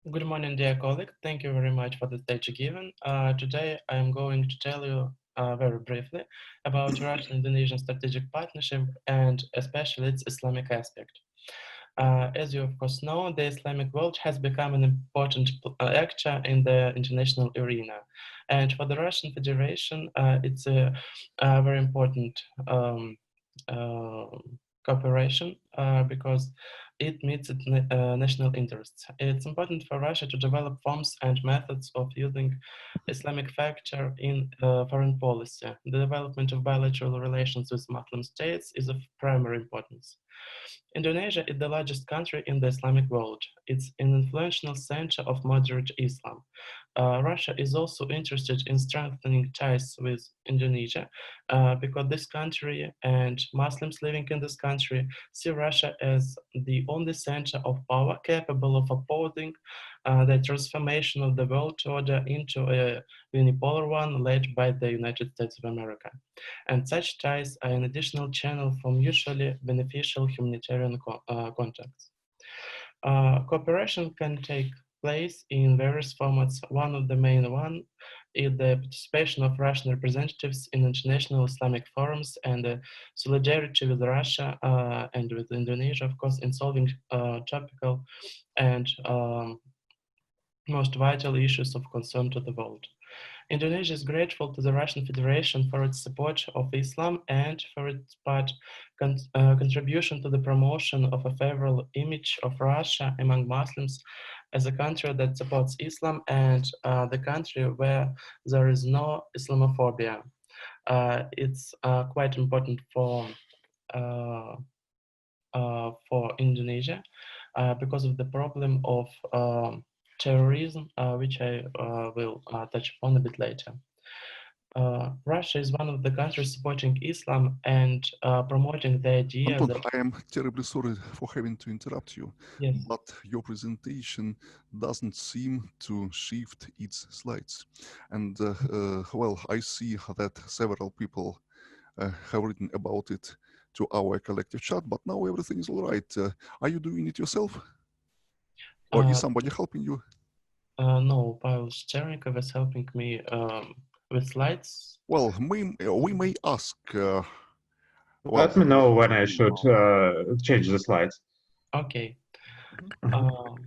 Good morning, dear colleague. Thank you very much for the stage given. Today, I am going to tell you very briefly about Russian-Indonesian strategic partnership and especially its Islamic aspect. As you of course know, the Islamic world has become an important actor in the international arena. And for the Russian Federation, it's a very important uh, cooperation because it meets its national interests. It's important for Russia to develop forms and methods of using Islamic factor in foreign policy. The development of bilateral relations with Muslim states is of primary importance. Indonesia is the largest country in the Islamic world. It's an influential center of moderate Islam. Russia is also interested in strengthening ties with Indonesia because this country and Muslims living in this country see Russia as the only center of power capable of opposing the transformation of the world order into a unipolar one led by the United States of America. And such ties are an additional channel for mutually beneficial humanitarian contacts. Cooperation can take place in various formats. One of the main one is the participation of Russian representatives in international Islamic forums and solidarity with Russia and with Indonesia, of course, in solving topical and most vital issues of concern to the world. Indonesia is grateful to the Russian Federation for its support of Islam and for its contribution to the promotion of a favorable image of Russia among Muslims as a country that supports Islam and the country where there is no Islamophobia. It's quite important uh, for Indonesia because of the problem of terrorism, which I will touch upon a bit later. Russia is one of the countries supporting Islam and promoting the idea Anton, that, I am terribly sorry for having to interrupt you, yes, but your presentation doesn't seem to shift its slides. And well, I see that several people have written about it to our collective chat, but now everything is all right. Are you doing it yourself? Or is uh, somebody helping you? no, Pavel Sternikov is helping me with slides. Well, we may ask, well, Let me know when I should change the slides. Okay. mhm.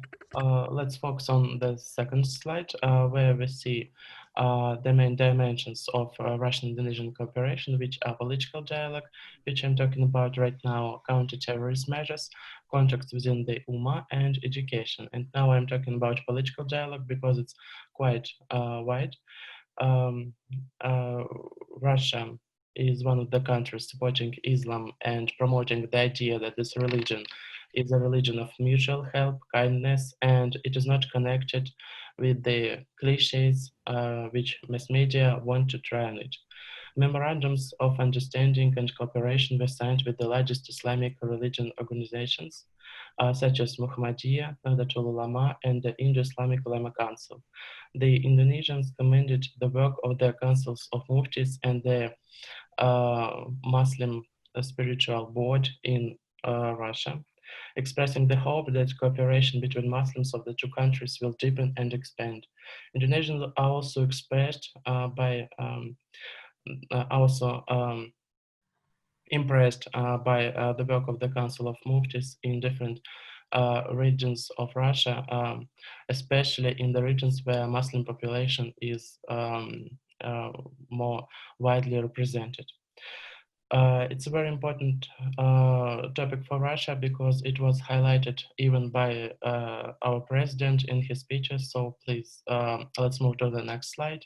Let's focus on the second slide, where we see the main dimensions of Russian-Indonesian cooperation, which are political dialogue, which I'm talking about right now, counter-terrorist measures, contacts within the UMA, and education. And now I'm talking about political dialogue because it's quite wide. Um, uh, Russia is one of the countries supporting Islam and promoting the idea that this religion is a religion of mutual help, kindness, and it is not connected with the cliches which mass media want to try on it. Memorandums of understanding and cooperation were signed with the largest Islamic religion organizations, such as Muhammadiyah, Nahdlatul Ulama, and the Indo-Islamic Ulama Council. The Indonesians commended the work of the councils of muftis and the Muslim spiritual board in Russia, expressing the hope that cooperation between Muslims of the two countries will deepen and expand. Indonesians are also expressed by also impressed by the work of the Council of Muftis in different regions of Russia, especially in the regions where Muslim population is more widely represented. It's a very important topic for Russia because it was highlighted even by our president in his speeches. So please, let's move to the next slide.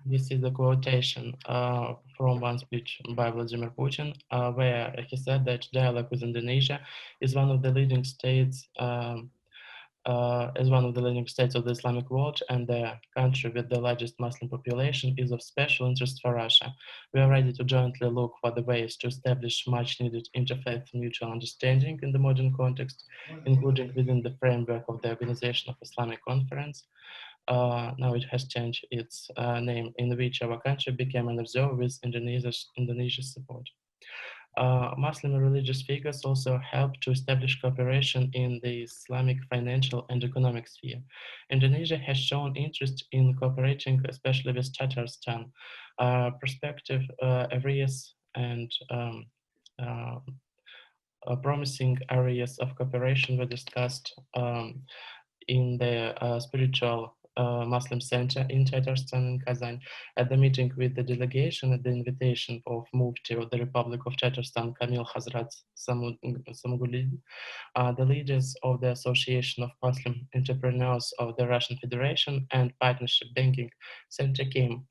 This is a quotation from one speech by Vladimir Putin, where he said that dialogue with Indonesia is one of the leading states of the Islamic world, and the country with the largest Muslim population is of special interest for Russia. We are ready to jointly look for the ways to establish much needed interfaith mutual understanding in the modern context, including within the framework of the Organization of Islamic Conference. Now it has changed its name, in which our country became an observer with Indonesia's support. Muslim religious figures also helped to establish cooperation in the Islamic financial and economic sphere. Indonesia has shown interest in cooperating, especially with Tatarstan. Prospective areas and promising areas of cooperation were discussed in the spiritual Muslim center in Tatarstan and Kazan. At the meeting with the delegation at the invitation of Mufti of the Republic of Tatarstan, Kamil Hazrat Samuguli, the leaders of the Association of Muslim Entrepreneurs of the Russian Federation and Partnership Banking Center came.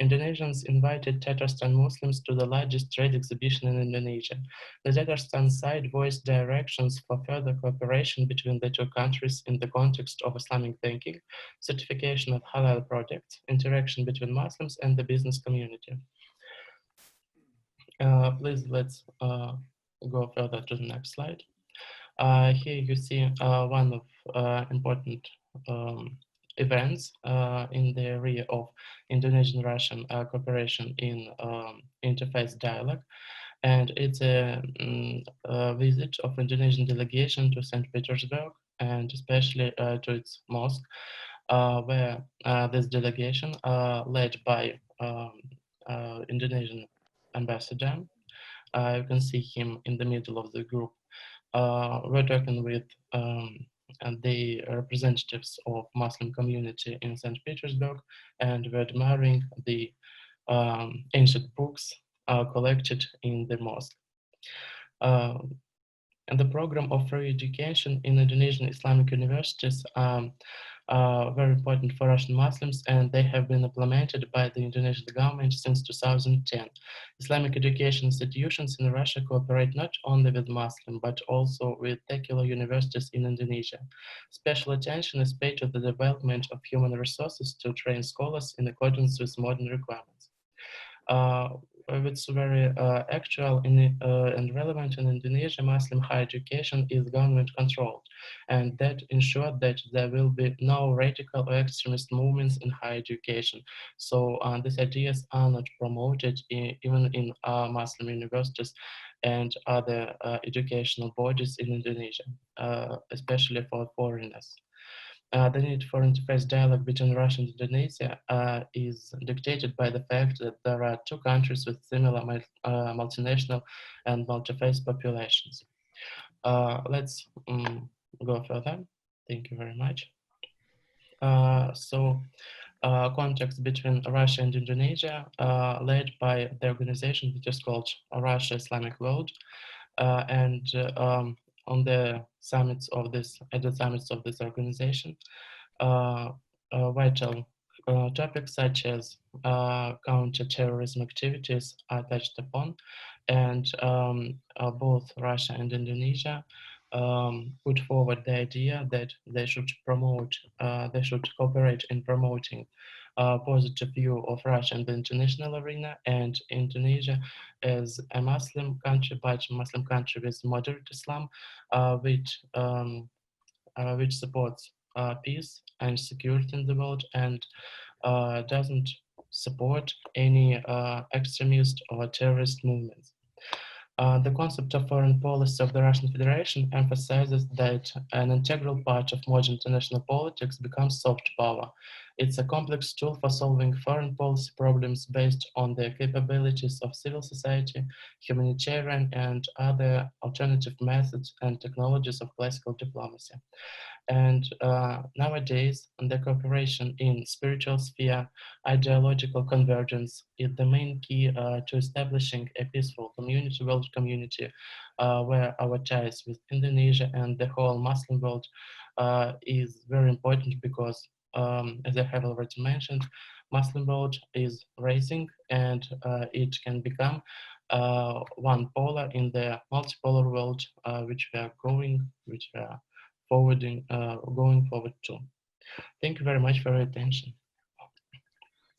Indonesians invited Tatarstan Muslims to the largest trade exhibition in Indonesia. The Tatarstan side voiced directions for further cooperation between the two countries in the context of Islamic banking, certification of halal products, interaction between Muslims and the business community. Please let's go further to the next slide. Here you see one of important events in the area of Indonesian-Russian cooperation in interfaith dialogue. And it's a visit of Indonesian delegation to St. Petersburg and especially to its mosque, where this delegation, led by Indonesian ambassador, you can see him in the middle of the group. We're talking with the representatives of Muslim community in St. Petersburg, and we're admiring the ancient books collected in the mosque. And the program of free education in Indonesian Islamic universities are very important for Russian Muslims, and they have been implemented by the Indonesian government since 2010. Islamic education institutions in Russia cooperate not only with Muslim, but also with secular universities in Indonesia. Special attention is paid to the development of human resources to train scholars in accordance with modern requirements. It's very actual and relevant in Indonesia. Muslim higher education is government controlled, and that ensured that there will be no radical or extremist movements in higher education. So these ideas are not promoted even in Muslim universities and other educational bodies in Indonesia, especially for foreigners. The need for interfaith dialogue between Russia and Indonesia is dictated by the fact that there are two countries with similar multinational and multi-faith populations. Let's go further. Thank you very much. Contacts between Russia and Indonesia, led by the organization which is called Russia Islamic World, and on the summits of this, at the summits of this organization, vital topics such as counter-terrorism activities are touched upon, and both Russia and Indonesia put forward the idea that they should cooperate in promoting a positive view of Russia in the international arena, and Indonesia as a Muslim country, but Muslim country with moderate Islam, which supports peace and security in the world and doesn't support any extremist or terrorist movements. The concept of foreign policy of the Russian Federation emphasizes that an integral part of modern international politics becomes soft power. It's a complex tool for solving foreign policy problems based on the capabilities of civil society, humanitarian, and other alternative methods and technologies of classical diplomacy. And nowadays, the cooperation in spiritual sphere, ideological convergence is the main key to establishing a peaceful community, world community, where our ties with Indonesia and the whole Muslim world is very important because, as I have already mentioned, Muslim world is rising and it can become one polar in the multipolar world, which we are going forward to. Thank you very much for your attention.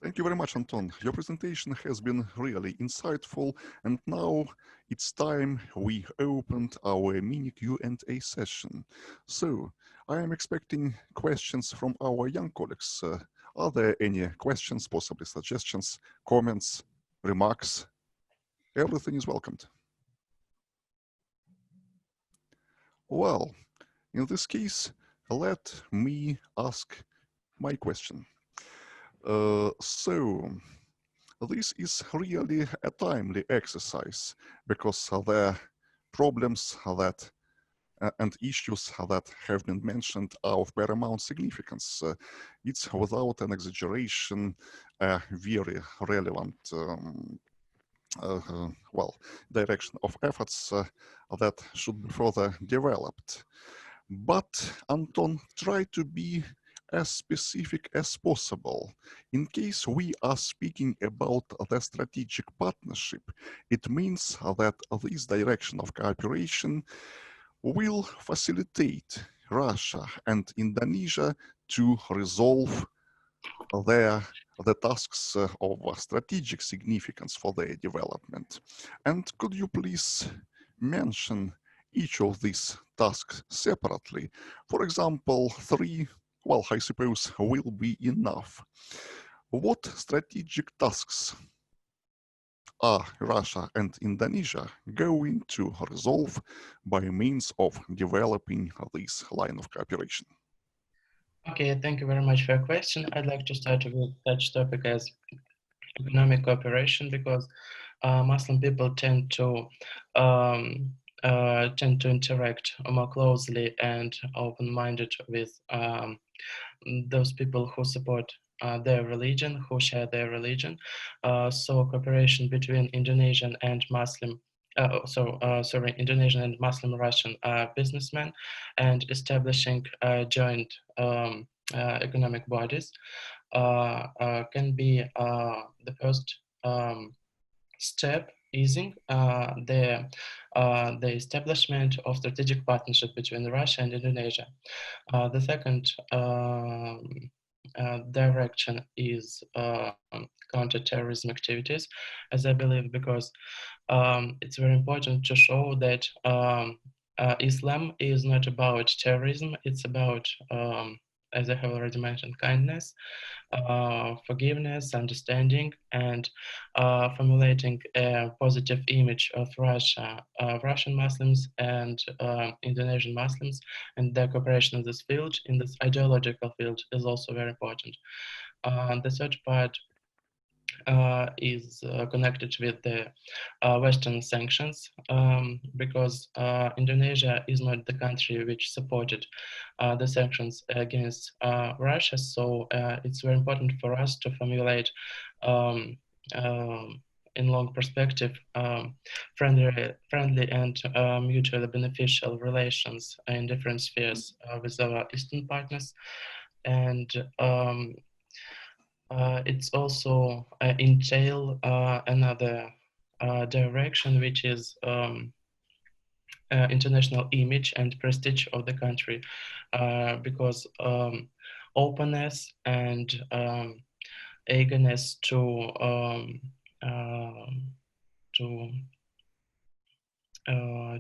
Thank you very much, Anton. Your presentation has been really insightful, and now it's time we opened our mini Q&A session. So I am expecting questions from our young colleagues. Are there any questions, possibly suggestions, comments, remarks? Everything is welcomed. Well, in this case, let me ask my question. So, this is really a timely exercise because the problems that and issues that have been mentioned are of paramount significance. It's without an exaggeration a very relevant well, direction of efforts that should be further developed. But Anton, try to be as specific as possible. In case we are speaking about the strategic partnership, it means that this direction of cooperation will facilitate Russia and Indonesia to resolve their the tasks of strategic significance for their development. And could you please mention each of these tasks separately? For example, three, well, I suppose will be enough. What strategic tasks are Russia and Indonesia going to resolve by means of developing this line of cooperation? Okay, thank you very much for your question. I'd like to start with such topic as economic cooperation because Muslim people um, tend to interact more closely and open-minded with those people who support their religion, who share their religion. So cooperation between Indonesian and Muslim, Indonesian and Muslim Russian businessmen, and establishing joint economic bodies can be the first step easing the establishment of strategic partnership between Russia and Indonesia. The second direction is counterterrorism activities, as I believe, because it's very important to show that Islam is not about terrorism, it's about, as I have already mentioned, kindness, forgiveness, understanding, and formulating a positive image of Russia, Russian Muslims and Indonesian Muslims, and their cooperation in this field, in this ideological field, is also very important. The third part is connected with the Western sanctions because Indonesia is not the country which supported the sanctions against Russia. So it's very important for us to formulate um, um, in long perspective friendly and mutually beneficial relations in different spheres with our Eastern partners. And it's also entail another direction, which is international image and prestige of the country, because openness and eagerness to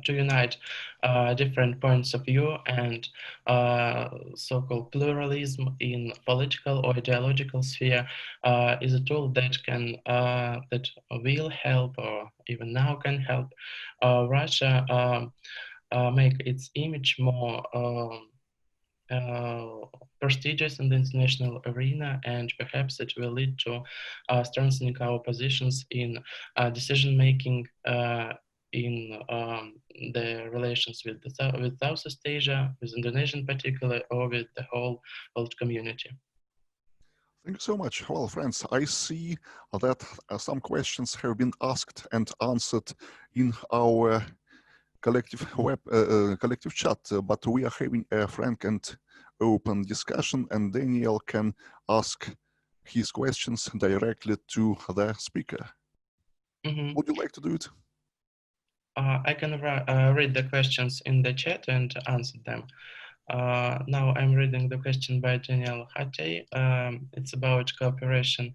to unite different points of view and so-called pluralism in political or ideological sphere is a tool that can that will help or even now can help Russia make its image more uh, prestigious in the international arena, and perhaps it will lead to strengthening our positions in decision making in the relations with with Southeast Asia, with Indonesia in particular, or with the whole world community. Thank you so much. Well, friends, I see that some questions have been asked and answered in our collective chat, but we are having a frank and open discussion, and Daniel can ask his questions directly to the speaker. Mhm. Would you like to do it? I can read the questions in the chat and answer them. Now I'm reading the question by Daniel Hattie. It's about cooperation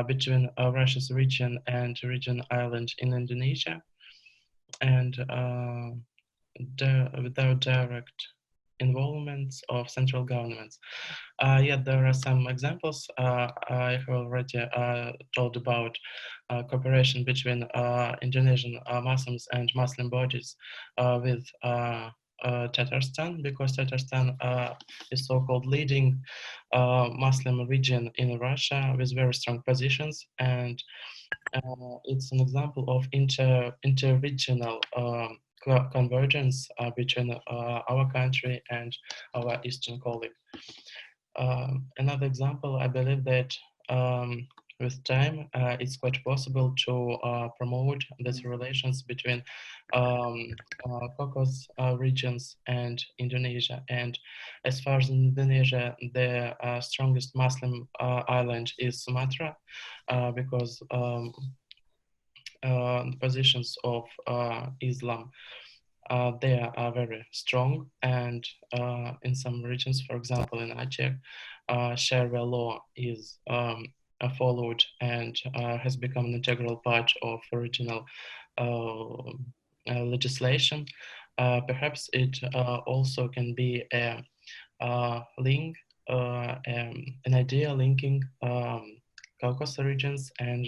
between Russia's region and region island in Indonesia, and without direct involvement of central governments. Yeah, there are some examples. I have already told about cooperation between Indonesian Muslims and Muslim bodies with Tatarstan, because Tatarstan is so-called leading Muslim region in Russia with very strong positions, and it's an example of interregional convergence between our country and our eastern colleague. Another example, I believe that with time, it's quite possible to promote these relations between Caucasus regions and Indonesia. And as far as Indonesia, the strongest Muslim island is Sumatra, because the positions of Islam they are very strong, and in some regions, for example, in Aceh, Sharia law is followed and has become an integral part of original legislation. Perhaps it also can be a link, an idea linking Caucasus regions and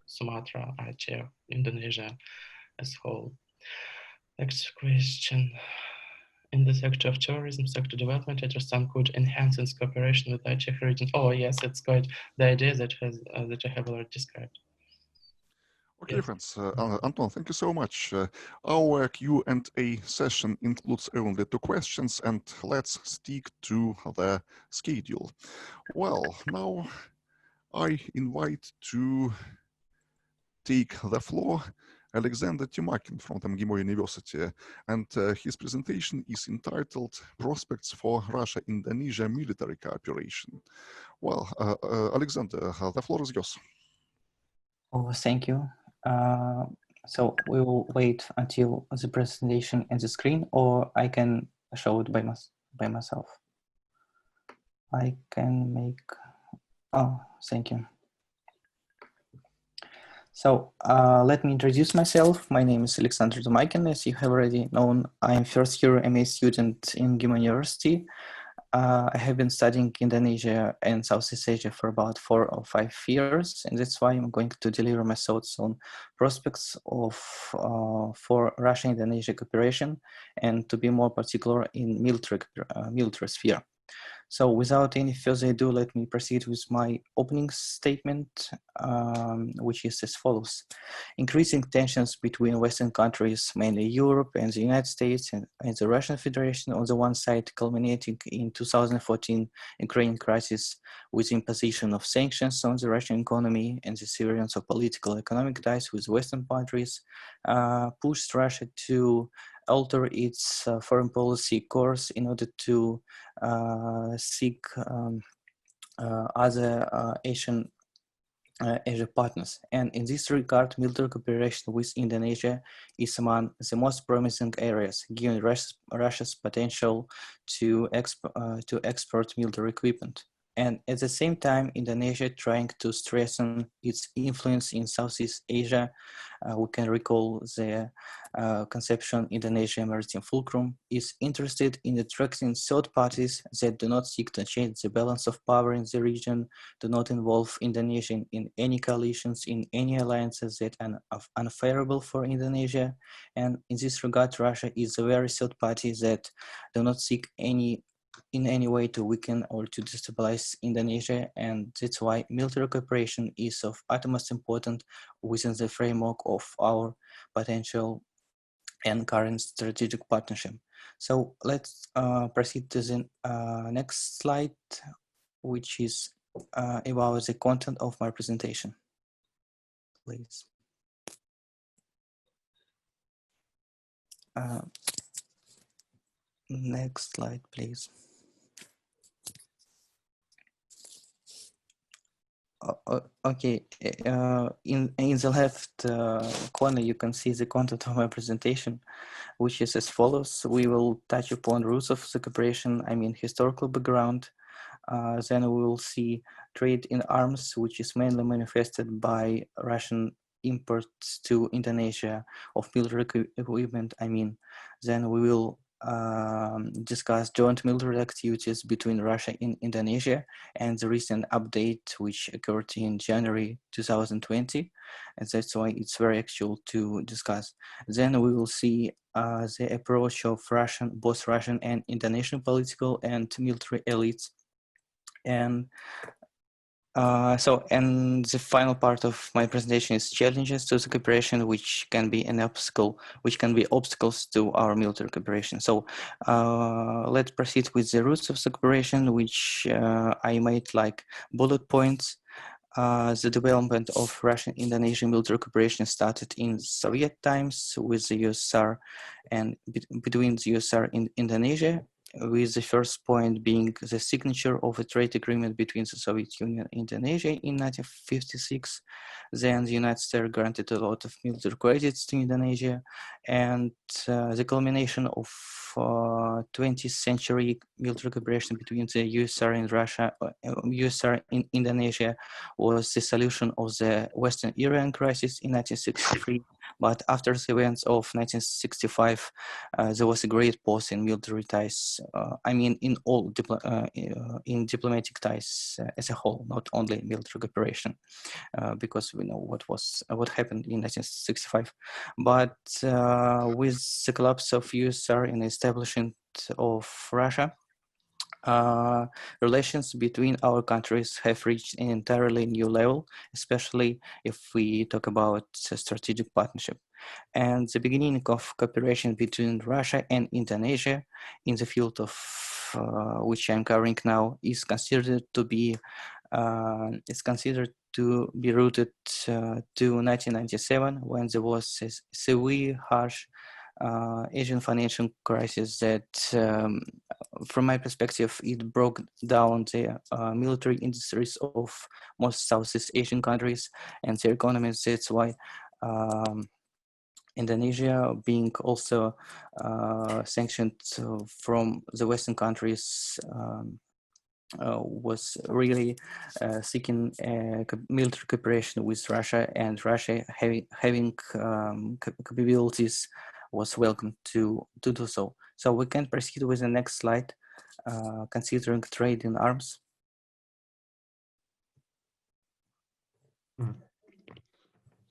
Sumatra, Aceh, Indonesia as a whole. Next question. In the sector of tourism, sector development, Tatarstan could enhance its cooperation with Aceh region. Oh yes, it's quite the idea that that I have already described. Okay, Yes. friends. Anton, thank you so much. Our Q&A session includes only 2 questions, and let's stick to the schedule. Well, now I invite to take the floor Alexander Timakin from the MGIMO University, and his presentation is entitled Prospects for Russia-Indonesia Military Cooperation. Well, Alexander, the floor is yours. Oh, thank you. So we will wait until the presentation and the screen, or I can show it by myself. I can make, oh, thank you. So let me introduce myself. My name is Alexander Dumaikin. As you have already known, I am first year MA student in MGIMO University. I have been studying Indonesia and Southeast Asia for about 4 or 5 years, and that's why I'm going to deliver my thoughts on prospects of for Russia-Indonesia cooperation, and to be more particular in military sphere. So without any further ado, let me proceed with my opening statement, which is as follows. Increasing tensions between Western countries, mainly Europe and the United States, and the Russian Federation on the one side, culminating in 2014 Ukraine crisis with imposition of sanctions on the Russian economy and the severance of political economic ties with Western countries, pushed Russia to alter its foreign policy course in order to seek other Asian Asia partners. And in this regard, military cooperation with Indonesia is among the most promising areas, given Russia's potential to export military equipment. And at the same time, Indonesia trying to strengthen its influence in Southeast Asia. We can recall the conception Indonesia Maritime Fulcrum, is interested in attracting third parties that do not seek to change the balance of power in the region, do not involve Indonesia in any coalitions, in any alliances that are unfavorable for Indonesia. And in this regard, Russia is a very third party that do not seek in any way to weaken or to destabilize Indonesia, and that's why military cooperation is of utmost importance within the framework of our potential and current strategic partnership. So let's proceed to the next slide, which is about the content of my presentation. Please. Next slide, please. Okay, in the left corner, you can see the content of my presentation, which is as follows. We will touch upon roots of the cooperation, I mean historical background. Then we will see trade in arms, which is mainly manifested by Russian imports to Indonesia of military equipment, I mean. Then we will discuss joint military activities between Russia and Indonesia and the recent update which occurred in January 2020, and that's why it's very actual to discuss. Then we will see the approach of both Russian and international political and military elites. And and the final part of my presentation is challenges to the cooperation, which can be obstacles to our military cooperation. So let's proceed with the roots of the cooperation, which I made like bullet points. The development of Russian-Indonesian military cooperation started in Soviet times with the USSR and between the USSR and Indonesia, with the first point being the signature of a trade agreement between the Soviet Union and Indonesia in 1956. Then the United States granted a lot of military credits to Indonesia, and the culmination of 20th century military cooperation between the USSR and Russia, USSR and Indonesia, was the solution of the Western Iran crisis in 1963. But after the events of 1965, there was a great pause in military ties. I mean, in all in diplomatic ties as a whole, not only military cooperation, because we know what happened in 1965. But with the collapse of USSR and establishment of Russia, relations between our countries have reached an entirely new level, especially if we talk about strategic partnership. And the beginning of cooperation between Russia and Indonesia in the field of which I'm covering now is considered to be rooted to 1997, when there was a severe, harsh Asian financial crisis that, from my perspective, it broke down the military industries of most Southeast Asian countries and their economies. That's why Indonesia, being also sanctioned from the Western countries, was really seeking military cooperation with Russia, and Russia having capabilities was welcome to do so. So we can proceed with the next slide, considering trade in arms.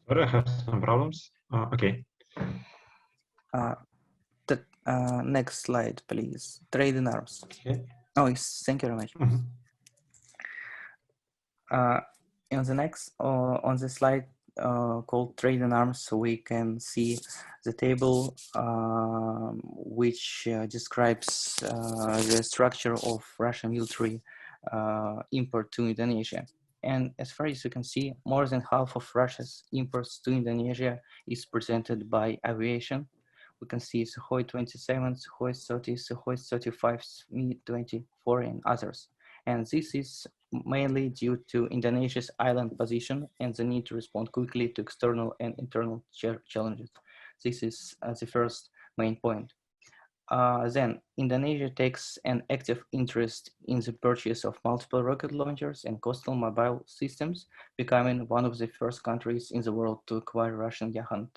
Sorry, I have some problems. Okay. The next slide, please. Trade in arms. Okay. Oh, yes, thank you very much. On the next, on the slide called trade in arms, we can see the table which describes the structure of Russian military import to Indonesia. And as far as you can see, more than half of Russia's imports to Indonesia is presented by aviation. We can see Sukhoi 27, Sukhoi 30, Sukhoi 35, Mi-24, and others. And this is mainly due to Indonesia's island position and the need to respond quickly to external and internal challenges. This is the first main point. Then Indonesia takes an active interest in the purchase of multiple rocket launchers and coastal mobile systems, becoming one of the first countries in the world to acquire Russian Yahan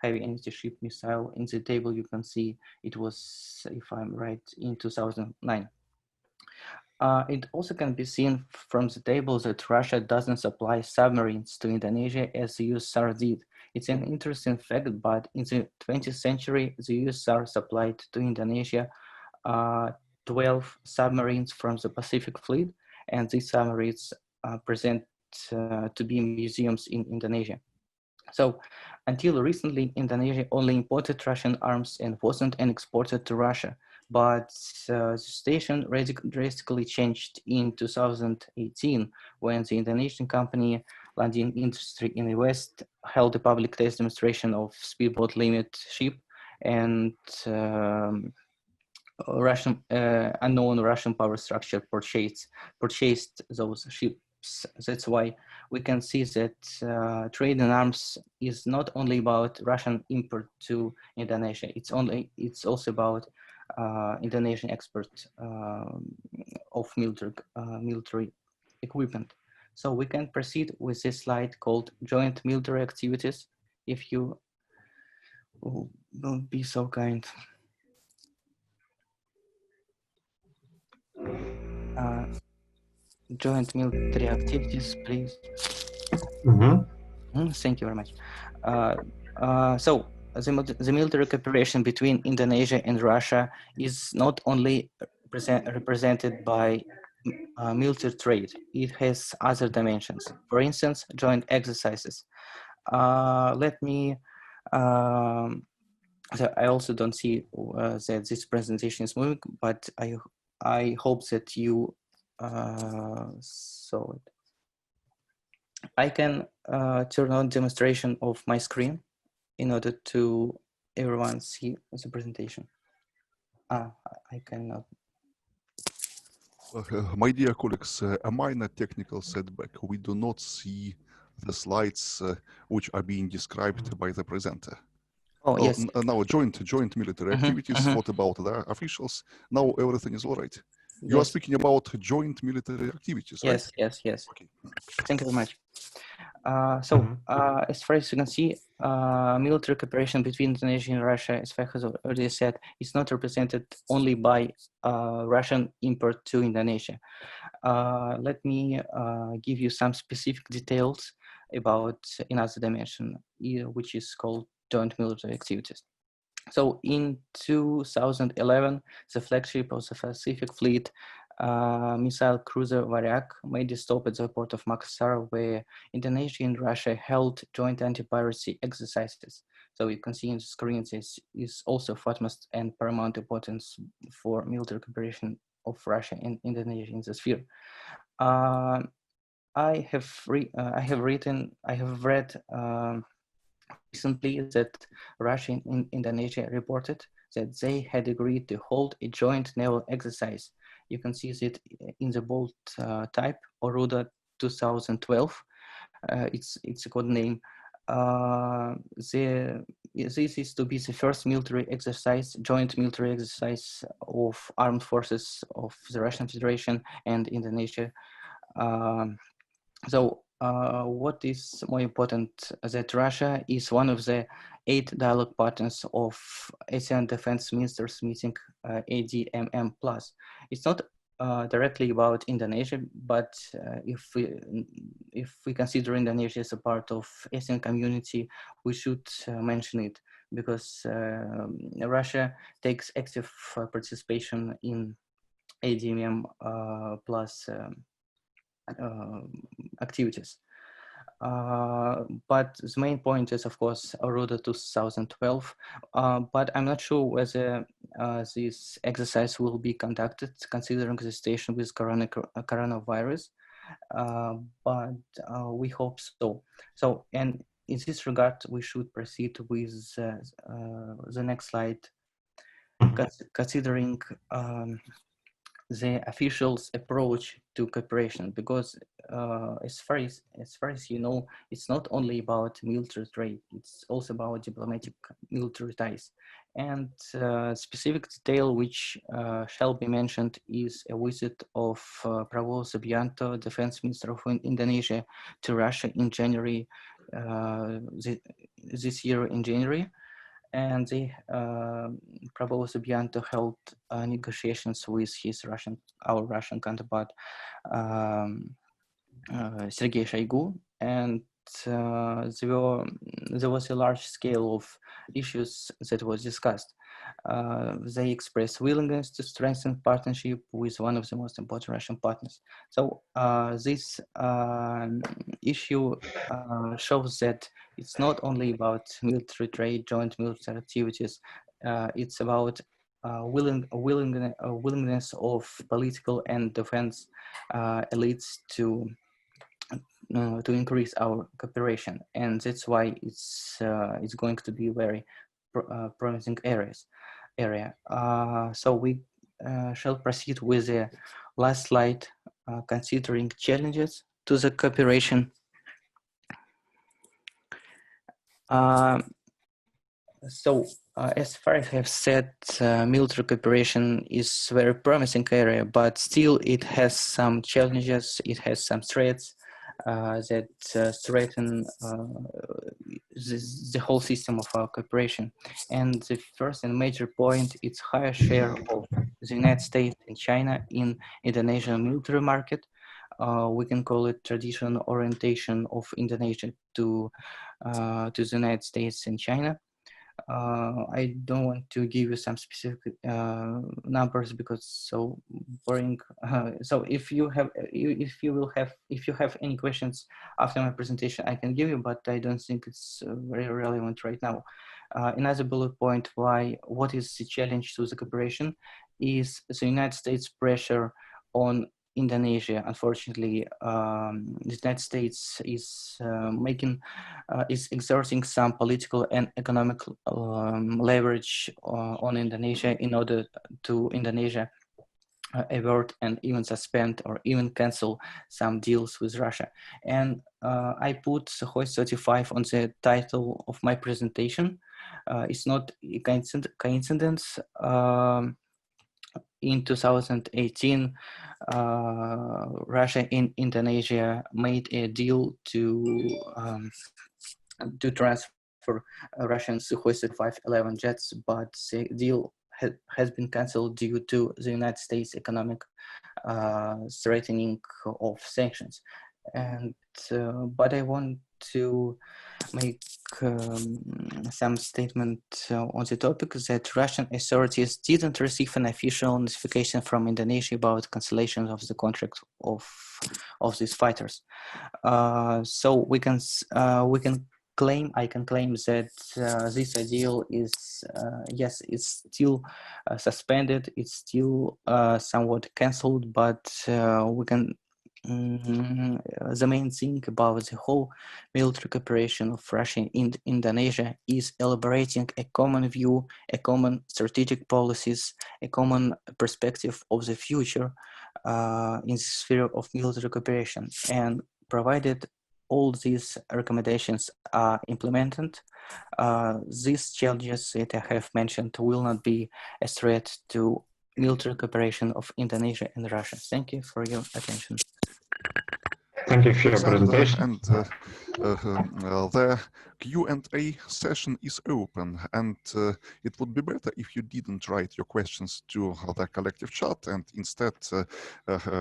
heavy anti-ship missile. In the table you can see it was, if I'm right, in 2009. It also can be seen from the table that Russia doesn't supply submarines to Indonesia as the USSR did. It's an interesting fact, but in the 20th century, the USSR supplied to Indonesia 12 submarines from the Pacific Fleet, and these submarines present to be museums in Indonesia. So until recently, Indonesia only imported Russian arms and wasn't exported to Russia. But the situation drastically changed in 2018 when the Indonesian company Landing Industry in the West held a public test demonstration of speedboat limit ship, and unknown Russian power structure purchased those ships. That's why we can see that trade in arms is not only about Russian import to Indonesia. It's also about Indonesian export of military equipment. So we can proceed with this slide called joint military activities. If you will be so kind. Joint military activities, please. Thank you very much. So the military cooperation between Indonesia and Russia is not only represented by military trade, it has other dimensions. For instance, joint exercises. Let me, so I also don't see that this presentation is moving, but I hope that you saw it. I can turn on demonstration of my screen in order to everyone see the presentation. I cannot. My dear colleagues, a minor technical setback. We do not see the slides which are being described by the presenter. Oh, yes. Now joint military activities. What about the officials? Now everything is all right. You are speaking about joint military activities, right? Yes. Okay. Thank you very much. As far as you can see, military cooperation between Indonesia and Russia, as Fah has already said, is not represented only by Russian import to Indonesia. Let me give you some specific details about another dimension, which is called joint military activities. So in 2011, the flagship of the Pacific Fleet, missile cruiser Varyak, made a stop at the port of Makassar, where Indonesia and Russia held joint anti-piracy exercises. So you can see on the screen this is also of utmost and paramount importance for military cooperation of Russia and Indonesia in the sphere. I have read recently that Russia and Indonesia reported that they had agreed to hold a joint naval exercise. You can see it in the bold type, Oruda 2012. It's a code name. This is to be the first military exercise, joint military exercise of armed forces of the Russian Federation and Indonesia. What is more important, that Russia is one of the 8 dialogue partners of ASEAN Defense Ministers meeting ADMM+. It's not directly about Indonesia, but if we consider Indonesia as a part of ASEAN community, we should mention it, because Russia takes active participation in ADMM plus activities. But the main point is, of course, Aruda 2012. But I'm not sure whether this exercise will be conducted considering the situation with coronavirus. But we hope so. So, and in this regard, we should proceed with the next slide, considering the officials' approach to cooperation, because as far as you know, it's not only about military trade, it's also about diplomatic military ties. And specific detail which shall be mentioned is a visit of Prabowo Subianto, Defense Minister of Indonesia, to Russia in January, this year in January. And Prabowo Subianto held negotiations with our Russian counterpart, Sergei Shoigu, and there was a large scale of issues that was discussed. They expressed willingness to strengthen partnership with one of the most important Russian partners. So this issue shows that it's not only about military trade, joint military activities. It's about willingness of political and defense elites to increase our cooperation, and that's why it's going to be very promising area. So we shall proceed with the last slide, considering challenges to the cooperation. As far as I have said, military cooperation is a very promising area, but still it has some challenges, it has some threats that threaten the whole system of our cooperation. And the first and major point is higher share of the United States and China in Indonesian military market. We can call it traditional orientation of Indonesia to the United States and China. I don't want to give you some specific numbers because so boring. So if you have, if you have any questions after my presentation, I can give you, but I don't think it's very relevant right now. Another bullet point what is the challenge to the cooperation is the United States pressure on Indonesia. Unfortunately, the United States is is exerting some political and economic leverage on Indonesia in order to Indonesia avert and even suspend or even cancel some deals with Russia. And I put Sukhoi 35 on the title of my presentation. It's not a coincidence. In 2018, Russia and Indonesia made a deal to transfer Russian Sukhoi 35-11 jets, but the deal has been cancelled due to the United States economic threatening of sanctions. And but I want to make some statement on the topic that Russian authorities didn't receive an official notification from Indonesia about cancellation of the contract of these fighters. So we can claim, I can claim that this deal is yes, it's still suspended, it's still somewhat cancelled, but we can. The main thing about the whole military cooperation of Russia in Indonesia is elaborating a common view, a common strategic policies, a common perspective of the future in the sphere of military cooperation. And provided all these recommendations are implemented, these challenges that I have mentioned will not be a threat to military cooperation of Indonesia and Russia. Thank you for your attention. Thank you for your Alexander, presentation. and the Q&A session is open, and it would be better if you didn't write your questions to the collective chat, and instead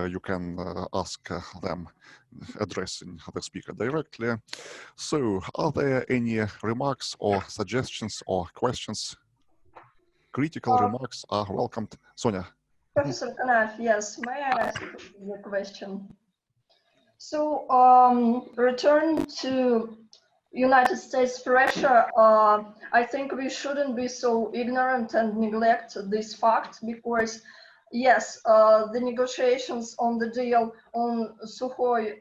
you can ask them addressing the speaker directly. So, are there any remarks or suggestions or questions? Critical remarks are welcomed. Sonia. Professor Kanaf, yes, may I ask you a question? So, return to United States pressure, I think we shouldn't be so ignorant and neglect this fact, because yes, the negotiations on the deal on Sukhoi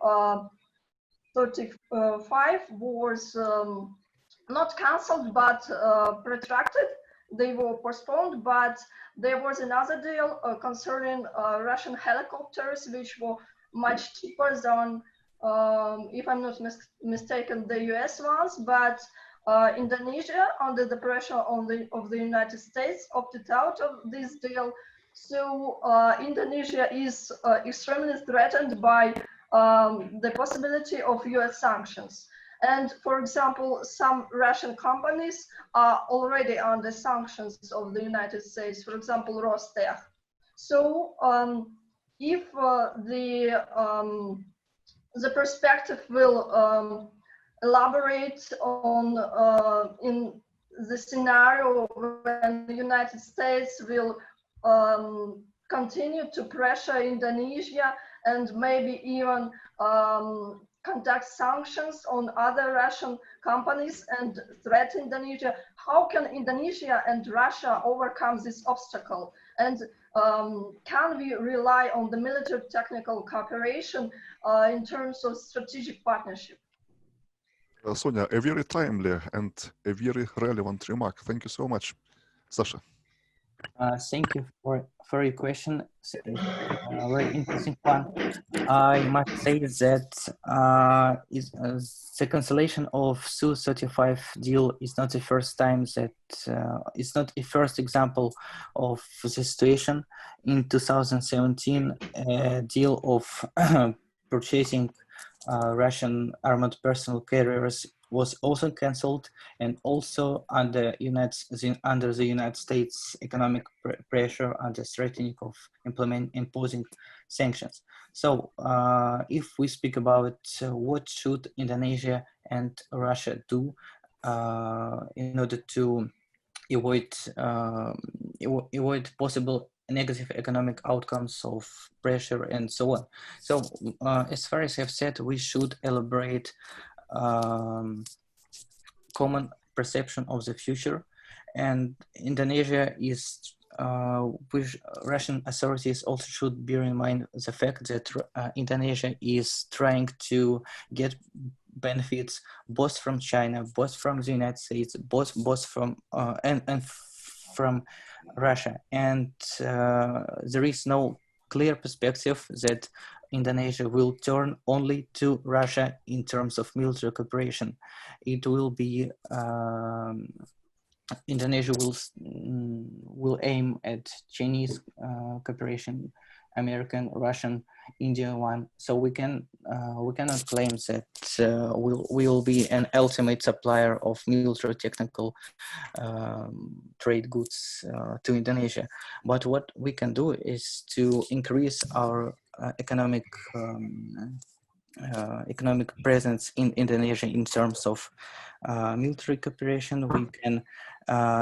35 was not cancelled but protracted. They were postponed, but there was another deal concerning Russian helicopters, which were much cheaper than, if I'm not mistaken, the US ones. But Indonesia, under the pressure of the United States, opted out of this deal. So Indonesia is extremely threatened by the possibility of US sanctions. And for example, some Russian companies are already under sanctions of the United States, for example, Rostech. So if the perspective will elaborate on in the scenario when the United States will continue to pressure Indonesia and maybe even conduct sanctions on other Russian companies and threaten Indonesia. How can Indonesia and Russia overcome this obstacle? And can we rely on the military technical cooperation in terms of strategic partnership? Sonia, a very timely and a very relevant remark. Thank you so much. Sasha. Thank you for your question. Very interesting one. I must say that the cancellation of Su-35 deal is not the first time that it's not a first example of the situation. In 2017, a deal of purchasing Russian armored personnel carriers was also cancelled, and also under the United States economic pressure and the threatening of imposing sanctions. So if we speak about what should Indonesia and Russia do in order to avoid avoid possible negative economic outcomes of pressure and so on. So as far as I've said, we should elaborate common perception of the future, and Indonesia is which Russian authorities also should bear in mind the fact that Indonesia is trying to get benefits both from China, both from the United States, both from and from Russia, and there is no clear perspective that Indonesia will turn only to Russia in terms of military cooperation. It will be Indonesia will aim at Chinese cooperation, American, Russian, Indian one. So we cannot claim that we'll be an ultimate supplier of military technical trade goods to Indonesia. But what we can do is to increase our economic presence in Indonesia in terms of military cooperation. We can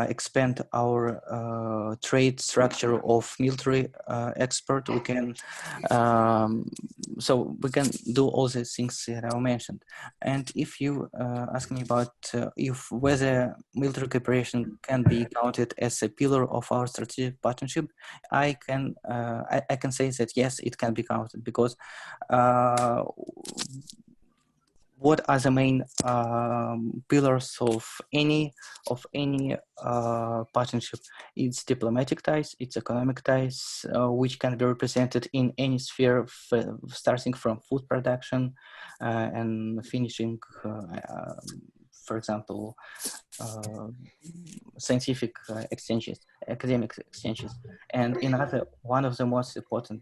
expand our trade structure of military export. We can so we can do all the things that I mentioned. And if you ask me about if whether military cooperation can be counted as a pillar of our strategic partnership, I can say that yes, it can be counted, because what are the main pillars of any partnership? It's diplomatic ties, it's economic ties, which can be represented in any sphere, starting from food production and finishing, for example, scientific exchanges, academic exchanges. And another one of the most important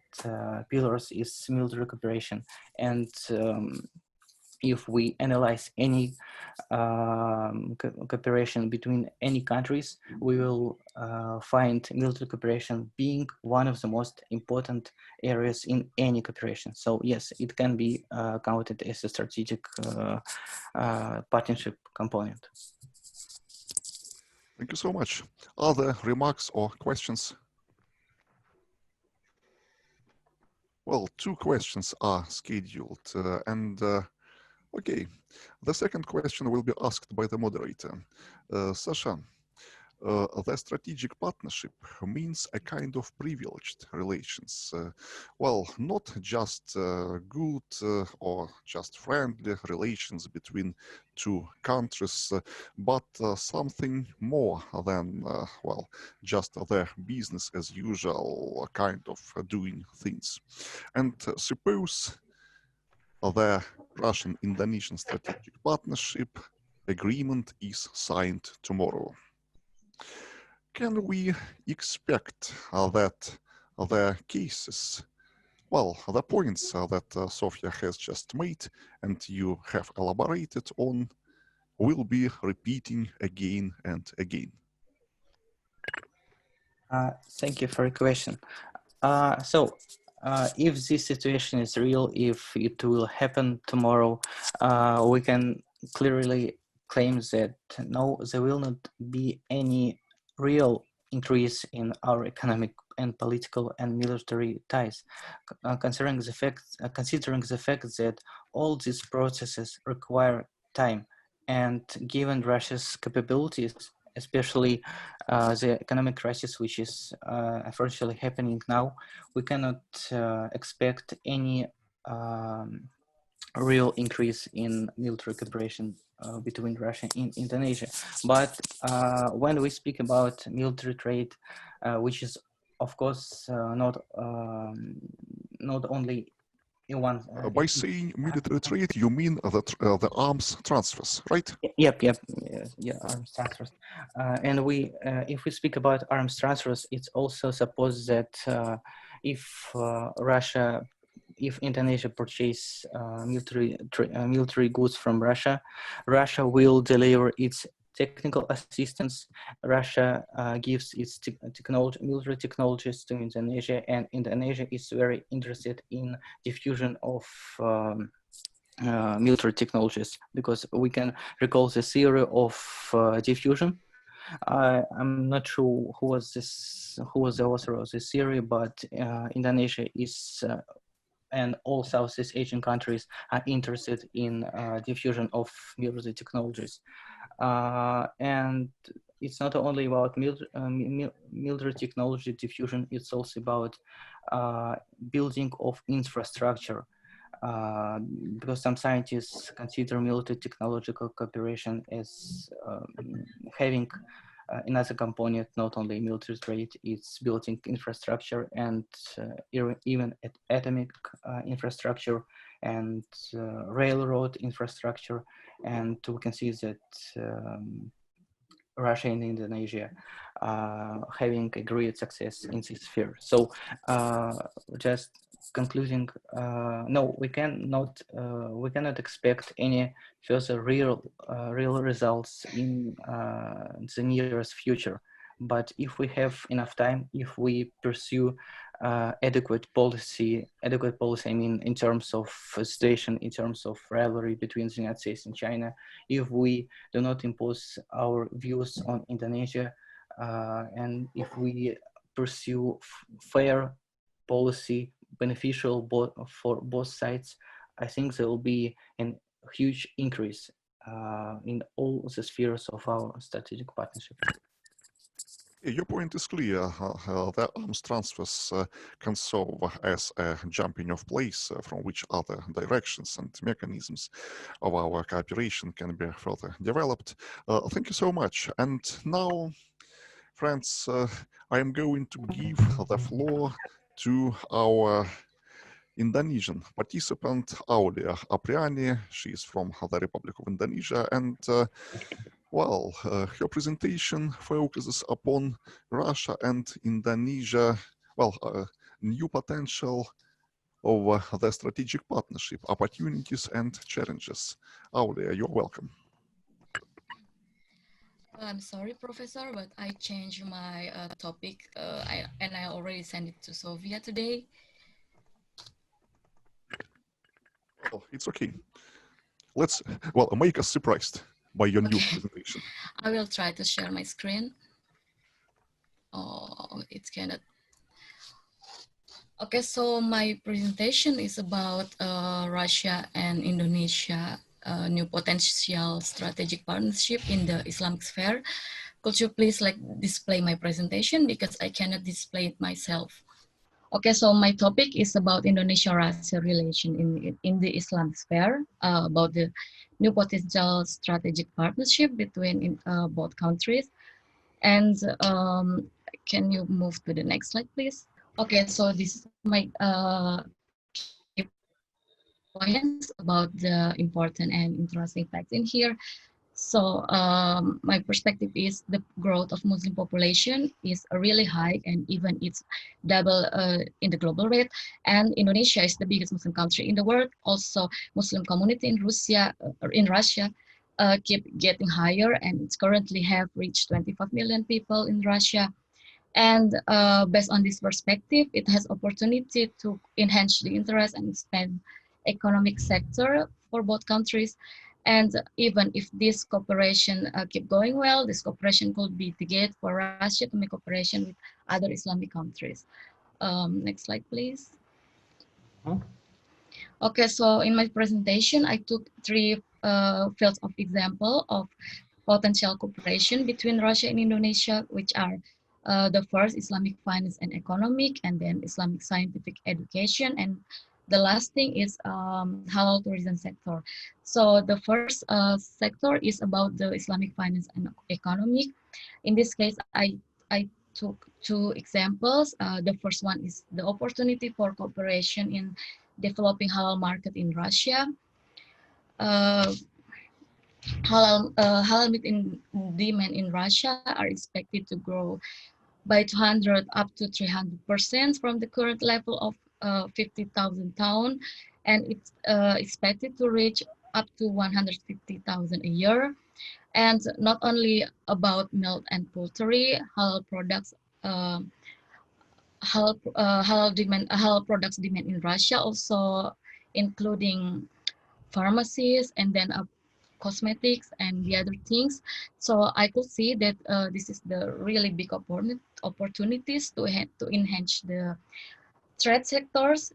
pillars is military cooperation. And if we analyze any cooperation between any countries, we will find military cooperation being one of the most important areas in any cooperation. So yes, it can be counted as a strategic partnership component. Thank you so much. Other remarks or questions? Well, 2 questions are scheduled, okay, the second question will be asked by the moderator. Sasha, the strategic partnership means a kind of privileged relations. Well, not just good or just friendly relations between 2 countries, but something more than, well, just their business as usual kind of doing things. And suppose the Russian-Indonesian strategic partnership agreement is signed tomorrow. Can we expect that the cases, well, the points that Sofia has just made and you have elaborated on, will be repeating again and again? Thank you for your question. If this situation is real, if it will happen tomorrow, we can clearly claim that no, there will not be any real increase in our economic and political and military ties, considering the fact that all these processes require time, and given Russia's capabilities, especially the economic crisis, which is unfortunately happening now, we cannot expect any real increase in military cooperation between Russia and Indonesia. But when we speak about military trade, which is of course not only in one. By saying military trade, you mean that the arms transfers, right? Yep, arms transfers. And if we speak about arms transfers, it's also supposed that if Indonesia purchase military goods from Russia, Russia will deliver its technical assistance. Russia gives its military technologies to Indonesia, and Indonesia is very interested in diffusion of military technologies, because we can recall the theory of diffusion. I'm not sure who was the author of this theory, but Indonesia is and all Southeast Asian countries are interested in diffusion of military technologies. And it's not only about military technology diffusion, it's also about building of infrastructure. Because some scientists consider military technological cooperation as having another component, not only military trade, it's building infrastructure and even atomic infrastructure and railroad infrastructure. And we can see that Russia and Indonesia having a great success in this sphere. So just concluding, no, we cannot expect any further real results in the nearest future. But if we have enough time, if we pursue adequate policy, I mean, in terms of situation, in terms of rivalry between the United States and China, if we do not impose our views on Indonesia, and if we pursue fair policy, beneficial for both sides, I think there will be a huge increase in all the spheres of our strategic partnership. Your point is clear that arms transfers can serve as a jumping off place from which other directions and mechanisms of our cooperation can be further developed. Thank you so much. And now, friends, I am going to give the floor to our Indonesian participant, Aulia Apriani. She is from the Republic of Indonesia, and well, her presentation focuses upon Russia and Indonesia, well, new potential of the strategic partnership, opportunities and challenges. Aulia, you're welcome. I'm sorry, Professor, but I changed my topic and I already sent it to Sofia today. Well, it's okay. Let's, well, make us surprised by your new presentation. I will try to share my screen. Oh, it cannot. Okay, so my presentation is about Russia and Indonesia new potential strategic partnership in the Islamic sphere. Could you please display my presentation because I cannot display it myself. Okay, so my topic is about Indonesia-Russia relation in the Islamic sphere, about the new potential strategic partnership between both countries. And can you move to the next slide, please? Okay, so this is my key points about the important and interesting facts in here. So my perspective is the growth of Muslim population is really high, and even it's double in the global rate. And Indonesia is the biggest Muslim country in the world. Also, Muslim community in Russia keep getting higher, and it's currently have reached 25 million people in Russia. And based on this perspective, it has opportunity to enhance the interest and expand economic sector for both countries. And even if this cooperation keep going well, this cooperation could be the gate for Russia to make cooperation with other Islamic countries. Next slide, please. Okay, so in my presentation, I took three fields of example of potential cooperation between Russia and Indonesia, which are the first, Islamic finance and economic, and then Islamic scientific education, and the last thing is halal tourism sector. So the first sector is about the Islamic finance and economic. In this case, I took two examples. The first one is the opportunity for cooperation in developing halal market in Russia. Halal meat in demand in Russia are expected to grow by 200 up to 300% from the current level of 50,000 tons, and it's expected to reach up to 150,000 a year. And not only about milk and poultry, halal products, halal products demand in Russia also including pharmacies, and then cosmetics and the other things. So I could see that this is the really big opportunities to enhance the trade sectors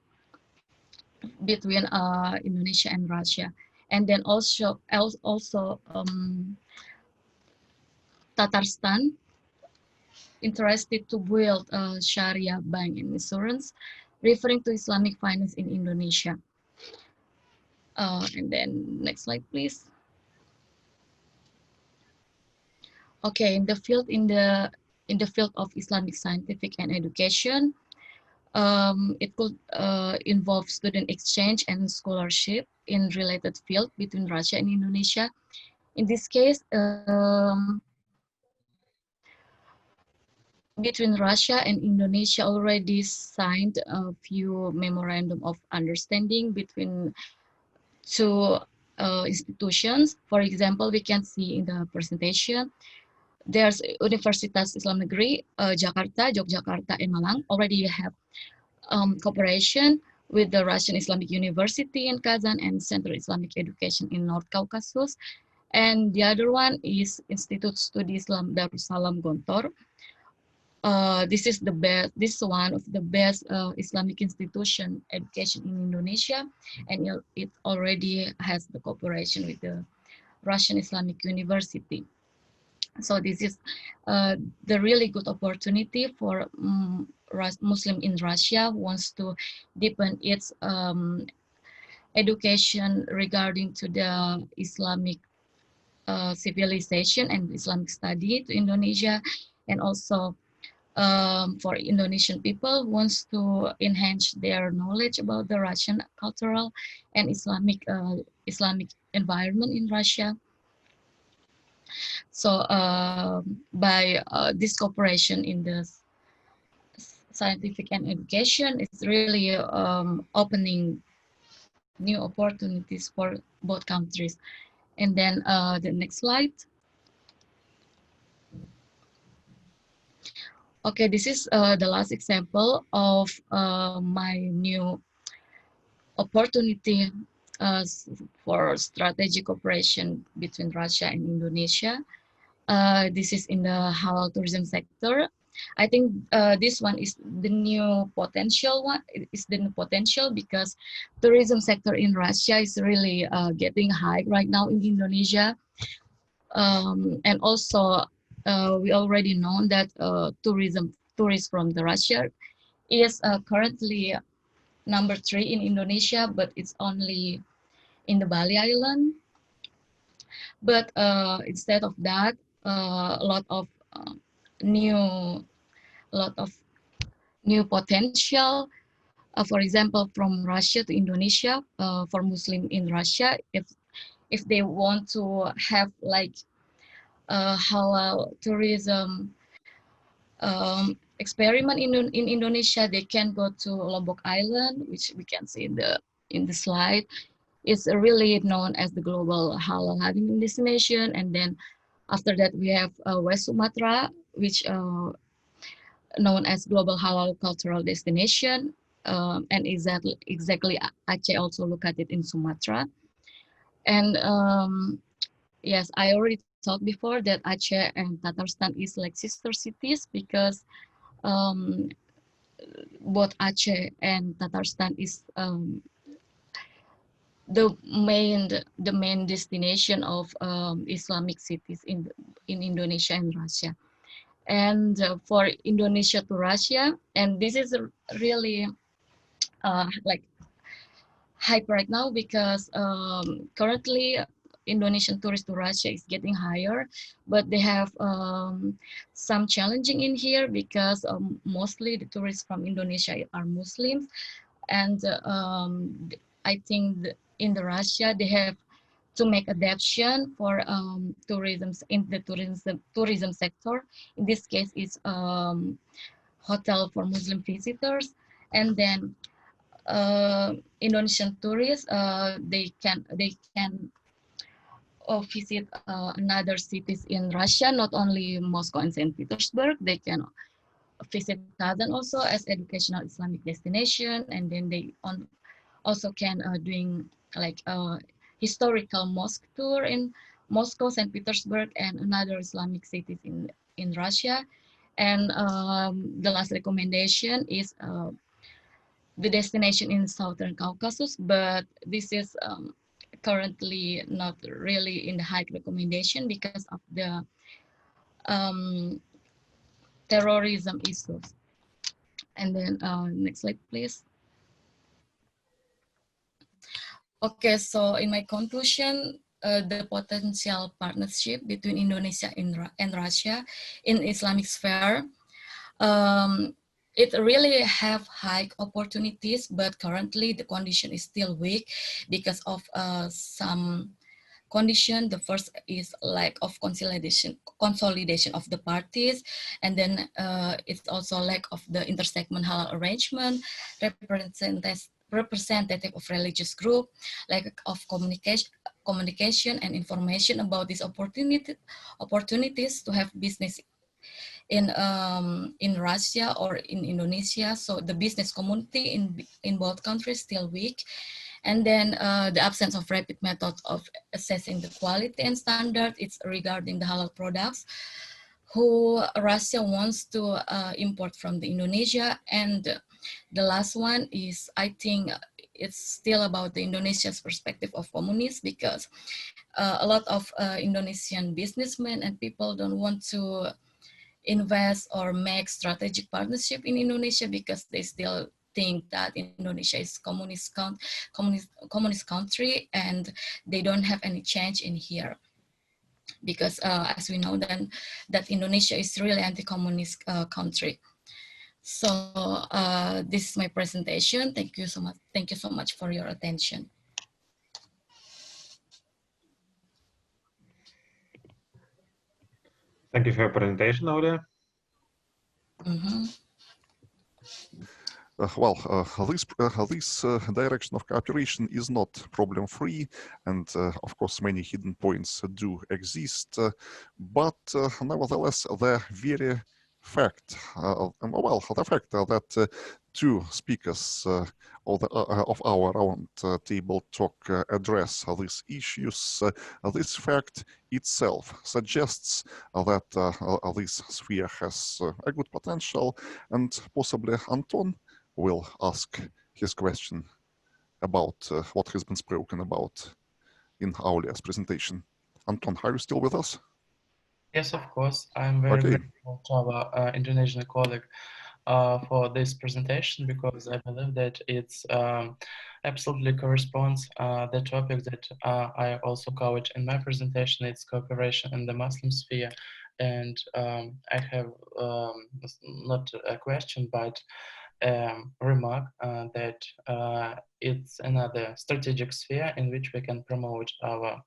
between Indonesia and Russia. And then also Tatarstan interested to build a Sharia bank and insurance, referring to Islamic finance in Indonesia. And then next slide, please. Okay, in the field of Islamic scientific and education, it could involve student exchange and scholarship in related field between Russia and Indonesia. In this case, between Russia and Indonesia already signed a few memorandum of understanding between two institutions. For example, we can see in the presentation, there's Universitas Islam Negeri Jakarta, Yogyakarta, and Malang already have cooperation with the Russian Islamic University in Kazan and Center Islamic Education in North Caucasus. And the other one is Institute Studi Islam Darussalam Gontor. This is the best. This is one of the best Islamic institution education in Indonesia, and it already has the cooperation with the Russian Islamic University. So this is the really good opportunity for Muslim in Russia who wants to deepen its education regarding to the Islamic civilization and Islamic study to Indonesia, and also for Indonesian people who wants to enhance their knowledge about the Russian cultural and Islamic environment in Russia. So by this cooperation in the scientific and education, it's really opening new opportunities for both countries. And then the next slide. Okay, this is the last example of my new opportunity for strategic cooperation between Russia and Indonesia. This is in the halal tourism sector. I think this one is the new potential one. It is the new potential because tourism sector in Russia is really getting high right now in Indonesia. And also we already know that tourists from the Russia is currently number 3 in Indonesia, but it's only in the Bali Island. But instead of that, a lot of new potential. For example, from Russia to Indonesia, for Muslim in Russia, if they want to have like halal tourism experiment in Indonesia, they can go to Lombok Island, which we can see in the slide. It's really known as the global halal hunting destination. And then after that, we have West Sumatra, which known as global halal cultural destination. And exactly Aceh also located in Sumatra. And yes, I already talked before that Aceh and Tatarstan is like sister cities because both Aceh and Tatarstan is the main destination of Islamic cities in Indonesia and Russia. And for Indonesia to Russia, and this is really like hype right now because currently Indonesian tourists to Russia is getting higher, but they have some challenging in here because mostly the tourists from Indonesia are Muslims, and I think in the Russia they have to make adaptation for tourism in the tourism sector. In this case, it's hotel for Muslim visitors, and then Indonesian tourists they can visit another cities in Russia, not only Moscow and St. Petersburg. They can visit Kazan also as educational Islamic destination, and then they also can doing like historical mosque tour in Moscow, St. Petersburg, and another Islamic cities in Russia. And the last recommendation is the destination in Southern Caucasus, but this is currently not really in the high recommendation because of the um, terrorism issues. And then next slide, please. Okay, so in my conclusion, the potential partnership between Indonesia and Russia in Islamic sphere, it really have high opportunities, but currently the condition is still weak because of some condition. The first is lack of consolidation of the parties, and then it's also lack of the intersegment halal arrangement, representative of religious group, lack of communication and information about these opportunities to have business in Russia or in Indonesia. So the business community in both countries still weak. And then the absence of rapid methods of assessing the quality and standard. It's regarding the halal products who Russia wants to import from the Indonesia. And the last one is, I think it's still about the Indonesia's perspective of communists, because a lot of Indonesian businessmen and people don't want to invest or make strategic partnership in Indonesia because they still think that Indonesia is communist country and they don't have any change in here, because as we know then that Indonesia is really anti-communist country. So this is my presentation. Thank you so much. Thank you so much for your attention. Thank you for your presentation, Ode. This direction of cooperation is not problem-free, and of course many hidden points do exist, but nevertheless the very fact, the fact that two speakers of our round table talk address these issues, this fact itself suggests that this sphere has a good potential, and possibly Anton will ask his question about what has been spoken about in Aulia's presentation. Anton, are you still with us? Yes, of course. I'm very grateful to our Indonesian colleague for this presentation, because I believe that it's absolutely corresponds the topic that I also covered in my presentation. It's cooperation in the Muslim sphere. And I have not a question, but remark that it's another strategic sphere in which we can promote our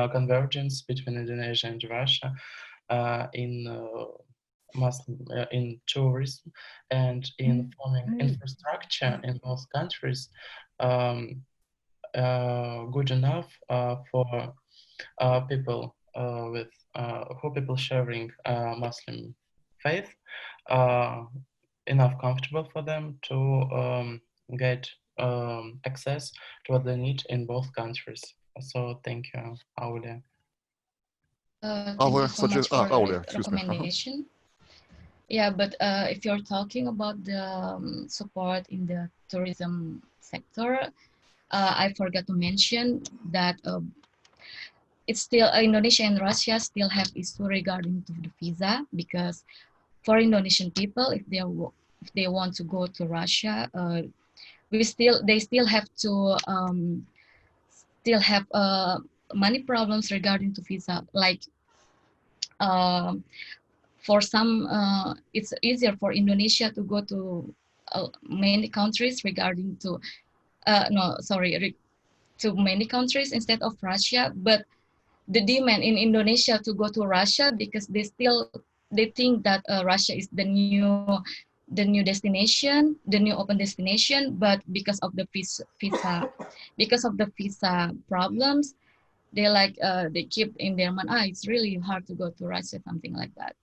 convergence between Indonesia and Russia in tourism and in forming infrastructure in both countries good enough for people people sharing Muslim faith, enough comfortable for them to get access to what they need in both countries. So thank you, Aulia. Thank you so much for the recommendation. Yeah, but if you're talking about the support in the tourism sector, I forgot to mention that it's still Indonesia and Russia still have issue regarding to the visa, because for Indonesian people, if they want to go to Russia, they still have to money problems regarding to visa. Like for some, it's easier for Indonesia to go to many countries regarding to to many countries instead of Russia. But the demand in Indonesia to go to Russia, because they think that Russia is the new destination, the new open destination. But because of the visa problems, they keep in their mind, it's really hard to go to Russia, something like that.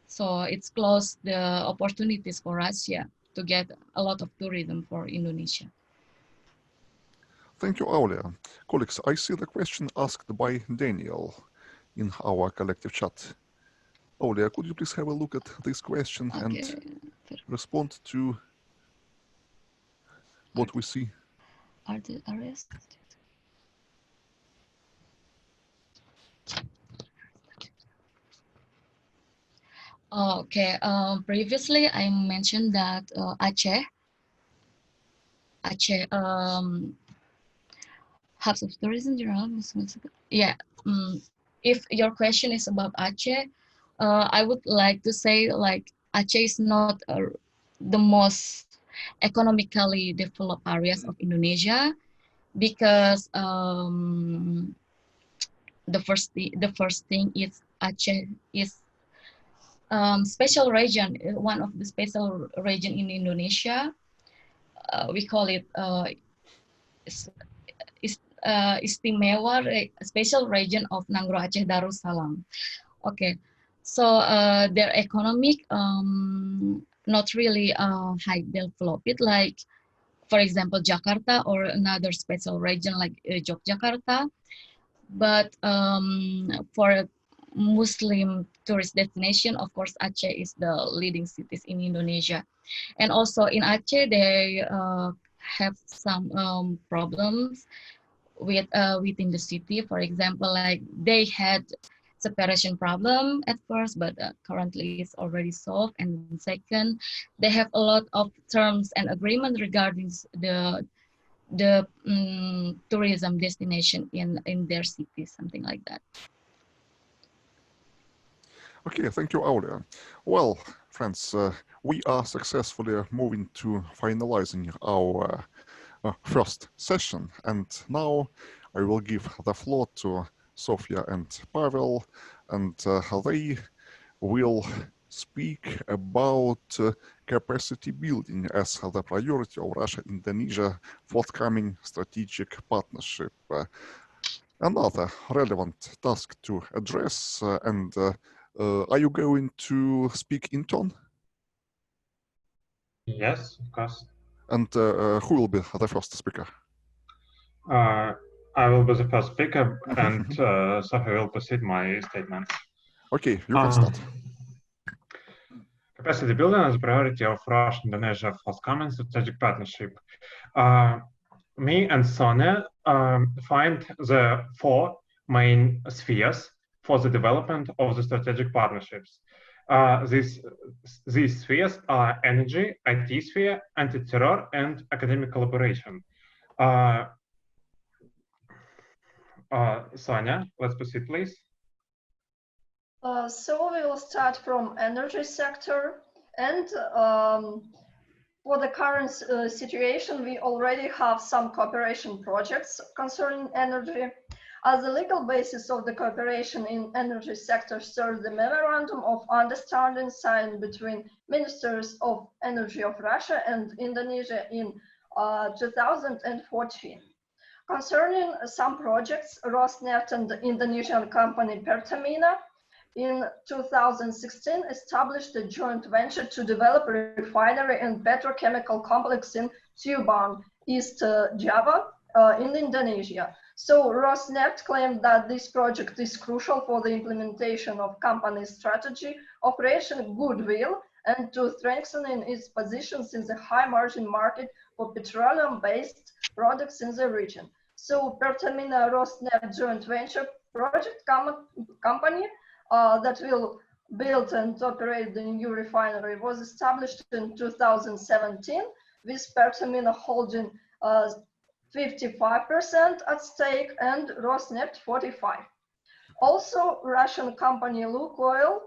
So it's closed the opportunities for Russia to get a lot of tourism for Indonesia. Thank you, Aulia. Colleagues, I see the question asked by Daniel in our collective chat. Aulia, could you please have a look at this question and respond to what we see? Are the areas? Okay. Previously, I mentioned that Aceh hubs of tourism general. Yeah. If your question is about Aceh, I would like to say like Aceh is not the most economically developed areas of Indonesia because the first thing is Aceh is special region, one of the special region in Indonesia. We call it Istimewa special region of Nangro Aceh Darussalam. Okay, so their economic not really high developed, like for example Jakarta or another special region like Yogyakarta. But for Muslim tourist destination, of course, Aceh is the leading cities in Indonesia. And also in Aceh, they have some problems within the city. For example, like they had separation problem at first, but currently it's already solved. And second, they have a lot of terms and agreement regarding the tourism destination in their city, something like that. Okay, thank you, Aulia. Well, friends, we are successfully moving to finalizing our first session, and now I will give the floor to Sofia and Pavel, and they will speak about capacity building as the priority of Russia-Indonesia forthcoming strategic partnership. Another relevant task to address, and are you going to speak in turn? Yes, of course. And who will be the first speaker? I will be the first speaker, and Sophie will proceed my statements. Okay, you can start. Capacity building is a priority of Russia-Indonesia forthcoming strategic partnership. Me and Sonia find the four main spheres for the development of the strategic partnerships. These spheres are energy, IT sphere, anti-terror, and academic collaboration. Sonia, let's proceed, please. So we will start from energy sector, and for the current situation, we already have some cooperation projects concerning energy. As the legal basis of the cooperation in energy sector serves the Memorandum of Understanding signed between Ministers of Energy of Russia and Indonesia in 2014. Concerning some projects, Rosneft and the Indonesian company Pertamina in 2016 established a joint venture to develop a refinery and petrochemical complex in Tuban, East Java, in Indonesia. So Rosneft claimed that this project is crucial for the implementation of company's strategy, operation goodwill, and to strengthening its positions in the high-margin market for petroleum-based products in the region. So Pertamina Rosneft joint venture project company that will build and operate the new refinery was established in 2017 with Pertamina holding 55% at stake and Rosneft 45%. Also, Russian company Lukoil,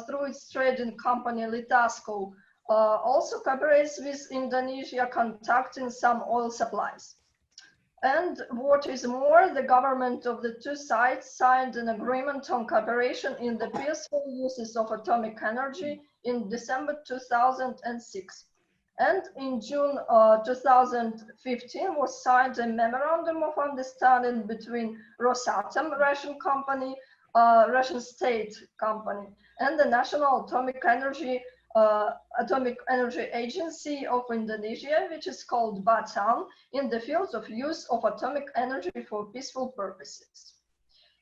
through its trading company Litasco, also cooperates with Indonesia, contacting some oil supplies. And what is more, the government of the two sides signed an agreement on cooperation in the peaceful uses of atomic energy in December 2006. And in June 2015 was signed a memorandum of understanding between Rosatom, Russian company, Russian state company, and the National Atomic Energy Atomic Energy Agency of Indonesia, which is called Batam, in the fields of use of atomic energy for peaceful purposes.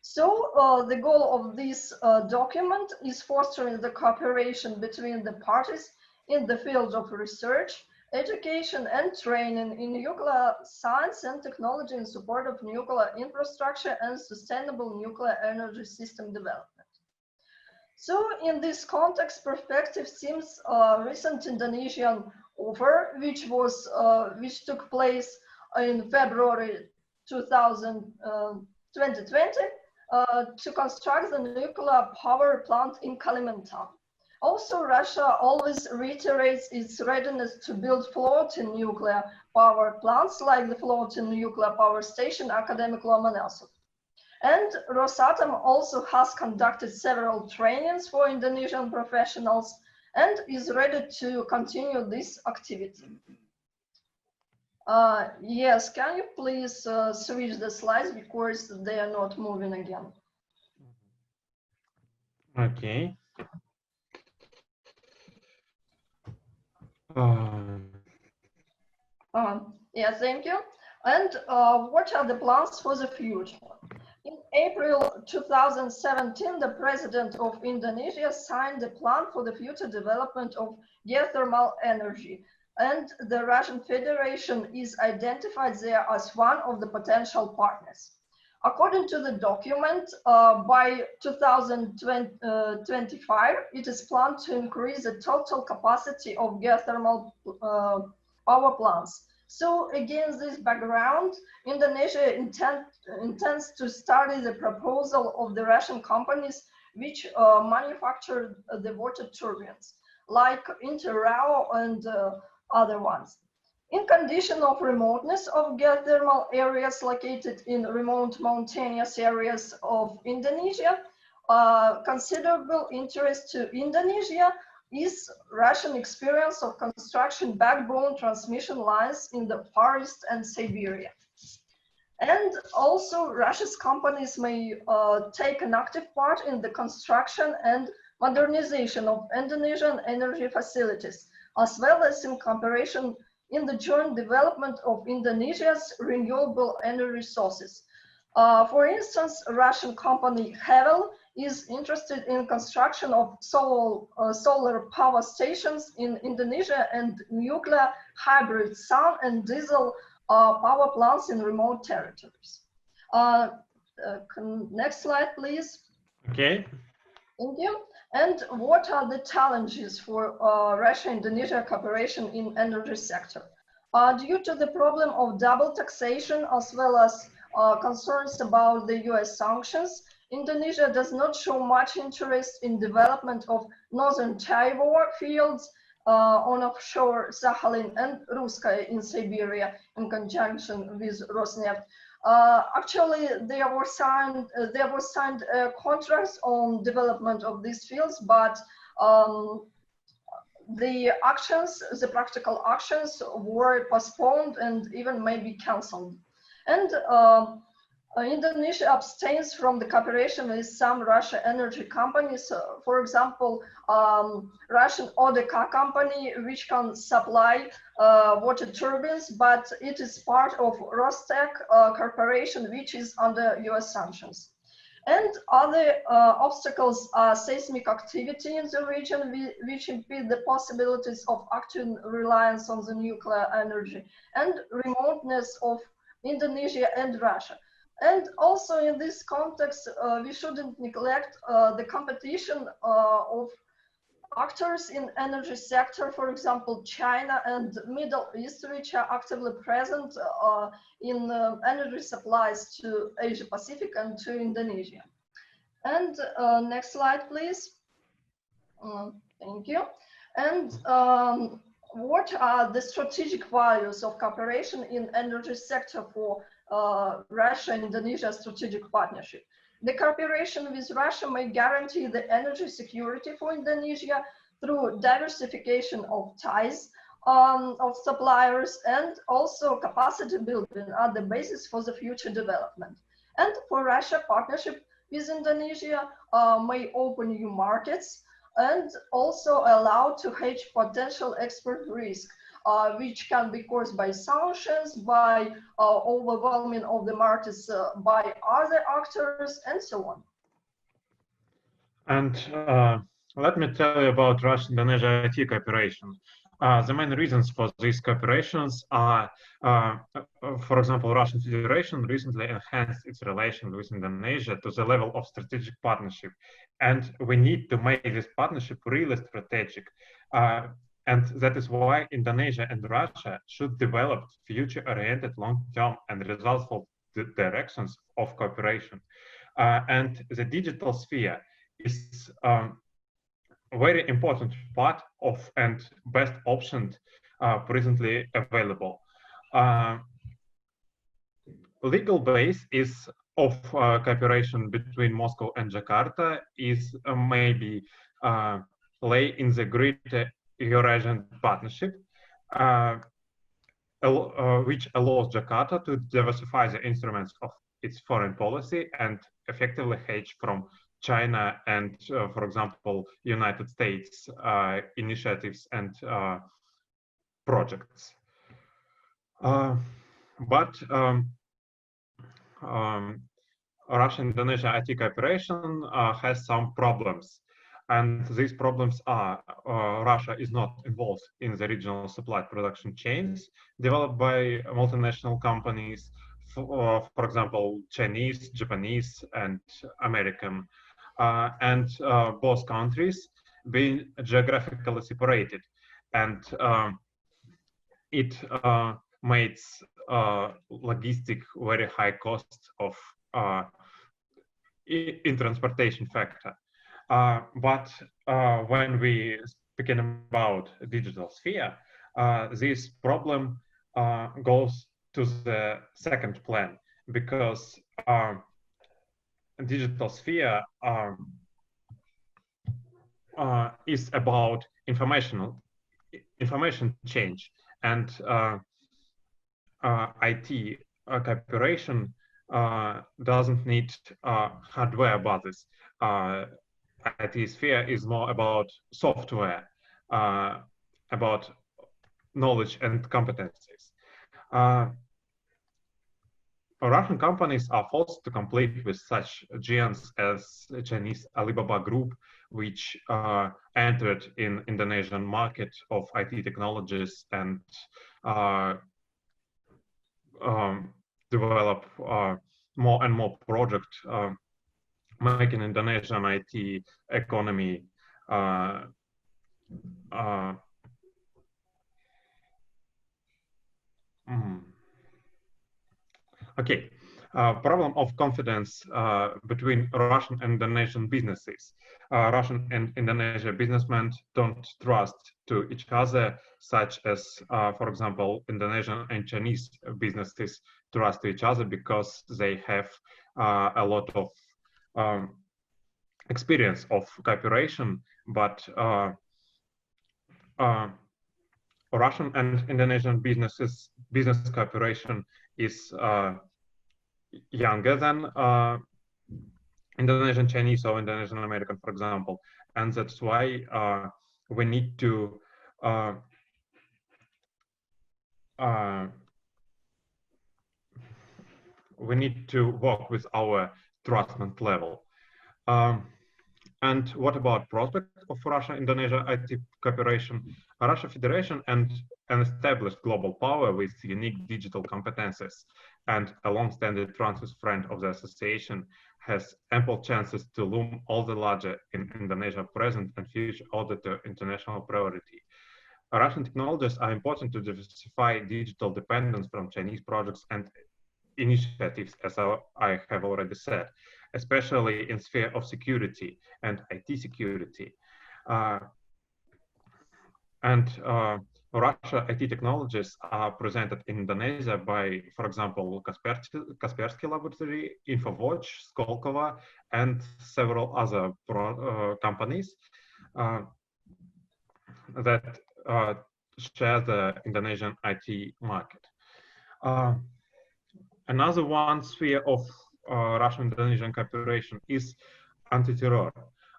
So the goal of this document is fostering the cooperation between the parties in the field of research, education and training in nuclear science and technology in support of nuclear infrastructure and sustainable nuclear energy system development. So in this context, perspective seems recent Indonesian offer, which took place in February 2020, to construct the nuclear power plant in Kalimantan. Also, Russia always reiterates its readiness to build floating nuclear power plants like the floating nuclear power station Academic Lomonosov. And Rosatom also has conducted several trainings for Indonesian professionals and is ready to continue this activity. Yes, can you please switch the slides because they are not moving again? Okay. Yeah, thank you. And what are the plans for the future? In April 2017, the president of Indonesia signed a plan for the future development of geothermal energy, and the Russian Federation is identified there as one of the potential partners. According to the document, by 2025, it is planned to increase the total capacity of geothermal power plants. So against this background, Indonesia intends to study the proposal of the Russian companies which manufacture the water turbines, like Interrao and other ones. In condition of remoteness of geothermal areas located in remote mountainous areas of Indonesia, considerable interest to Indonesia is Russian experience of construction backbone transmission lines in the Far East and Siberia. And also Russia's companies may take an active part in the construction and modernization of Indonesian energy facilities, as well as in cooperation in the joint development of Indonesia's renewable energy sources. For instance, Russian company Havel is interested in construction of solar power stations in Indonesia and nuclear hybrid sun and diesel power plants in remote territories. Next slide, please. Okay. Thank you. And what are the challenges for Russia-Indonesia cooperation in energy sector? Due to the problem of double taxation as well as concerns about the US sanctions, Indonesia does not show much interest in development of Northern Taiwan fields on offshore Sakhalin and Ruskaya in Siberia in conjunction with Rosneft. Actually, there were signed contracts on development of these fields, but the practical actions were postponed and even maybe cancelled. And Indonesia abstains from the cooperation with some Russian energy companies. For example, Russian ODK company, which can supply water turbines, but it is part of Rostec corporation, which is under US sanctions. And other obstacles are seismic activity in the region, which impede the possibilities of active reliance on the nuclear energy, and remoteness of Indonesia and Russia. And also in this context, we shouldn't neglect the competition of actors in energy sector, for example, China and Middle East, which are actively present in energy supplies to Asia Pacific and to Indonesia. And next slide, please. Thank you. And what are the strategic values of cooperation in energy sector for Russia-Indonesia strategic partnership? The cooperation with Russia may guarantee the energy security for Indonesia through diversification of ties of suppliers, and also capacity building are the basis for the future development. And for Russia, partnership with Indonesia may open new markets, and also allowed to hedge potential export risk, which can be caused by sanctions, by overwhelming of the markets by other actors, and so on. And let me tell you about Russia-Indonesia IT cooperation. The main reasons for these cooperations are, for example, Russian Federation recently enhanced its relation with Indonesia to the level of strategic partnership. And we need to make this partnership really strategic. And that is why Indonesia and Russia should develop future-oriented, long-term and results-ful directions of cooperation. And the digital sphere is a very important part of and best option presently available. Legal base is of cooperation between Moscow and Jakarta is maybe lay in the Greater Eurasian Partnership, which allows Jakarta to diversify the instruments of its foreign policy and effectively hedge from China and, for example, United States initiatives and projects. But Russia-Indonesia IT cooperation has some problems. And these problems are Russia is not involved in the regional supply production chains developed by multinational companies, for example, Chinese, Japanese, and American. And both countries being geographically separated. And it makes logistic very high cost of in transportation factor. But when we speaking about digital sphere, this problem goes to the second plan, because digital sphere is about information change, and IT cooperation doesn't need hardware bases. IT sphere is more about software, about knowledge and competencies. Russian companies are forced to compete with such giants as Chinese Alibaba Group, which entered in Indonesian market of IT technologies and develop more and more projects, making Indonesian IT economy Okay, problem of confidence between Russian and Indonesian businesses. Russian and Indonesian businessmen don't trust to each other, such as, for example, Indonesian and Chinese businesses trust each other because they have a lot of experience of cooperation, but Russian and Indonesian business cooperation is younger than Indonesian Chinese or Indonesian American, for example, and that's why we need to work with our trustment level. And what about prospect of Russia-Indonesia IT cooperation? Russia Federation and an established global power with unique digital competences and a long-standing trusted friend of the association has ample chances to loom all the larger in Indonesia present and future order to international priority. Russian technologies are important to diversify digital dependence from Chinese projects and initiatives, as I have already said, especially in sphere of security and IT security. Russia IT technologies are presented in Indonesia by, for example, Kaspersky Laboratory, InfoWatch, Skolkovo, and several other companies that share the Indonesian IT market. Another one sphere of Russian-Indonesian cooperation is anti-terror.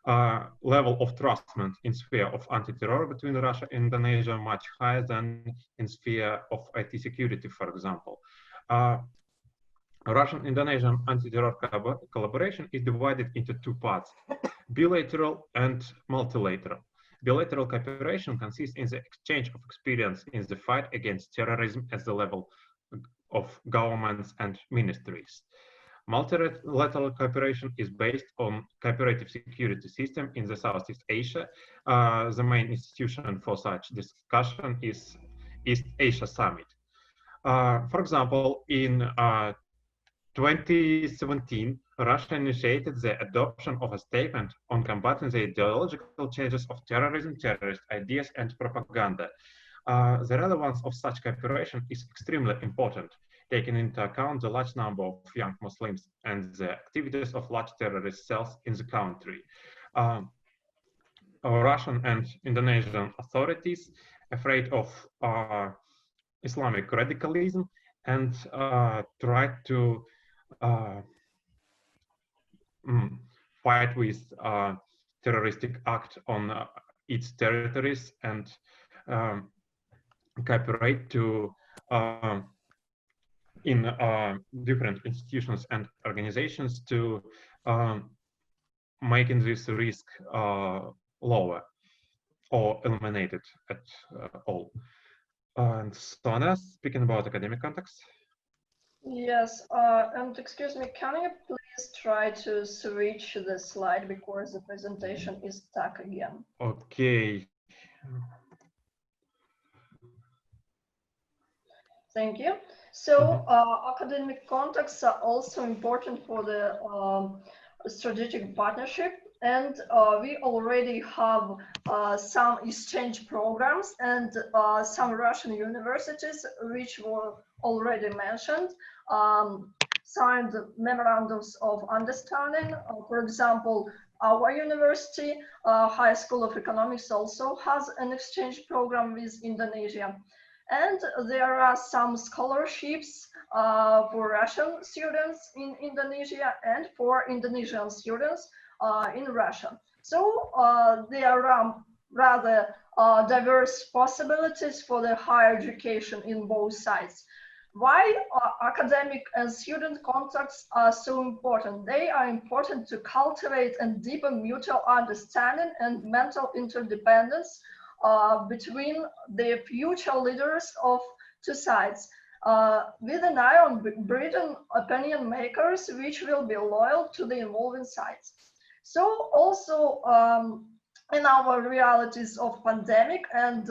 level of trustment in sphere of anti-terror between Russia and Indonesia much higher than in sphere of IT security, for example. Russian-Indonesian anti-terror collaboration is divided into two parts, bilateral and multilateral. Bilateral cooperation consists in the exchange of experience in the fight against terrorism at the level of governments and ministries. Multilateral cooperation is based on cooperative security system in the Southeast Asia. The main institution for such discussion is East Asia Summit. For example, in 2017, Russia initiated the adoption of a statement on combating the ideological changes of terrorism, terrorist ideas, and propaganda. The relevance of such cooperation is extremely important, taking into account the large number of young Muslims and the activities of large terrorist cells in the country. Russian and Indonesian authorities, afraid of Islamic radicalism, and tried to fight with terroristic act on its territories and cooperate to in different institutions and organizations to making this risk lower or eliminated at all. And Sonia, speaking about academic context. Yes, and excuse me, can you please try to switch the slide because the presentation is stuck again? Okay. Thank you. So academic contexts are also important for the strategic partnership, and we already have some exchange programs and some Russian universities, which were already mentioned, signed memorandums of understanding. For example, our university, High School of Economics, also has an exchange program with Indonesia. And there are some scholarships for Russian students in Indonesia and for Indonesian students in Russia. So there are rather diverse possibilities for the higher education in both sides. Why academic and student contacts are so important? They are important to cultivate and deepen mutual understanding and mental interdependence between the future leaders of two sides, with an eye on Britain opinion makers, which will be loyal to the involving sides. So also in our realities of pandemic and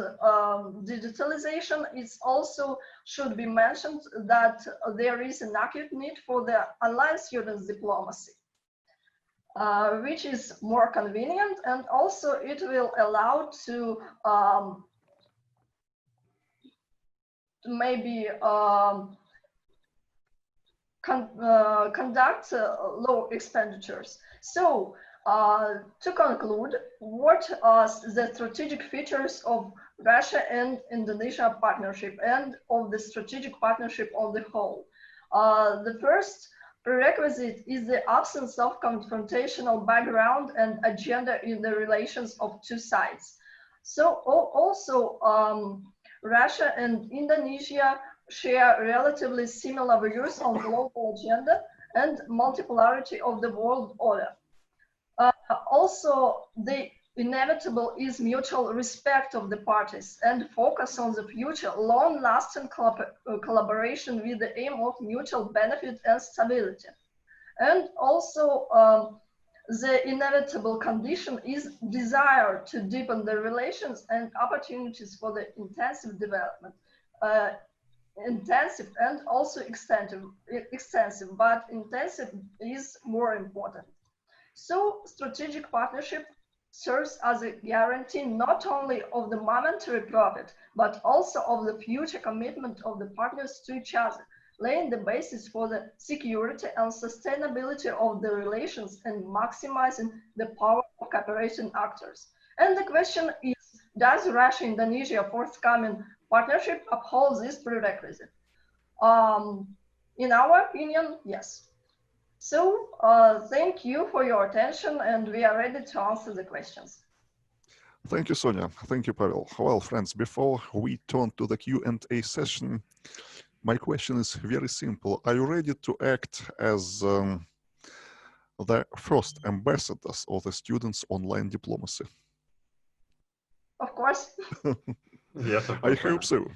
digitalization, it also should be mentioned that there is an acute need for the online students diplomacy. Which is more convenient, and also it will allow to maybe conduct low expenditures. So to conclude, what are the strategic features of Russia and Indonesia partnership and of the strategic partnership on the whole? The first prerequisite is the absence of confrontational background and agenda in the relations of two sides. So also Russia and Indonesia share relatively similar views on global agenda and multipolarity of the world order. Also, the inevitable is mutual respect of the parties and focus on the future long-lasting collaboration with the aim of mutual benefit and stability. And also the inevitable condition is desire to deepen the relations and opportunities for the intensive development. Intensive and also extensive, but intensive is more important. So strategic partnership serves as a guarantee not only of the momentary profit, but also of the future commitment of the partners to each other, laying the basis for the security and sustainability of the relations and maximizing the power of cooperation actors. And the question is, does Russia-Indonesia forthcoming partnership uphold this prerequisite? In our opinion, yes. So thank you for your attention, and we are ready to answer the questions. Thank you, Sonia. Thank you, Pavel. Well, friends, before we turn to the Q&A session, my question is very simple. Are you ready to act as the first ambassadors of the students' online diplomacy? Of course. Yes, of I course. hope so.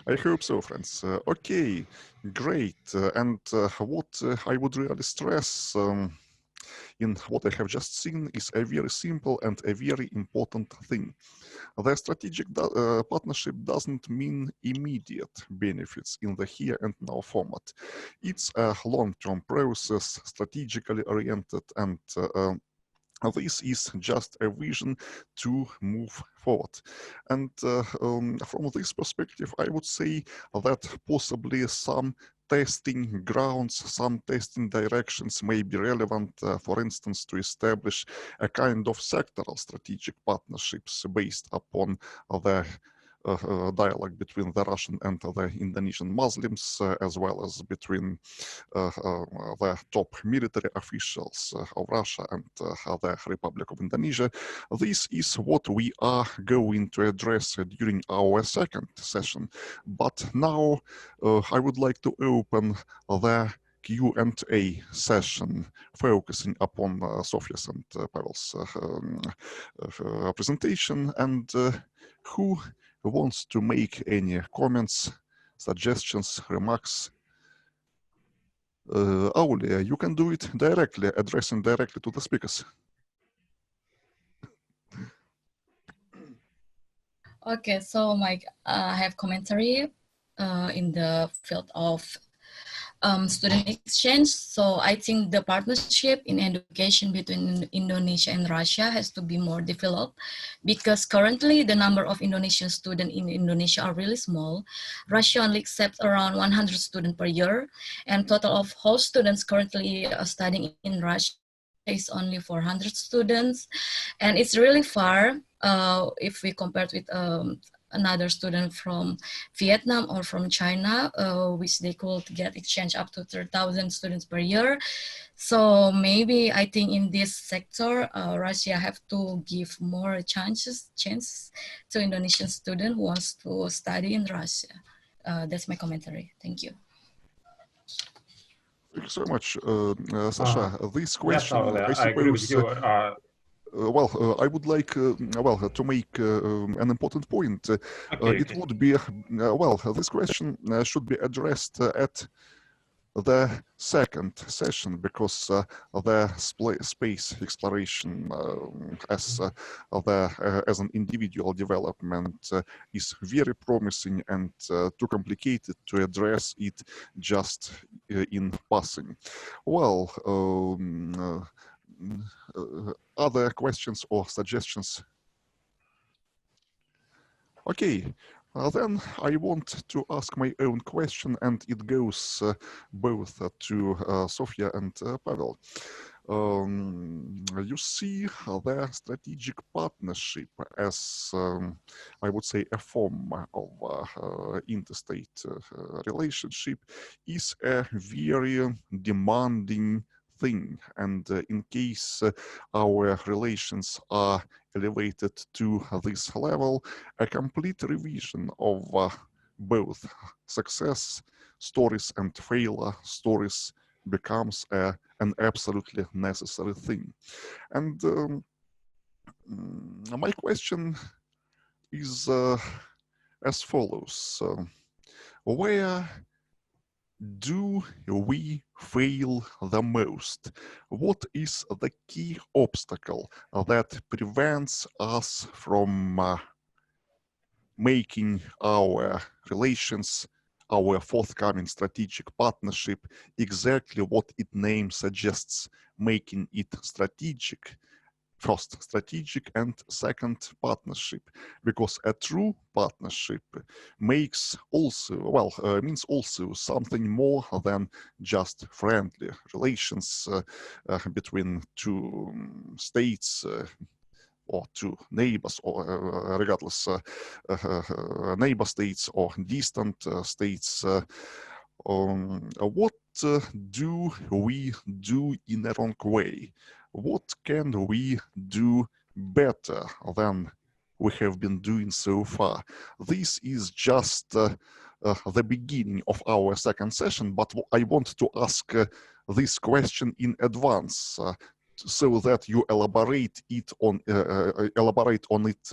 I hope so, friends. Okay, great. And what I would really stress in what I have just seen is a very simple and a very important thing. The strategic partnership doesn't mean immediate benefits in the here and now format. It's a long-term process, strategically oriented, and this is just a vision to move forward. And from this perspective, I would say that possibly some testing grounds, some testing directions may be relevant, for instance, to establish a kind of sectoral strategic partnerships based upon the dialogue between the Russian and the Indonesian Muslims, as well as between the top military officials of Russia and the Republic of Indonesia. This is what we are going to address during our second session. But now I would like to open the Q&A session, focusing upon Sophia's and Pavel's presentation. And who wants to make any comments, suggestions, remarks? Aulia, you can do it directly, addressing directly to the speakers. Okay, so Mike, I have commentary in the field of student exchange. So I think the partnership in education between Indonesia and Russia has to be more developed, because currently the number of Indonesian students in Indonesia are really small. Russia only accepts around 100 students per year, and total of whole students currently studying in Russia is only 400 students, and it's really far if we compare with another student from Vietnam or from China, which they could get exchange up to 3,000 students per year. So maybe I think in this sector, Russia have to give more chances to Indonesian student who wants to study in Russia. That's my commentary. Thank you. Thank you so much, Sasha. This Yes, question, Aulia, I I agree with suppose, you. I would like, to make an important point. It would be, this question should be addressed at the second session, because the space exploration as an individual development is very promising, and too complicated to address it just in passing. Well, other questions or suggestions? Okay, then I want to ask my own question, and it goes both to Sofia and Pavel. You see the strategic partnership as, I would say, a form of interstate relationship is a very demanding thing, and in case our relations are elevated to this level, a complete revision of both success stories and failure stories becomes an absolutely necessary thing. And my question is as follows. Where do we fail the most? What is the key obstacle that prevents us from making our relations, our forthcoming strategic partnership, exactly what its name suggests, making it strategic? First, strategic, and second, partnership, because a true partnership makes also, means also something more than just friendly relations between two states or two neighbors, or regardless, neighbor states or distant states. What do we do in a wrong way? What can we do better than we have been doing so far? This is just the beginning of our second session, but I want to ask this question in advance so that you elaborate on it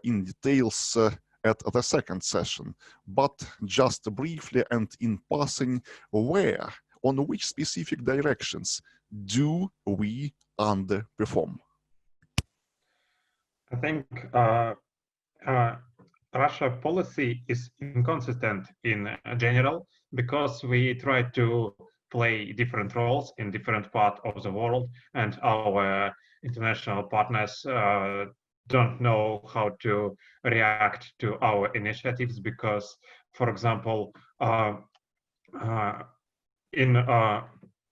in details at the second session. But just briefly and in passing, where, on which specific directions do we underperform? I think Russia policy is inconsistent in general because we try to play different roles in different parts of the world, and our international partners don't know how to react to our initiatives because, for example, in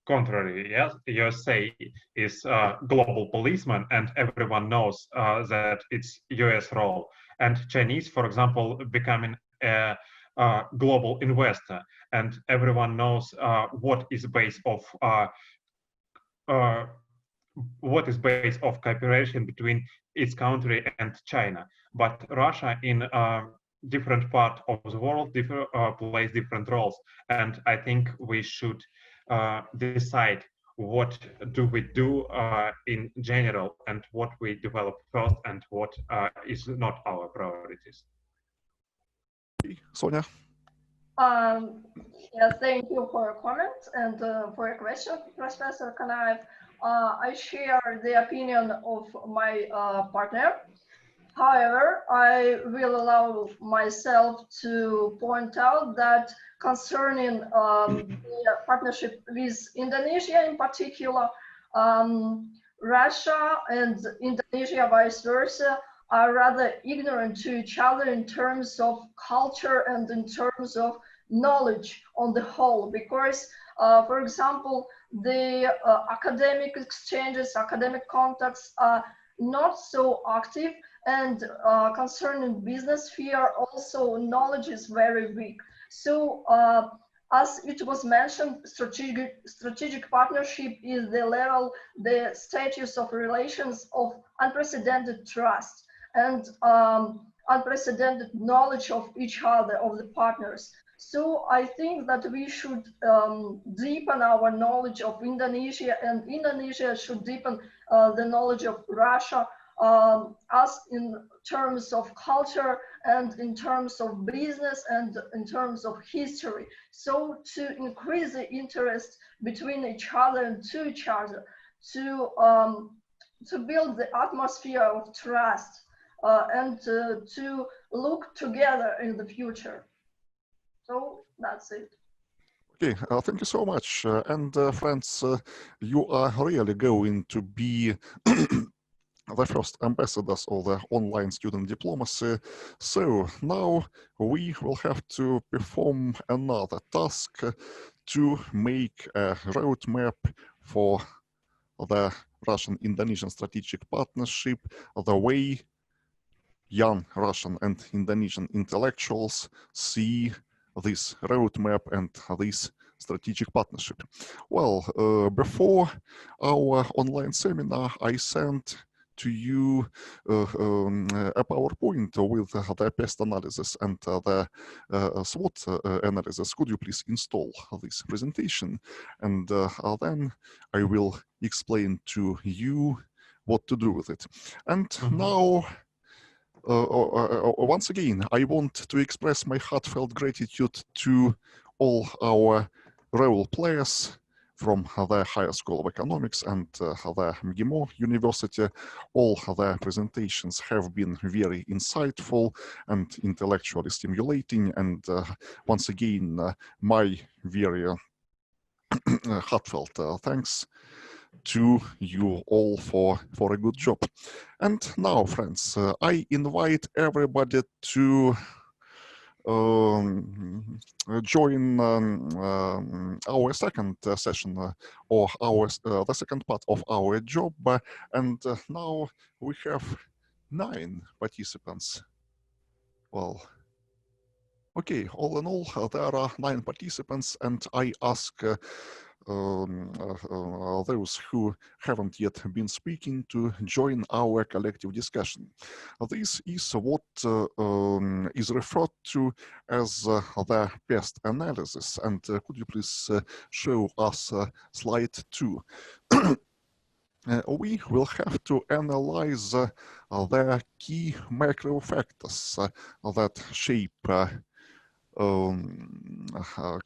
contrary, yes, USA is a global policeman and everyone knows that it's US role. And Chinese, for example, becoming a global investor and everyone knows what is base of cooperation between its country and China. But Russia in different part of the world plays different roles. And I think we should decide what do we do in general and what we develop first and what is not our priorities. Sonia? Yes, thank you for your comment and for your question, Professor Kanaev. I share the opinion of my partner. However, I will allow myself to point out that concerning the partnership with Indonesia in particular, Russia and Indonesia, vice versa, are rather ignorant to each other in terms of culture and in terms of knowledge on the whole. Because, for example, the academic exchanges, academic contacts are not so active, and concerning business sphere also knowledge is very weak. So as it was mentioned, strategic partnership is the level, the status of relations of unprecedented trust and unprecedented knowledge of each other, of the partners. So I think that we should deepen our knowledge of Indonesia, and Indonesia should deepen the knowledge of Russia, as in terms of culture and in terms of business and in terms of history. So to increase the interest between each other and to each other, to build the atmosphere of trust and to look together in the future. So that's it. Okay, thank you so much. Friends, you are really going to be the first ambassadors of the online student diplomacy. So now we will have to perform another task to make a roadmap for the Russian-Indonesian strategic partnership, the way young Russian and Indonesian intellectuals see this roadmap and this strategic partnership. Well, before our online seminar, I sent to you a PowerPoint with the pest analysis and the SWOT analysis. Could you please install this presentation? And then I will explain to you what to do with it. And now, once again, I want to express my heartfelt gratitude to all our role players from the Higher School of Economics and the MGIMO University. All the presentations have been very insightful and intellectually stimulating. And once again, my very heartfelt thanks to you all for a good job. And now, friends, I invite everybody to join our second session or the second part of our job. And now we have 9 participants. Well, Okay, all in all, there are 9 participants, and I ask those who haven't yet been speaking to join our collective discussion. This is what is referred to as the pest analysis. And could you please show us slide 2? We will have to analyze the key macro factors that shape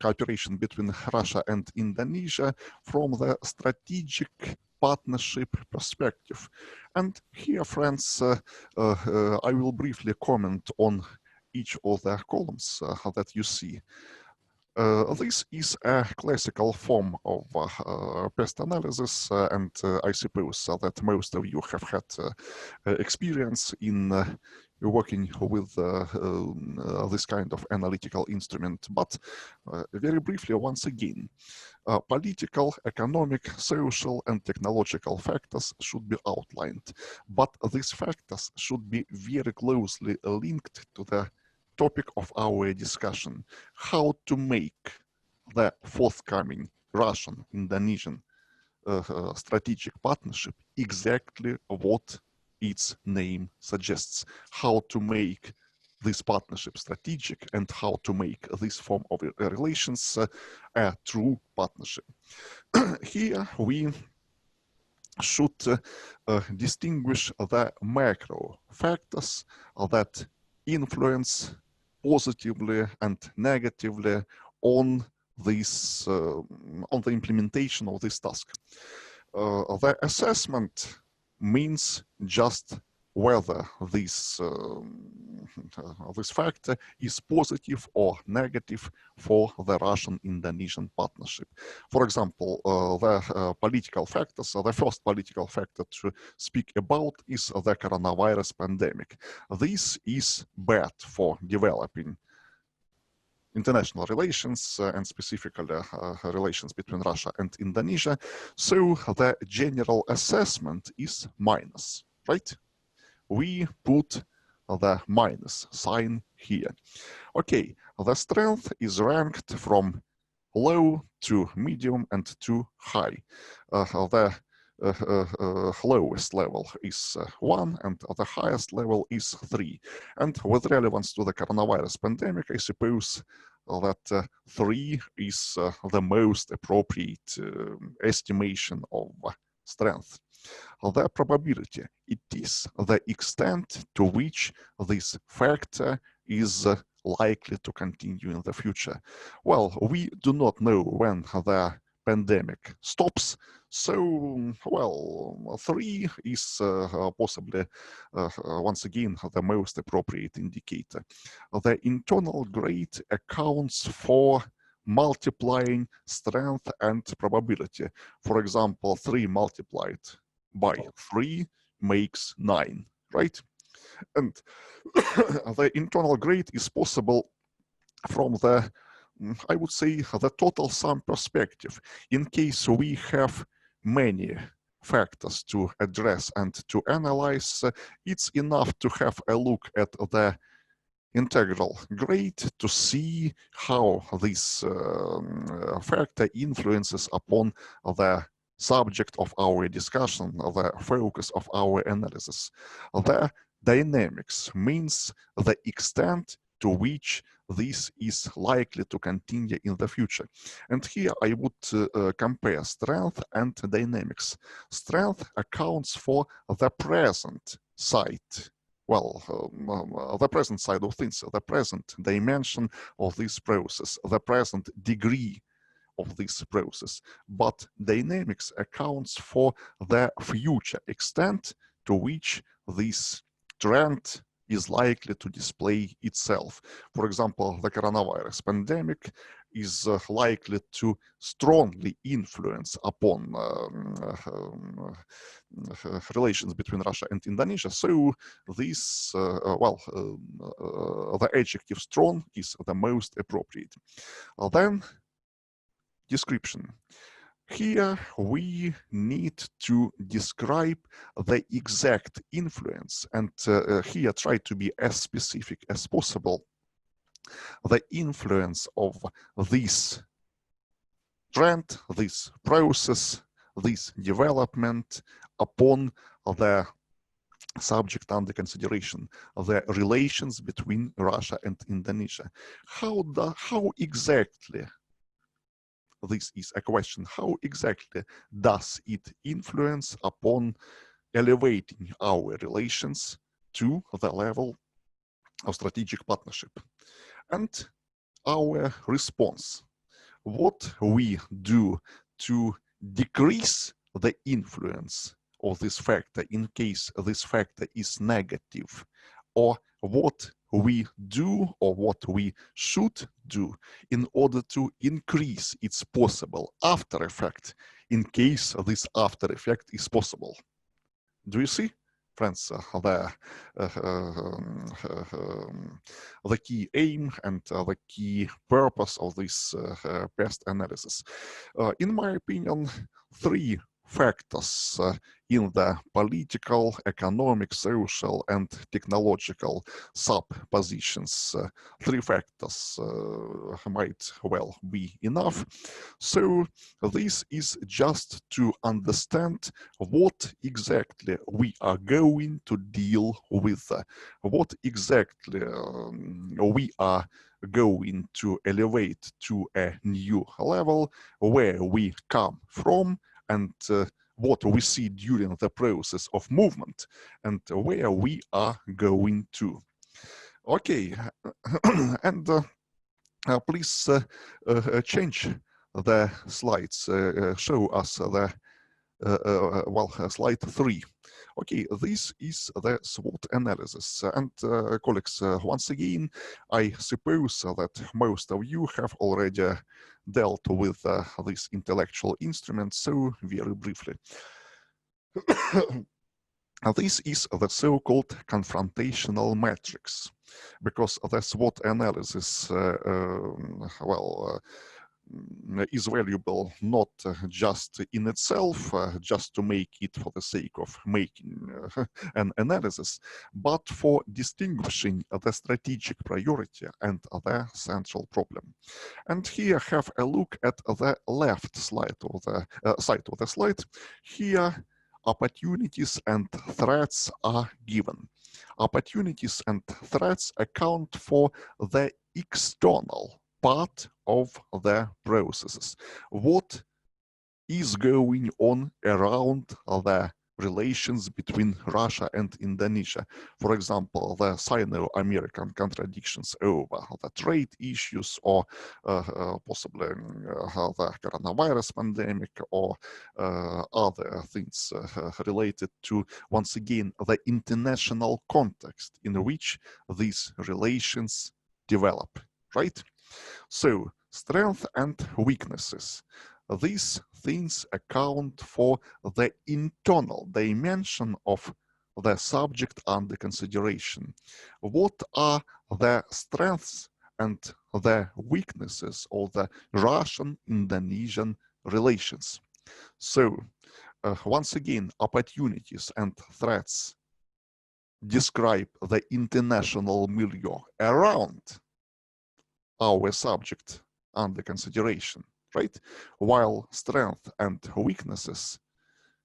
cooperation between Russia and Indonesia from the strategic partnership perspective. And here, friends, I will briefly comment on each of the columns that you see. This is a classical form of pest analysis, and I suppose that most of you have had experience in working with this kind of analytical instrument. But very briefly, once again, political, economic, social, and technological factors should be outlined. But these factors should be very closely linked to the topic of our discussion: how to make the forthcoming Russian-Indonesian strategic partnership exactly what its name suggests. How to make this partnership strategic and how to make this form of relations a true partnership. Here we should distinguish the macro factors that influence positively and negatively on this on the implementation of this task. The assessment means just whether this this factor is positive or negative for the Russian-Indonesian partnership. For example, the political factors, the first political factor to speak about is the coronavirus pandemic. This is bad for developing international relations and specifically relations between Russia and Indonesia. So the general assessment is minus, right? We put the minus sign here. Okay, the strength is ranked from low to medium and to high. The lowest level is 1 and the highest level is 3. And with relevance to the coronavirus pandemic, I suppose that 3 is the most appropriate estimation of strength. The probability, it is the extent to which this factor is likely to continue in the future. Well, we do not know when the pandemic stops, so, well, 3 is possibly, once again, the most appropriate indicator. The internal grade accounts for multiplying strength and probability. For example, 3 multiplied by 3 makes 9, right? And the internal grade is possible from the, I would say, the total sum perspective. In case we have many factors to address and to analyze, it's enough to have a look at the integral grade to see how this factor influences upon the subject of our discussion, the focus of our analysis. The dynamics means the extent to which this is likely to continue in the future. And here I would compare strength and dynamics. Strength accounts for the present side. Well, the present side of things, the present dimension of this process, the present degree of this process. But dynamics accounts for the future extent to which this trend is likely to display itself. For example, the coronavirus pandemic is likely to strongly influence upon relations between Russia and Indonesia. So this, the adjective strong is the most appropriate. Then description. Here we need to describe the exact influence and here try to be as specific as possible the influence of this trend, this process, this development upon the subject under consideration, the relations between Russia and Indonesia. How exactly, this is a question, how exactly does it influence upon elevating our relations to the level of strategic partnership? And our response, what we do to decrease the influence of this factor in case this factor is negative, or what we do or what we should do in order to increase its possible after effect in case this after effect is possible. Do you see, friends, the key aim and the key purpose of this past analysis? In my opinion, three factors in the political, economic, social, and technological sub-positions. Three factors might well be enough. So this is just to understand what exactly we are going to deal with, what exactly we are going to elevate to a new level, where we come from, and what we see during the process of movement, and where we are going to. Okay, and please change the slides, show us the slide 3. Okay, this is the SWOT analysis. And colleagues, once again, I suppose that most of you have already dealt with this intellectual instrument, so very briefly. This is the so-called confrontational matrix, because the SWOT analysis, is valuable not just in itself, just to make it for the sake of making an analysis, but for distinguishing the strategic priority and the central problem. And here have a look at the left side of the slide. Here, opportunities and threats are given. Opportunities and threats account for the external part of the processes. What is going on around the relations between Russia and Indonesia? For example, the Sino-American contradictions over the trade issues, or possibly the coronavirus pandemic, or other things related to, once again, the international context in which these relations develop, right? So, strengths and weaknesses. These things account for the internal dimension of the subject under consideration. What are the strengths and the weaknesses of the Russian-Indonesian relations? So, once again, opportunities and threats describe the international milieu around our subject under consideration, right? While strength and weaknesses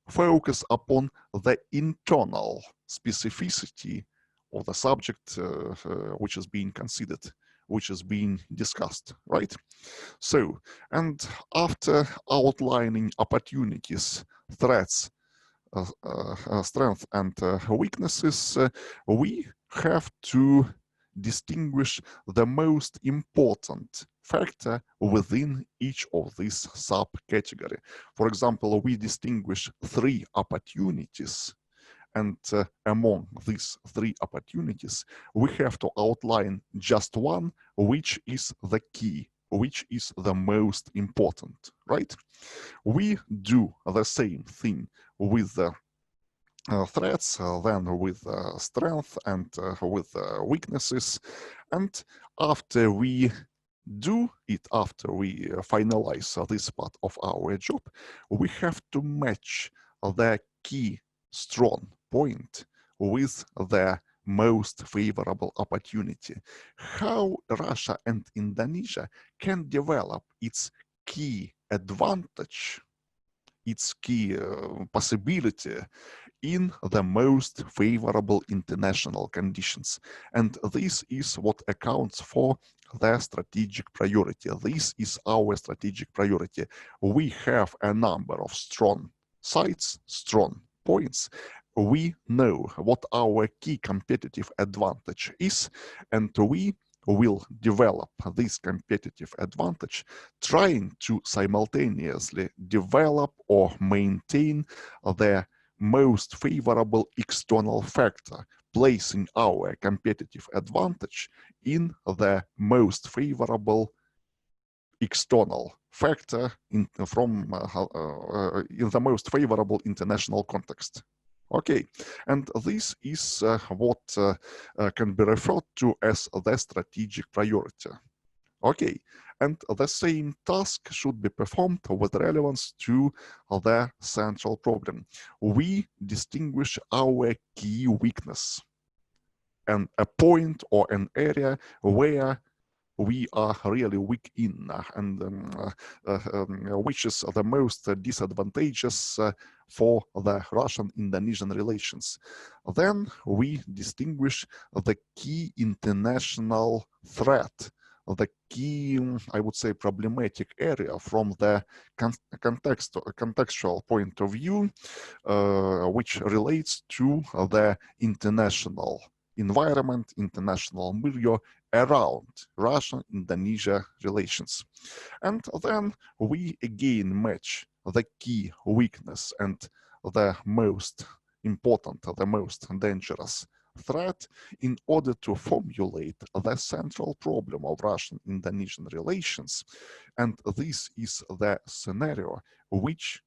focus upon the internal specificity of the subject which is being considered, which is being discussed, right? So, and after outlining opportunities, threats, strength and weaknesses, we have to distinguish the most important factor within each of these subcategory. For example, we distinguish 3 opportunities, and among these 3 opportunities, we have to outline just one, which is the key, which is the most important, right? We do the same thing with the threats, then with strength and with weaknesses. And after we do it, after we finalize this part of our job, we have to match the key strong point with the most favorable opportunity. How Russia and Indonesia can develop its key advantage, its key possibility in the most favorable international conditions. And this is what accounts for their strategic priority. This is our strategic priority. We have a number of strong sides, strong points. We know what our key competitive advantage is, and we will develop this competitive advantage, trying to simultaneously develop or maintain the most favorable external factor, placing our competitive advantage in the most favorable external factor in the most favorable international context. Okay, and this is what can be referred to as the strategic priority. Okay, and the same task should be performed with relevance to the central problem. We distinguish our key weakness and a point or an area where we are really weak in, and which is the most disadvantageous for the Russian-Indonesian relations. Then we distinguish the key international threat, the key, I would say, problematic area from the contextual point of view, which relates to the international environment, international milieu around Russian-Indonesia relations. And then we again match the key weakness and the most important, the most dangerous threat in order to formulate the central problem of Russian-Indonesian relations. And this is the scenario which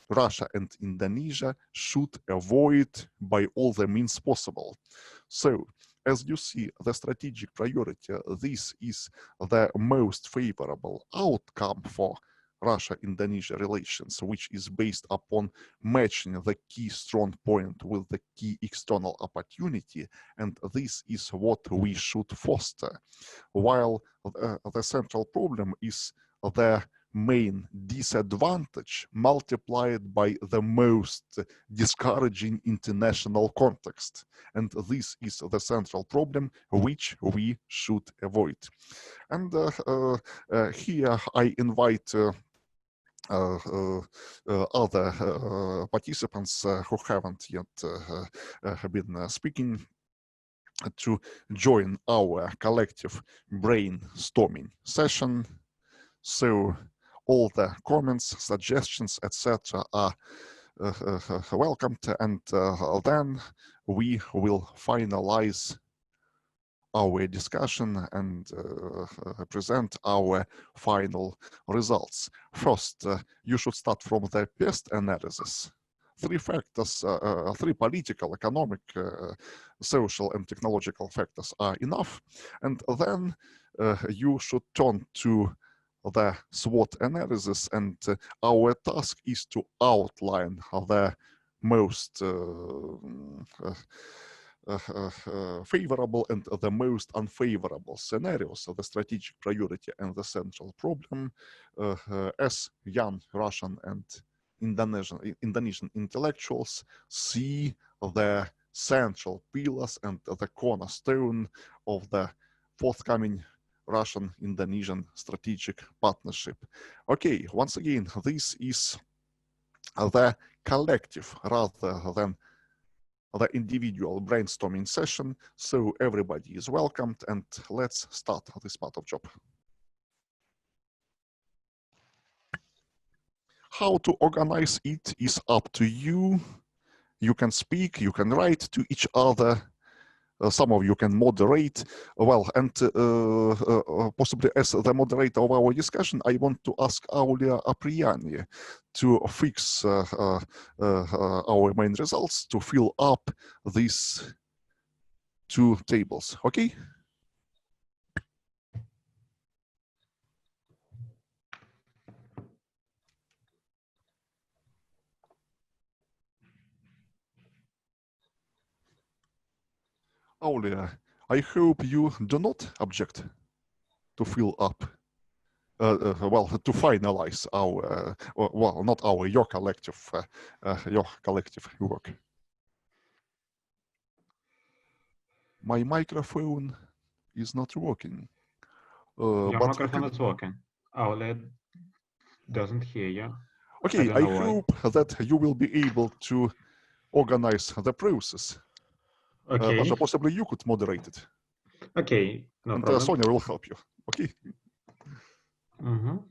Russia and Indonesia should avoid by all the means possible. So, as you see, the strategic priority, this is the most favorable outcome for Russia-Indonesia relations, which is based upon matching the key strong point with the key external opportunity, and this is what we should foster. While the central problem is the main disadvantage multiplied by the most discouraging international context. And this is the central problem which we should avoid. And here I invite other participants who haven't yet been speaking to join our collective brainstorming session. So all the comments, suggestions, etc. are welcomed, and then we will finalize our discussion and present our final results. First, you should start from the best analysis. Three factors, three political, economic, social, and technological factors are enough. And then you should turn to the SWOT analysis, and our task is to outline the most favorable and the most unfavorable scenarios of the strategic priority and the central problem as young Russian and Indonesian intellectuals see the central pillars and the cornerstone of the forthcoming Russian-Indonesian strategic partnership. Okay, once again, this is the collective rather than the individual brainstorming session, so everybody is welcomed, and let's start this part of job. How to organize it is up to you. You can speak, you can write to each other. Some of you can moderate. Well, and possibly as the moderator of our discussion, I want to ask Aulia Apriani to fix our main results, to fill up these two tables, okay? Aulia, I hope you do not object to fill up, well, to finalize our, well, not our, your collective work. My microphone is not working. Your but microphone is working. Aule doesn't hear you. Okay, don't I know why. hope that you will be able to organize the process. Okay. Dasha, possibly you could moderate it. Okay, no And problem. Sonia will help you. Okay. Mhm.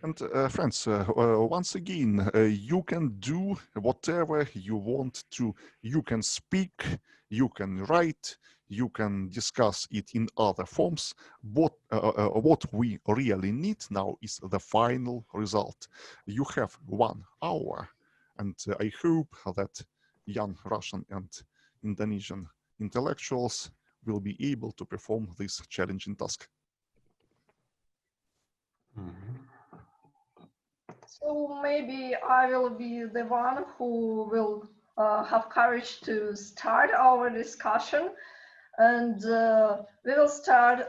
And friends, once again, you can do whatever you want to. You can speak, you can write, you can discuss it in other forms. What we really need now is the final result. You have 1 hour, and I hope that young Russian and Indonesian intellectuals will be able to perform this challenging task. Mhm. So maybe I will be the one who will have courage to start our discussion, and we will start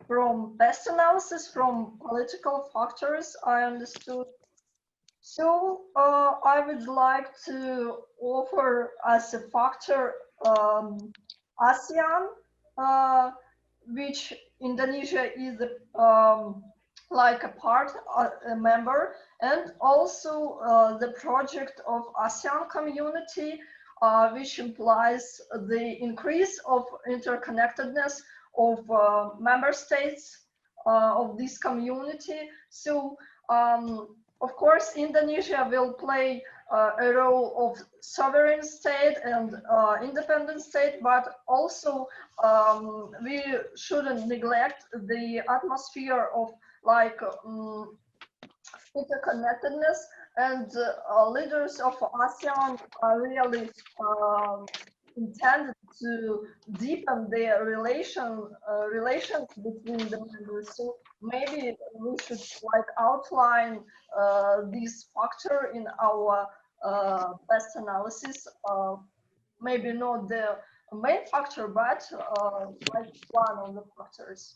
from best analysis from political factors, I understood. So I would like to offer as a factor ASEAN, which Indonesia is like a member, and also the project of ASEAN community, which implies the increase of interconnectedness of member states of this community. So of course, Indonesia will play a role of sovereign state and independent state, but also we shouldn't neglect the atmosphere of like interconnectedness, and leaders of ASEAN are really intended to deepen their relations between the members. So maybe we should like outline this factor in our best analysis. Maybe not the main factor, but like one of the factors.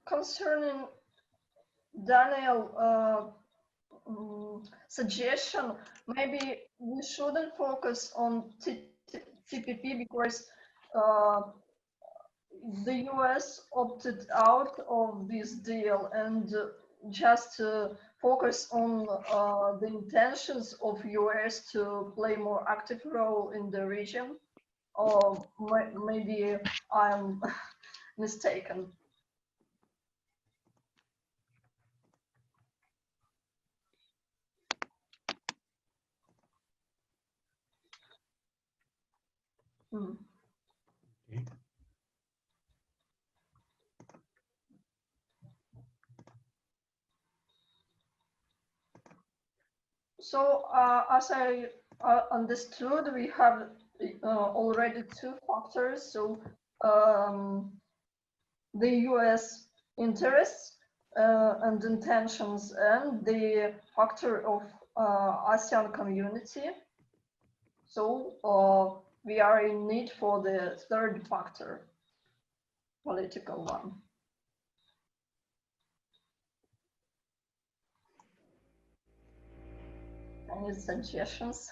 Concerning Daniel suggestion, maybe we shouldn't focus on TPP because the US opted out of this deal, and just focus on the intentions of US to play more active role in the region. Or maybe I'm mistaken. Hmm. Okay. So as I understood, we have already 2 factors. So the US interests and intentions, and the factor of ASEAN community. So we are in need for the 3rd factor, political one. Any suggestions?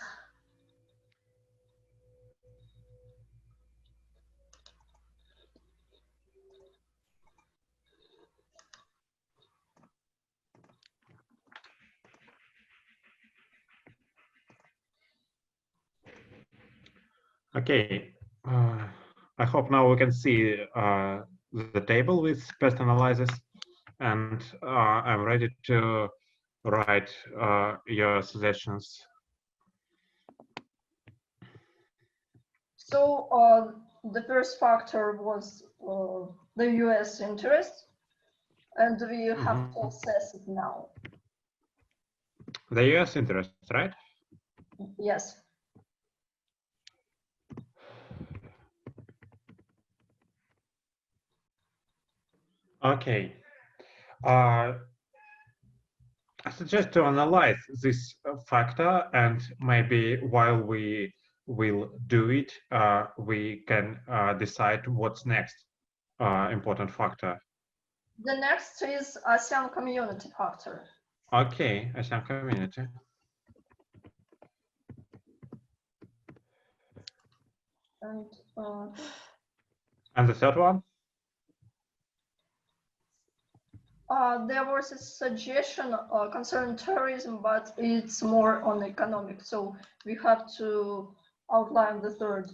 Okay. I hope now we can see the table with best analysis, and I'm ready to write your suggestions. So the first factor was the US interest, and we have to assess it now. The US interest, right? Yes. Okay. I suggest to analyze this factor, and maybe while we will do it, we can decide what's next important factor. The next is ASEAN community factor. Okay, ASEAN community. And the third one? There was a suggestion concerning terrorism, but it's more on economic. So we have to outline the third.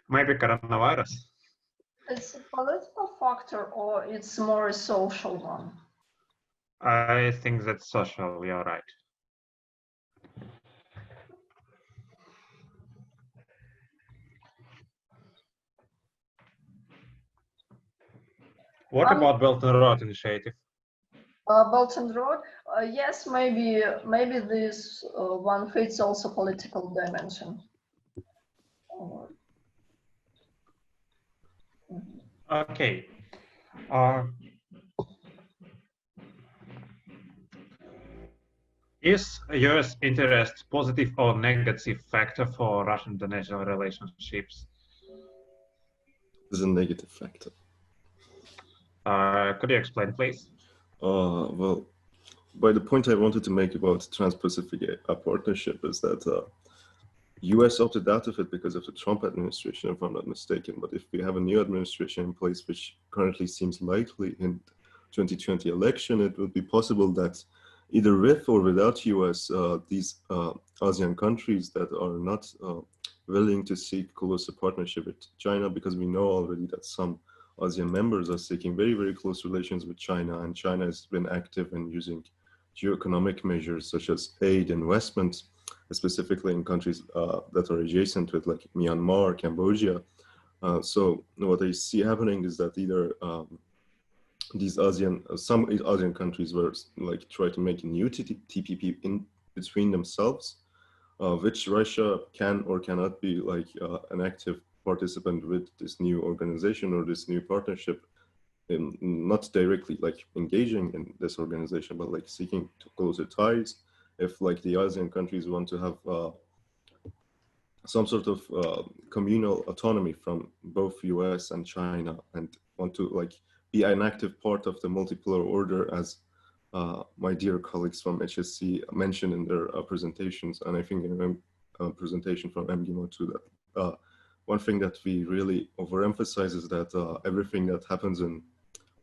Maybe coronavirus. It's a political factor or it's more a social one? I think that's social, you're right. What about Belt and Road Initiative? Belt and Road, yes, maybe this one fits also political dimension. Okay. Is US interest positive or negative factor for Russian-Indonesian relationships? It's a negative factor. Could you explain, please? Well, by the point I wanted to make about Trans-Pacific partnership is that US opted out of it because of the Trump administration, if I'm not mistaken. But if we have a new administration in place, which currently seems likely in 2020 election, it would be possible that either with or without US, these ASEAN countries that are not willing to seek closer partnership with China, because we know already that some ASEAN members are seeking very, very close relations with China, and China has been active in using geo-economic measures such as aid investments, specifically in countries that are adjacent with, like Myanmar, Cambodia. So what I see happening is that either these some ASEAN countries were like try to make a new TPP in between themselves, which Russia can or cannot be like an active participant with this new organization or this new partnership, in not directly like engaging in this organization, but like seeking to closer ties. If like the ASEAN countries want to have some sort of communal autonomy from both US and China and want to like be an active part of the multipolar order, as my dear colleagues from HSC mentioned in their presentations, and I think in a presentation from MGIMO too, that one thing that we really overemphasize is that everything that happens in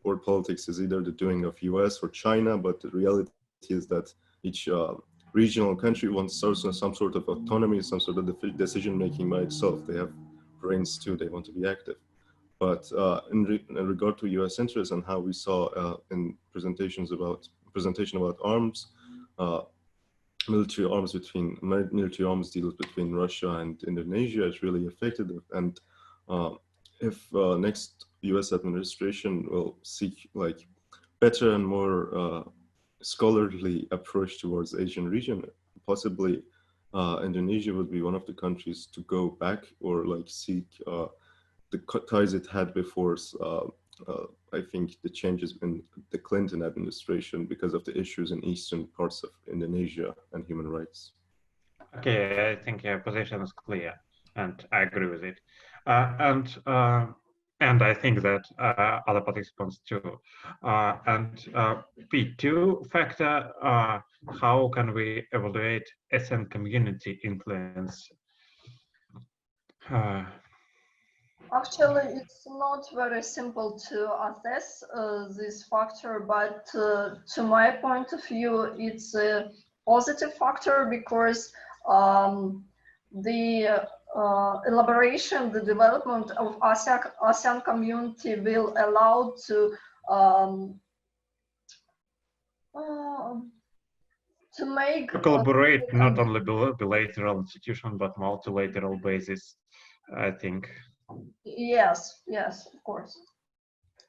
world politics is either the doing of US or China, but the reality is that each regional country wants some sort of autonomy, some sort of decision-making by itself. They have brains too, they want to be active. But in regard to US interests and how we saw in presentation about arms, military arms deals between Russia and Indonesia is really affected. And if next US administration will seek like better and more scholarly approach towards Asian region, possibly Indonesia would be one of the countries to go back or like seek the ties it had before. I think the changes in the Clinton administration because of the issues in eastern parts of Indonesia and human rights. Okay, I think your position is clear and I agree with it. And I think that other participants too. And P2 factor, how can we evaluate SN community influence? Actually, it's not very simple to assess this factor, but to my point of view, it's a positive factor because the elaboration, the development of ASEAN community will allow to make collaborate not only bilateral institution but multilateral basis, I think. Yes, yes, of course.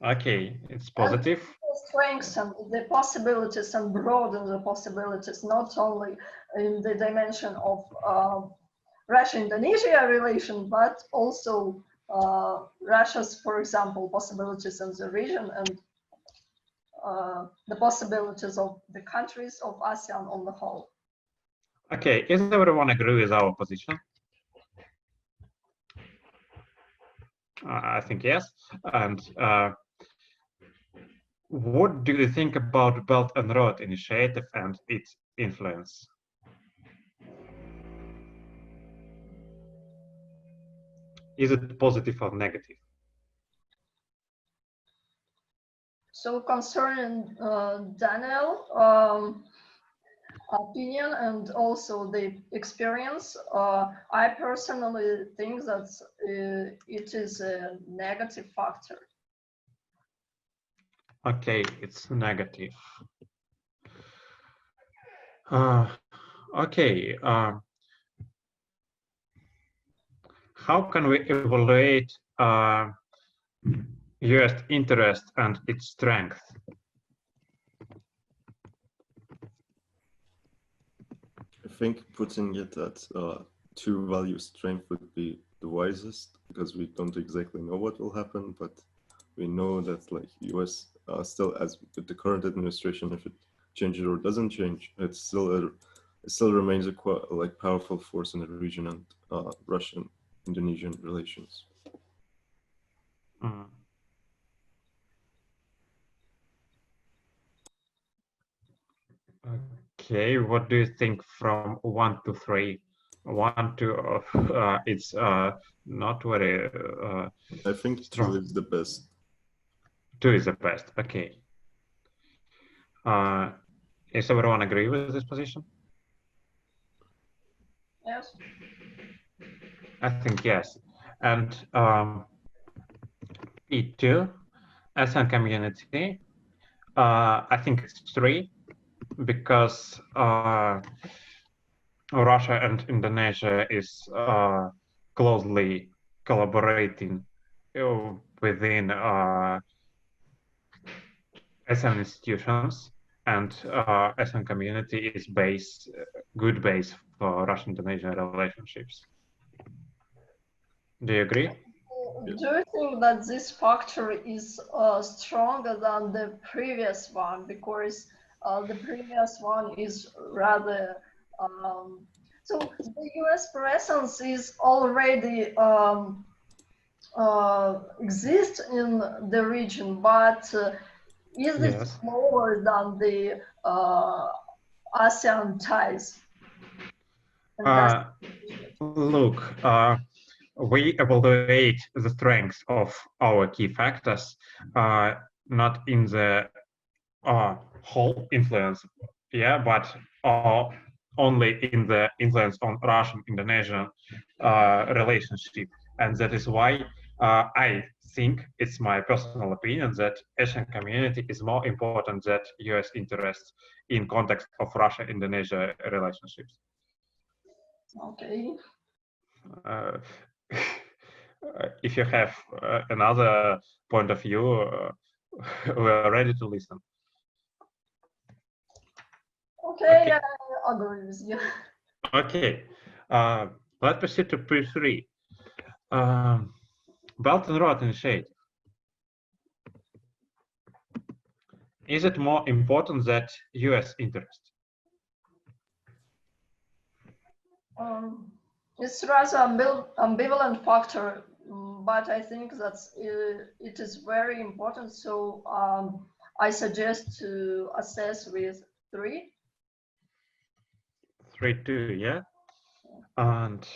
Okay, it's positive. And strengthen the possibilities and broaden the possibilities, not only in the dimension of Russia-Indonesia relation, but also Russia's, for example, possibilities in the region and the possibilities of the countries of ASEAN on the whole. Okay, is everyone agree with our position? I think yes. And what do you think about Belt and Road Initiative and its influence? Is it positive or negative? So concerning Daniel opinion and also the experience, I personally think that it is a negative factor. Okay, it's negative. Okay. How can we evaluate US interest and its strength? I think putting it at two value strength would be the wisest, because we don't exactly know what will happen, but we know that like US still, as with the current administration, if it changes or doesn't change, it still remains a like powerful force in the region and Russian-Indonesian relations. Okay, what do you think from 1 to 3? 1 to it's not very I think strong. 2 is the best. 2 is the best. Okay. Is everyone agree with this position? Yes. I think yes. And E2, ASEAN community, I think it's 3, because Russia and Indonesia is closely collaborating within ASEAN institutions, and ASEAN community is good base for Russian-Indonesian relationships. Do you agree? Do you think that this factor is stronger than the previous one? Because the previous one is rather so the US presence is already exist in the region, but is it Yes. lower than the ASEAN ties? Look, we evaluate the strengths of our key factors not in the whole influence, yeah, but only in the influence on Russian-Indonesian relationship. And that is why I think, it's my personal opinion, that Asian community is more important than US interests in context of Russia-Indonesia relationships. Okay. If you have another point of view, we are ready to listen. Okay, yeah, I agree with you. Okay, let's proceed to P3. Belt and Road Initiative. Is it more important than US interest? It's rather ambivalent factor. but I think that's it is very important. So I suggest to assess with 3. 3-2, yeah. And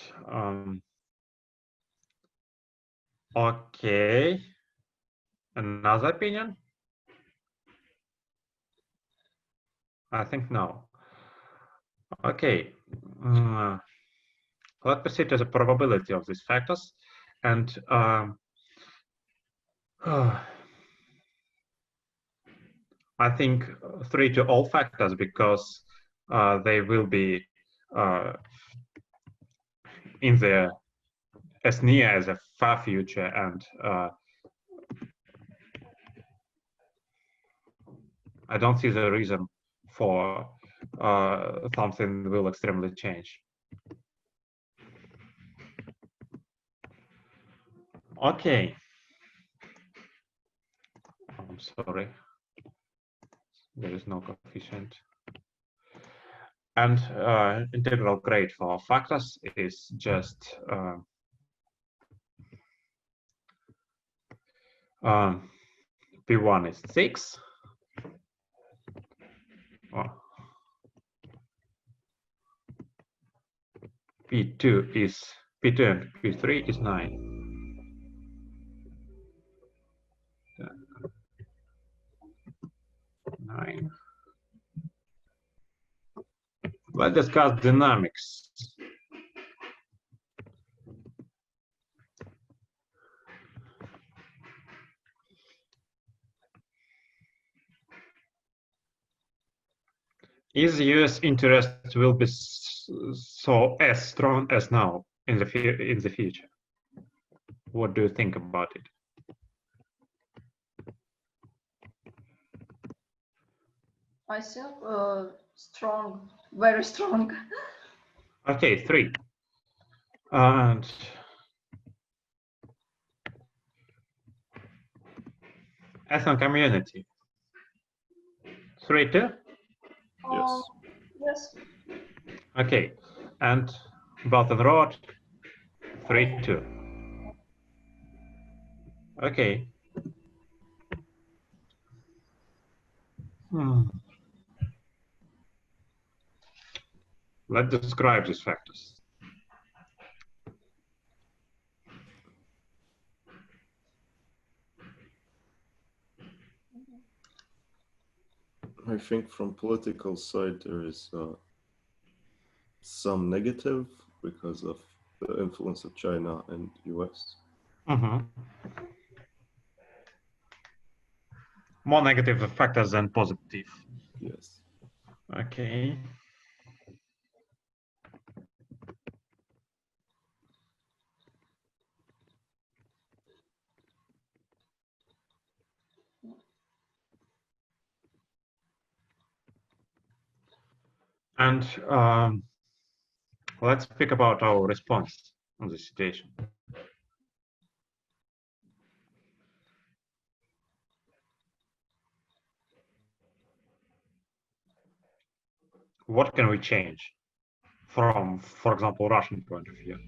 okay, another opinion? I think no. Okay, let's proceed to the probability of these factors, and I think 3 to all factors, because they will be in the as near as a far future, and I don't see the reason for something will extremely change. Okay. I'm sorry. There is no coefficient. And integral grade for factors is just P1 is 6. P2 and P3 is 9. Let's discuss dynamics. Is U.S. interest will be so as strong as now in the future? What do you think about it? I think strong, very strong. Okay, 3. And ethnic community. 3 too? Yes. Yes. Okay, and Belt and Road. 3 2. Okay. Let's describe these factors. I think from political side there is some negative because of the influence of China and US. More negative factors than positive. Yes. Okay. And let's speak about our response on the situation. What can we change from, for example, Russian point of view?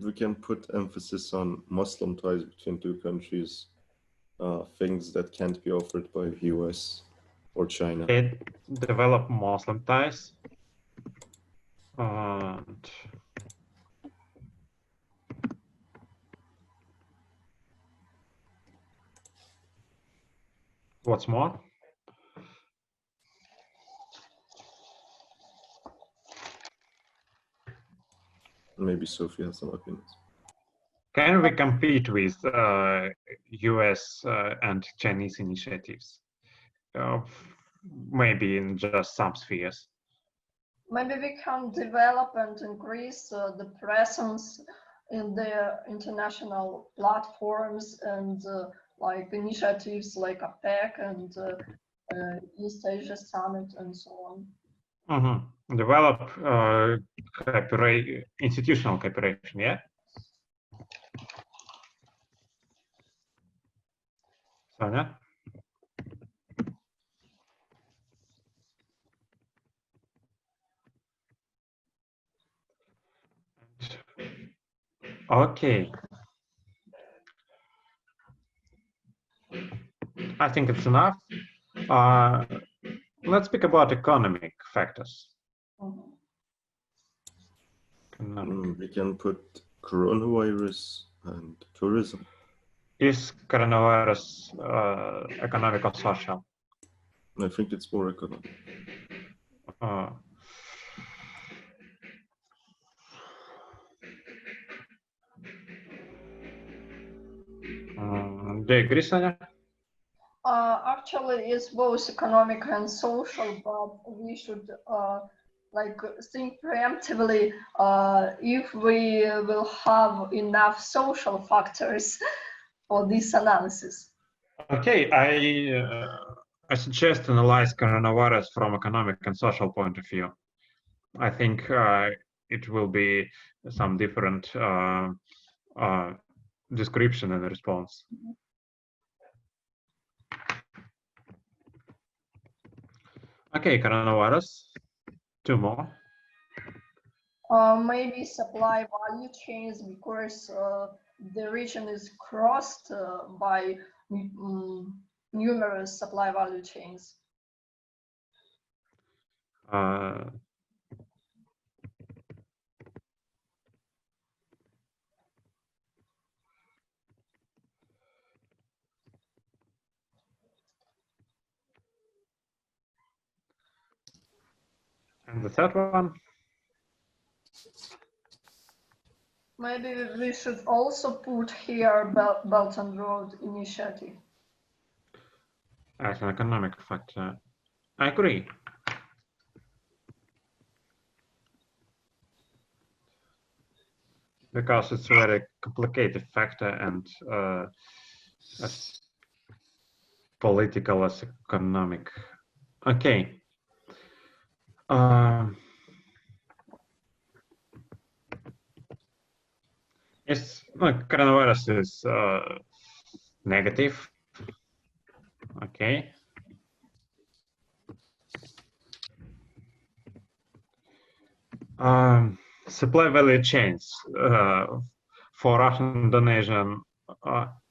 We can put emphasis on Muslim ties between two countries, things that can't be offered by the US or China. They develop Muslim ties. And what's more? Maybe Sophie has some opinions. Can we compete with US and Chinese initiatives? Maybe in just some spheres. Maybe we can develop and increase the presence in the international platforms and like initiatives like APEC and East Asia Summit and so on. Develop institutional cooperation, yeah? Sonia? Okay. I think it's enough. Let's speak about economic factors. We can put coronavirus and tourism. Is coronavirus economic or social? I think it's more economic. Do you agree, Sonia? Actually, it's both economic and social, but we should like think preemptively if we will have enough social factors for this analysis. Okay, I suggest analyze coronavirus from economic and social point of view. I think it will be some different description and response. Okay, coronavirus. Two more. Maybe supply value chains, because the region is crossed by numerous supply value chains. And the third one? Maybe we should also put here Belt and Road Initiative. As an economic factor. I agree. Because it's a very complicated factor and as political as economic. Okay. Yes, coronavirus is negative. Okay. Supply value chains for Russian-Indonesian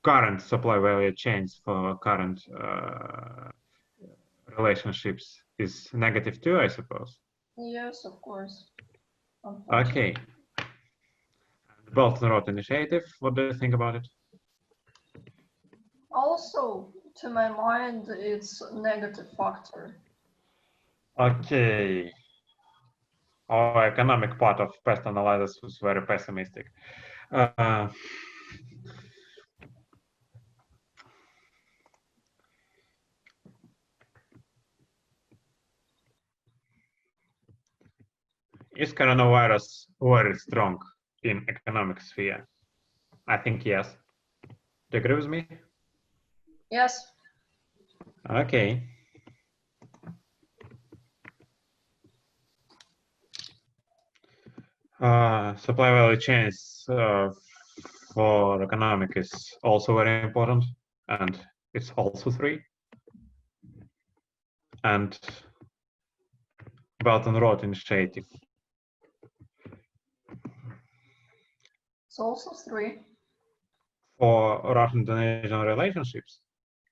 current supply value chains for current relationships is negative too, I suppose. Yes, of course. Okay. Belt and Road Initiative, what do you think about it? Also, to my mind, it's a negative factor. Okay. Our economic part of past analysis was very pessimistic. Is coronavirus very strong in economic sphere? I think yes. Do you agree with me? Yes. Okay. Supply value chains for economic is also very important, and it's also 3. And Belt and Road Initiative. It's also 3. For Russian-Indonesian relationships.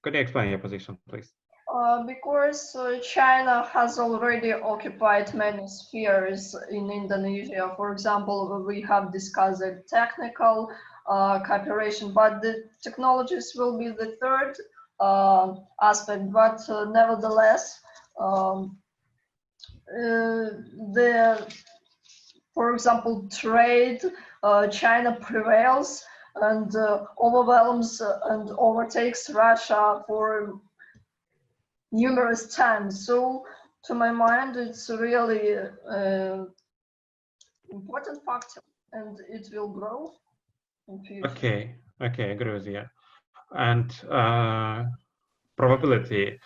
Could you explain your position, please? Because China has already occupied many spheres in Indonesia. For example, we have discussed the technical cooperation, but the technologies will be the third aspect. But nevertheless, for example, trade, China prevails and overwhelms and overtakes Russia for numerous times. So, to my mind, it's really important factor, and it will grow in future. Okay, I agree with you. And probability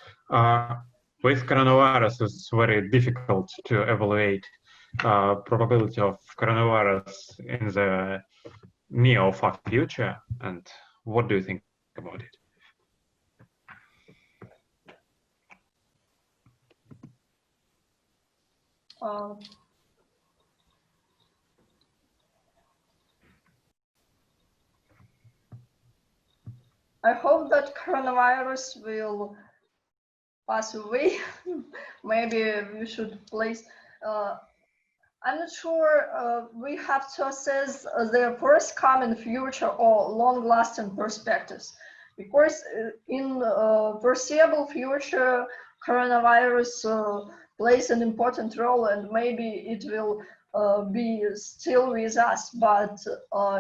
with coronavirus is very difficult to evaluate probability of coronavirus in the near or far future. And what do you think about it? that coronavirus will pass away, maybe we should place. I'm not sure. We have to assess the forthcoming future or long-lasting perspectives, because in foreseeable future, coronavirus plays an important role, and maybe it will be still with us. But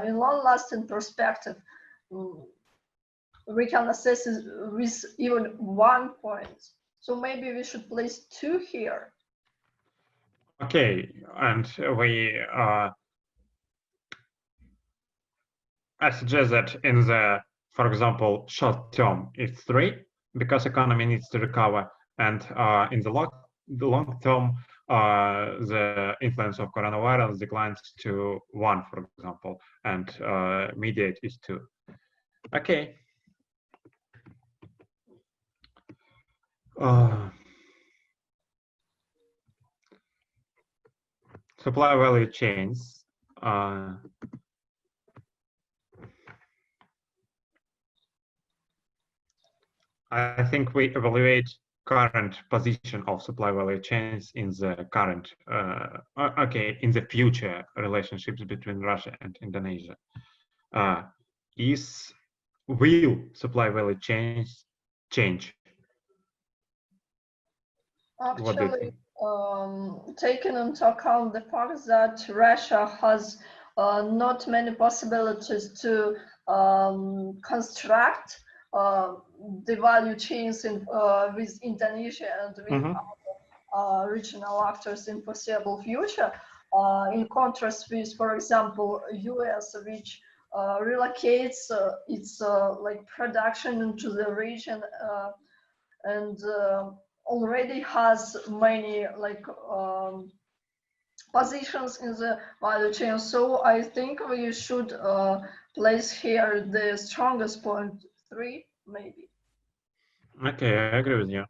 in long-lasting perspective, we can assess it with even 1 point. So maybe we should place 2 here. Okay, and I suggest that in the, for example, short term, it's 3 because economy needs to recover, and in the long term, the influence of coronavirus declines to 1, for example, and mediate is 2. Okay. Supply value chains. I think we evaluate current position of supply value chains in the current, in the future relationships between Russia and Indonesia. Will supply value chains change? Actually, taking into account the fact that Russia has not many possibilities to construct the value chains with Indonesia and with other regional actors in foreseeable future, in contrast with, for example, US, which relocates its like production into the region and already has many like positions in the value chain. So I think we should place here the strongest point 3, maybe. Okay, I agree with you.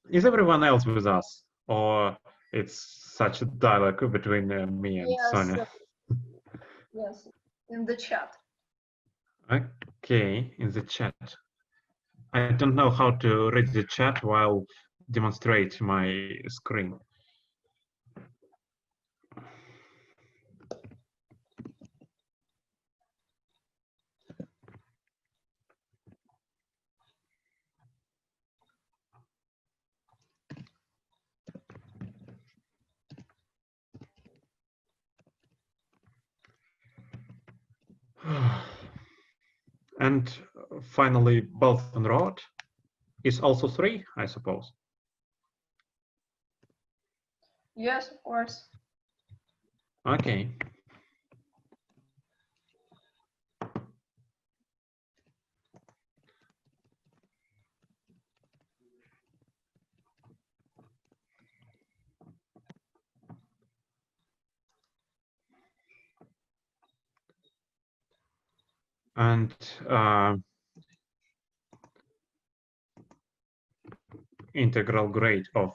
Is everyone else with us, or it's such a dialogue between me and Sonia? Yes, in the chat. Okay, in the chat. I don't know how to read the chat while demonstrate my screen. And finally, Belt and Road is also 3, I suppose. Yes, of course. Okay. And integral grade of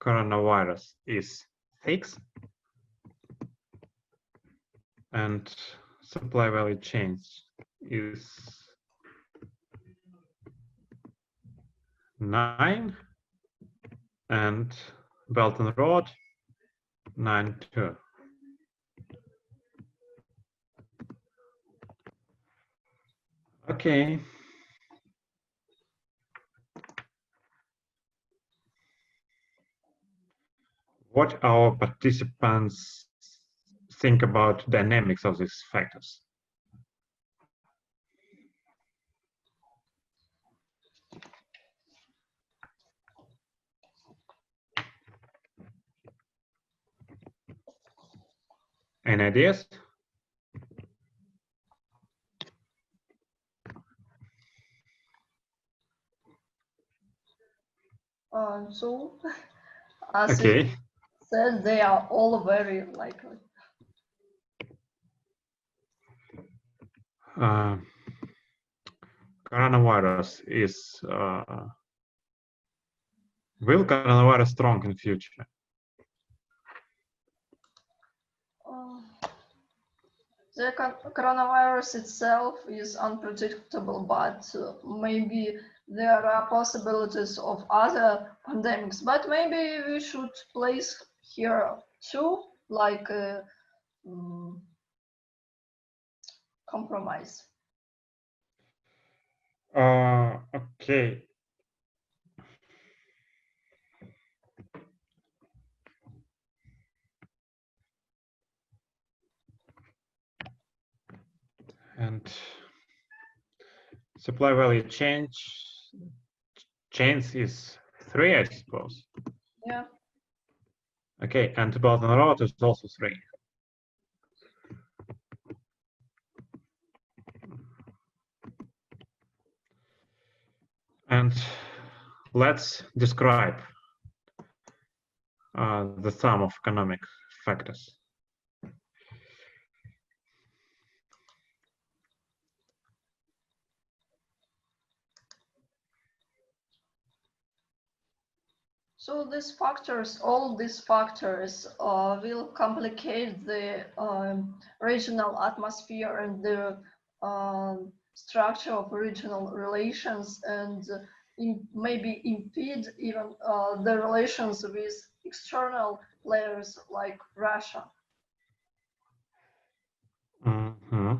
coronavirus is 6, and supply value chains is 9, and Belt and Road 9 too. Okay. What our participants think about dynamics of these factors? Any ideas? So, as Okay. you said, they are all very likely. Coronavirus is will coronavirus strong in future? The coronavirus itself is unpredictable, but maybe there are possibilities of other pandemics. But maybe we should place here two, like compromise. Okay. And supply value chains is 3, I suppose. Yeah. Okay, and the Belt and Road is also 3. And let's describe the sum of economic factors. So these factors, all these factors will complicate the regional atmosphere and the structure of regional relations, and maybe impede even the relations with external players like Russia. Mm-hmm.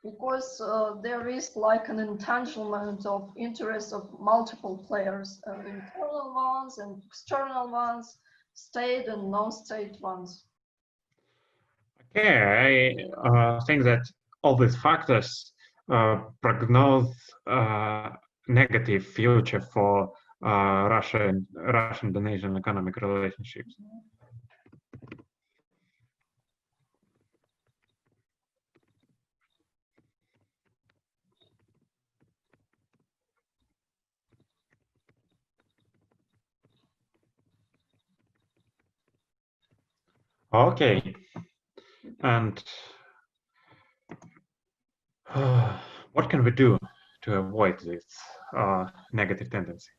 Because there is like an entanglement of interests of multiple players, internal ones and external ones, state and non-state ones. Okay, I think that all these factors prognose negative future for Russian-Indonesian economic relationships. Okay, and what can we do to avoid this negative tendency?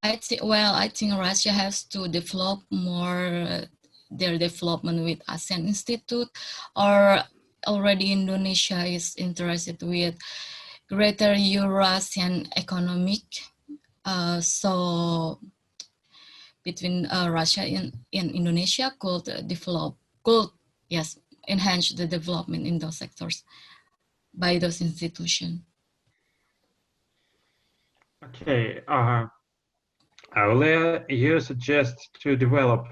I think Russia has to develop more their development with ASEAN Institute, or already Indonesia is interested with Greater Eurasian Economic. So between Russia and Indonesia could enhance the development in those sectors by those institutions. Okay, earlier you suggest to develop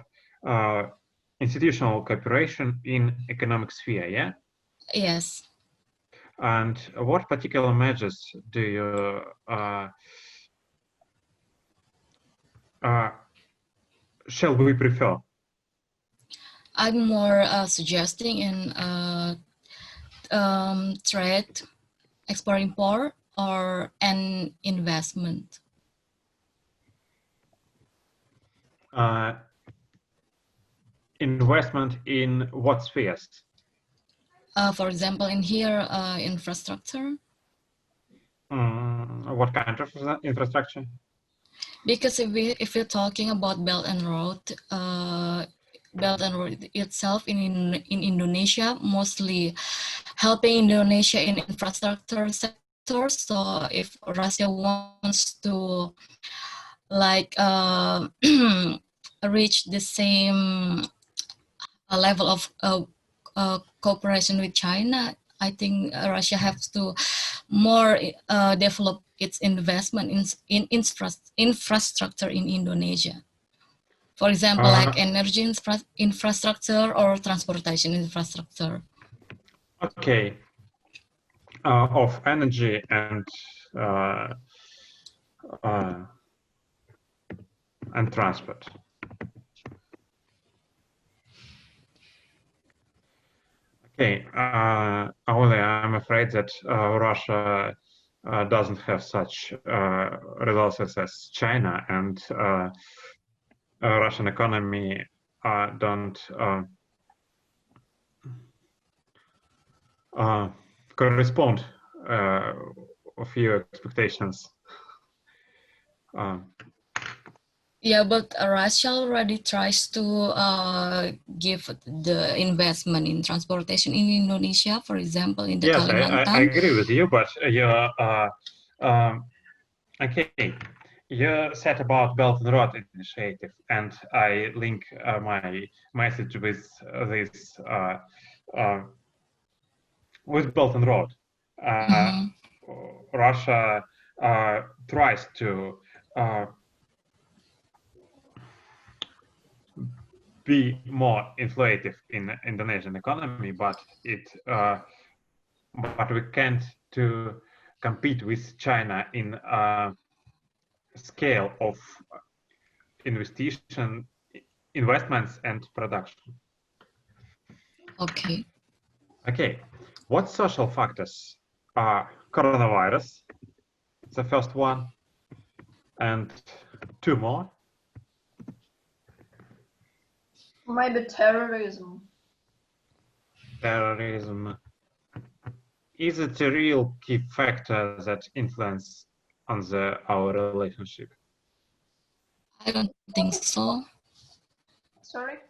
institutional cooperation in economic sphere, yeah? Yes. And what particular measures do you shall we prefer? I'm more suggesting in trade, export-import, or an investment. Investment in what spheres? For example, in here, infrastructure. What kind of infrastructure? Because if we're talking about Belt and Road itself in Indonesia, mostly helping Indonesia in infrastructure sector. So if Russia wants to like reach the same level of cooperation with China, I think Russia has to more develop its investment in infrastructure in Indonesia. For example, like energy infrastructure or transportation infrastructure. Okay. Of energy and transport. Okay, only I'm afraid that Russia doesn't have such resources as China, and Russian economy don't correspond of your expectations. Yeah, but Russia already tries to give the investment in transportation in Indonesia, for example, in the Yes, I Kalimantan. agree with you, but okay, you said about Belt and Road Initiative, and I link my message with this with Belt and Road. Mhm. Russia tries to be more inflative in Indonesian economy, but we can't to compete with China in scale of investments and production. Okay. Okay, what social factors are coronavirus, the first one, and two more? Maybe terrorism. Terrorism. Is it a real key factor that influence on our relationship? I don't think so. Sorry?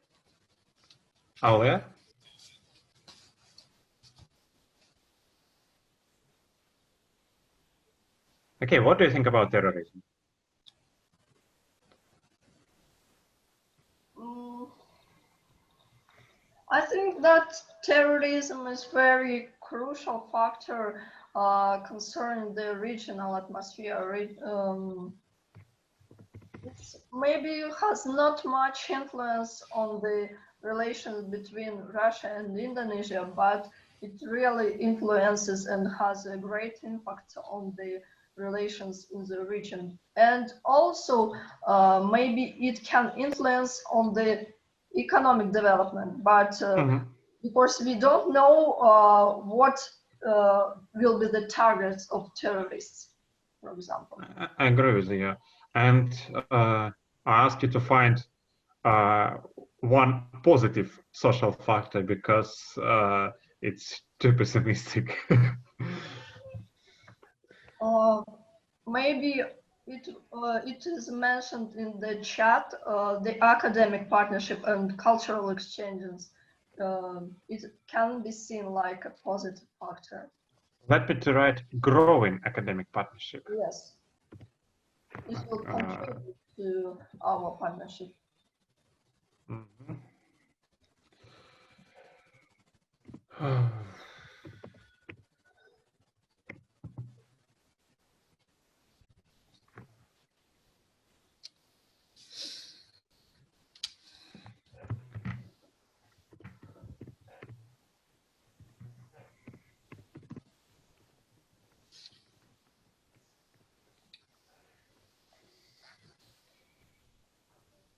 Aulia? Okay, what do you think about terrorism? I think that terrorism is very crucial factor concerning the regional atmosphere. It maybe has not much influence on the relations between Russia and Indonesia, but it really influences and has a great impact on the relations in the region. And also, maybe it can influence on the economic development, but because we don't know what will be the targets of terrorists, for example. I agree with you. And I ask you to find one positive social factor because it's too pessimistic. Maybe it is mentioned in the chat, the academic partnership and cultural exchanges. It can be seen like a positive factor. Let me to write growing academic partnership. Yes. It will contribute to our partnership.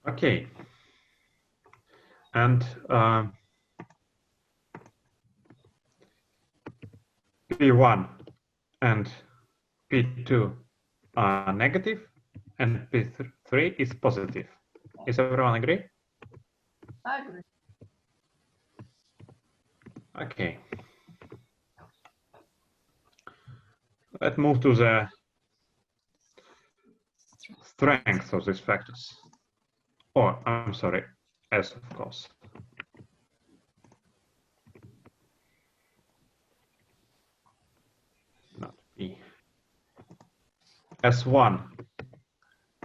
Okay. And P1 and P2 are negative and P3 is positive. Is everyone agree? I agree. Okay. Let's move to the strength of these factors. Or, I'm sorry, S, of course. Not P. S1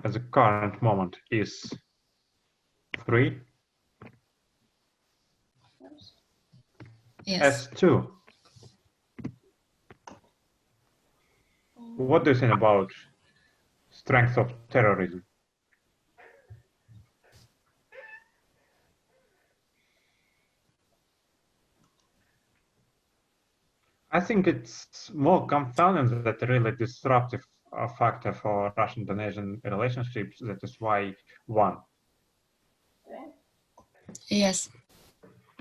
at the current moment is 3. Yes. S2. What do you think about strength of terrorism? I think it's more confounding that really disruptive factor for Russian-Indonesian relationships. That is why 1. Yes.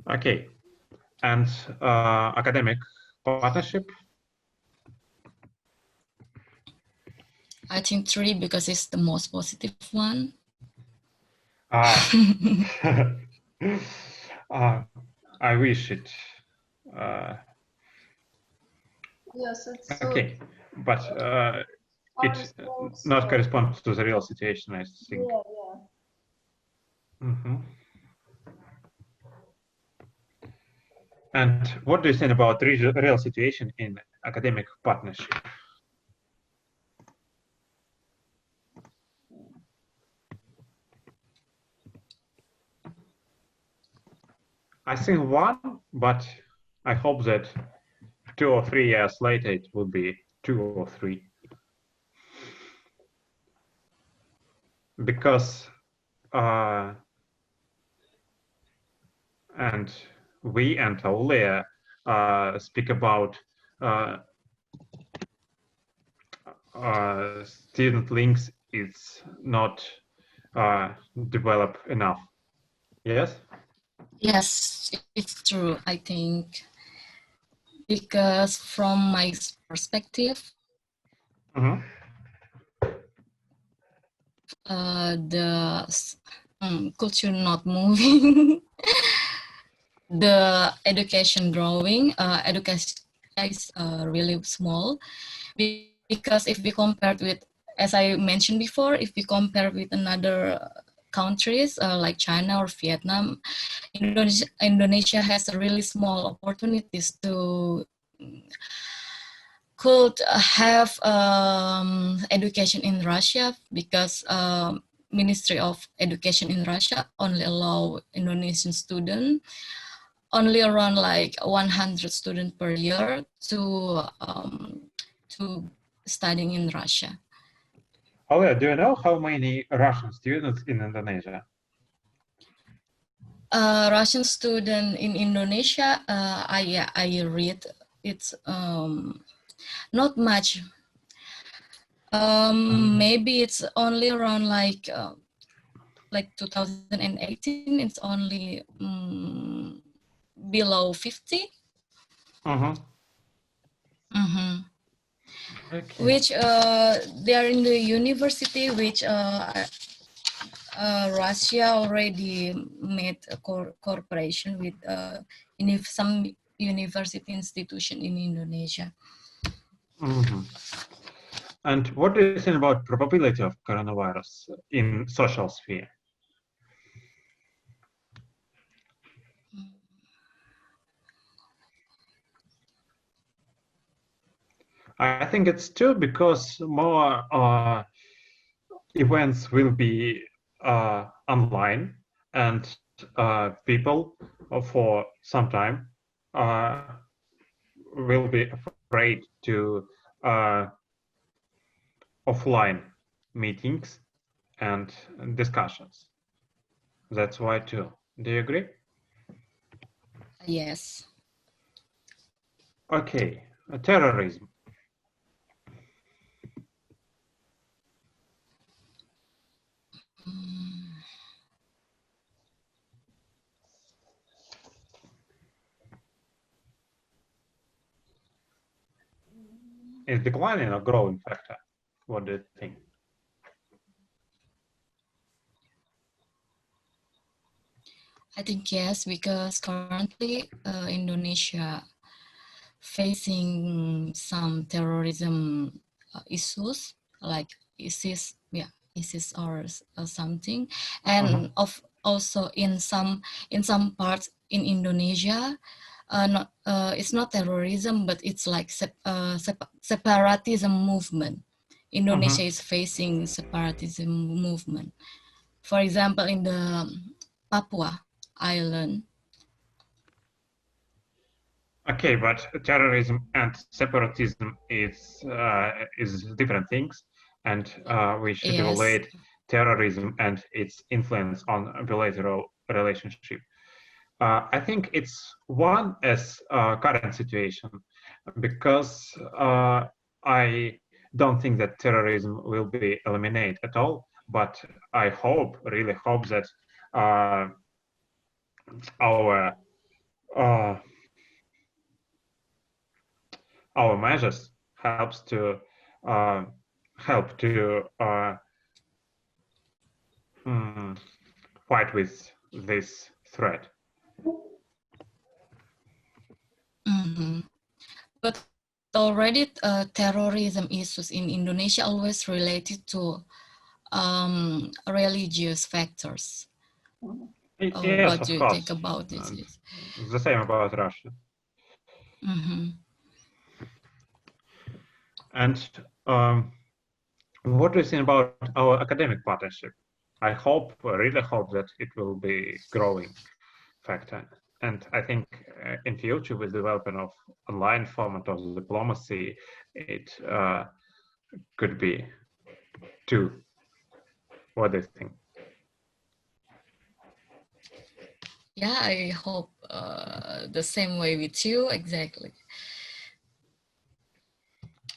Okay. And academic partnership? I think 3 because it's the most positive one. I wish it. Yes, it's okay, but it not corresponds to the real situation, I think. Yeah, yeah. Mhm. And what do you think about the real situation in academic partnership? I think one, but I hope that 2 or 3 years later it will be 2 or 3. Because and we and Aulia speak about student links is not developed enough. Yes? Yes, it's true, I think. Because from my perspective, Mhm. the culture not moving, the education growing, education is really small. Because if we compare with, as I mentioned before, if we compare with another countries like China or Vietnam, Indonesia has a really small opportunities to could have education in Russia, because Ministry of Education in Russia only allow Indonesian students, only around like 100 students per year to studying in Russia. Aulia, do you know how many Russian students in Indonesia? Russian student in Indonesia, I read it's not much. Maybe it's only around like 2018. It's only below 50. Okay. Which they are in the university, which Russia already made a cooperation with some university institution in Indonesia. And what do you think about probability of coronavirus in social sphere? I think it's too, because more events will be online, and people for some time will be afraid to offline meetings and discussions. That's why too. Do you agree? Yes. Okay, terrorism. Is declining or growing factor? What do you think? I think yes, because currently Indonesia facing some terrorism issues like ISIS or something, and also in some parts in Indonesia, it's not terrorism, but it's like separatism movement. Indonesia is facing separatism movement. For example, in the Papua island. Okay, but terrorism and separatism is different things, and we should Yes. evaluate terrorism and its influence on bilateral relationship. I think it's one as current situation, because I don't think that terrorism will be eliminated at all. But I hope, really hope, that uh, our measures helps to fight with this threat. But already terrorism issues in Indonesia always related to religious factors. Yes, what of do you course. think about this? And the same about Russia. And what do you think about our academic partnership? I really hope that it will be growing factor. And I think in future, with development of online format of diplomacy, it could be too. What do you think? Yeah, I hope the same way with you, exactly.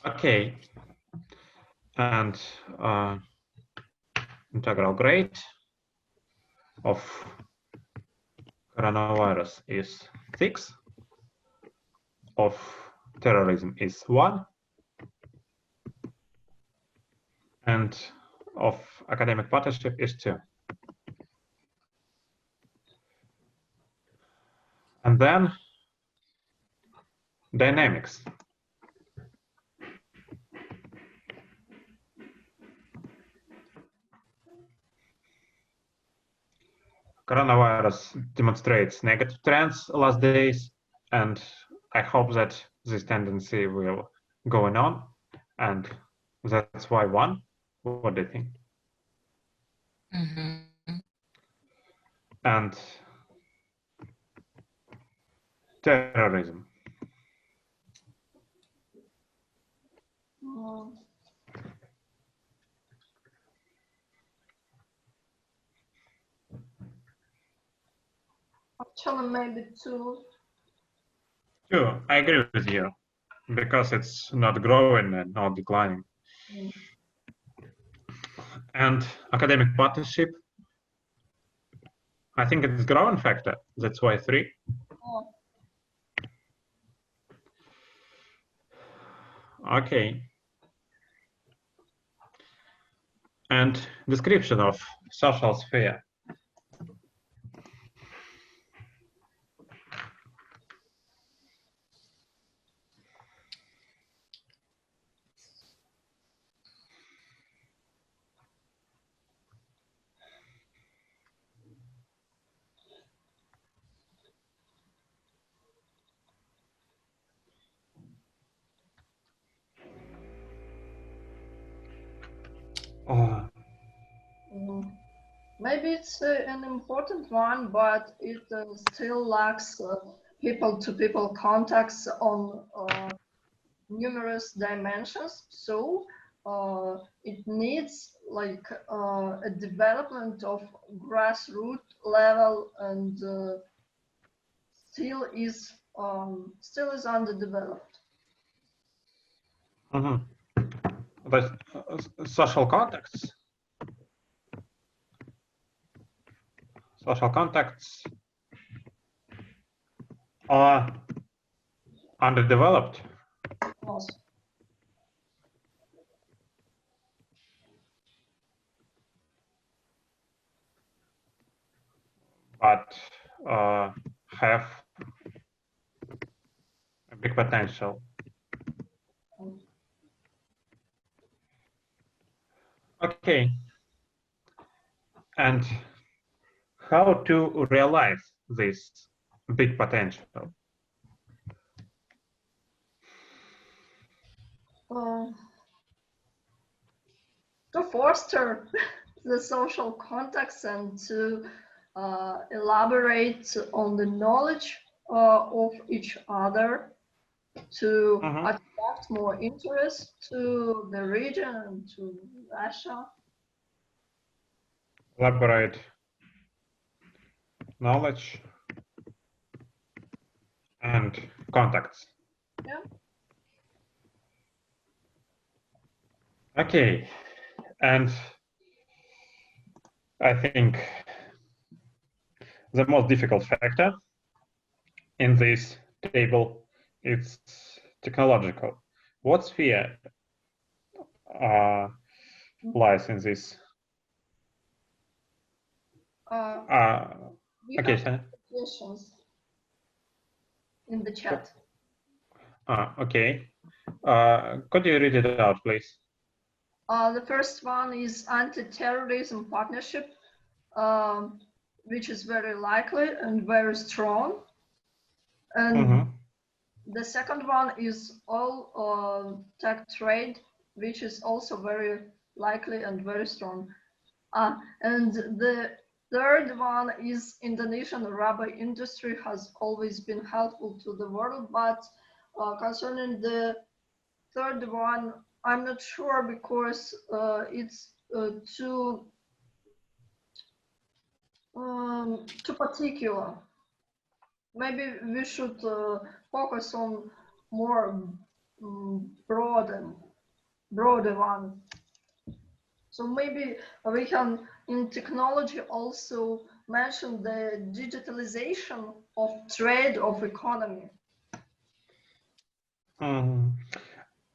Okay. And integral grade of coronavirus is 6, of terrorism is 1, and of academic partnership is 2. And then dynamics. Coronavirus demonstrates negative trends last days, and I hope that this tendency will go on, and that's why 1. What do you think? And terrorism. Actually, maybe 2. 2. I agree with you, because it's not growing and not declining. And academic partnership, I think it's growing factor. That's why 3. Okay. And description of social sphere. Maybe it's an important one, but it still lacks people-to-people contacts on numerous dimensions. So it needs like a development of grassroots level, and still is underdeveloped. But social contacts. Social contacts are underdeveloped. Yes. But have a big potential. Okay. And how to realize this big potential? To foster the social contacts and to elaborate on the knowledge of each other, to attract more interest to the region and to Russia. Elaborate knowledge and contacts. Yeah. Okay. And I think the most difficult factor in this table is technological. What sphere lies in this? Okay, questions in the chat. Okay. Could you read it out, please? The first one is anti-terrorism partnership. which is very likely and very strong. And the second one is all tech trade, which is also very likely and very strong. And the third one is Indonesian rubber industry has always been helpful to the world, but concerning the third one, I'm not sure because it's too particular. Maybe we should focus on more broader one. So maybe we can, in technology, also mention the digitalization of trade, of economy.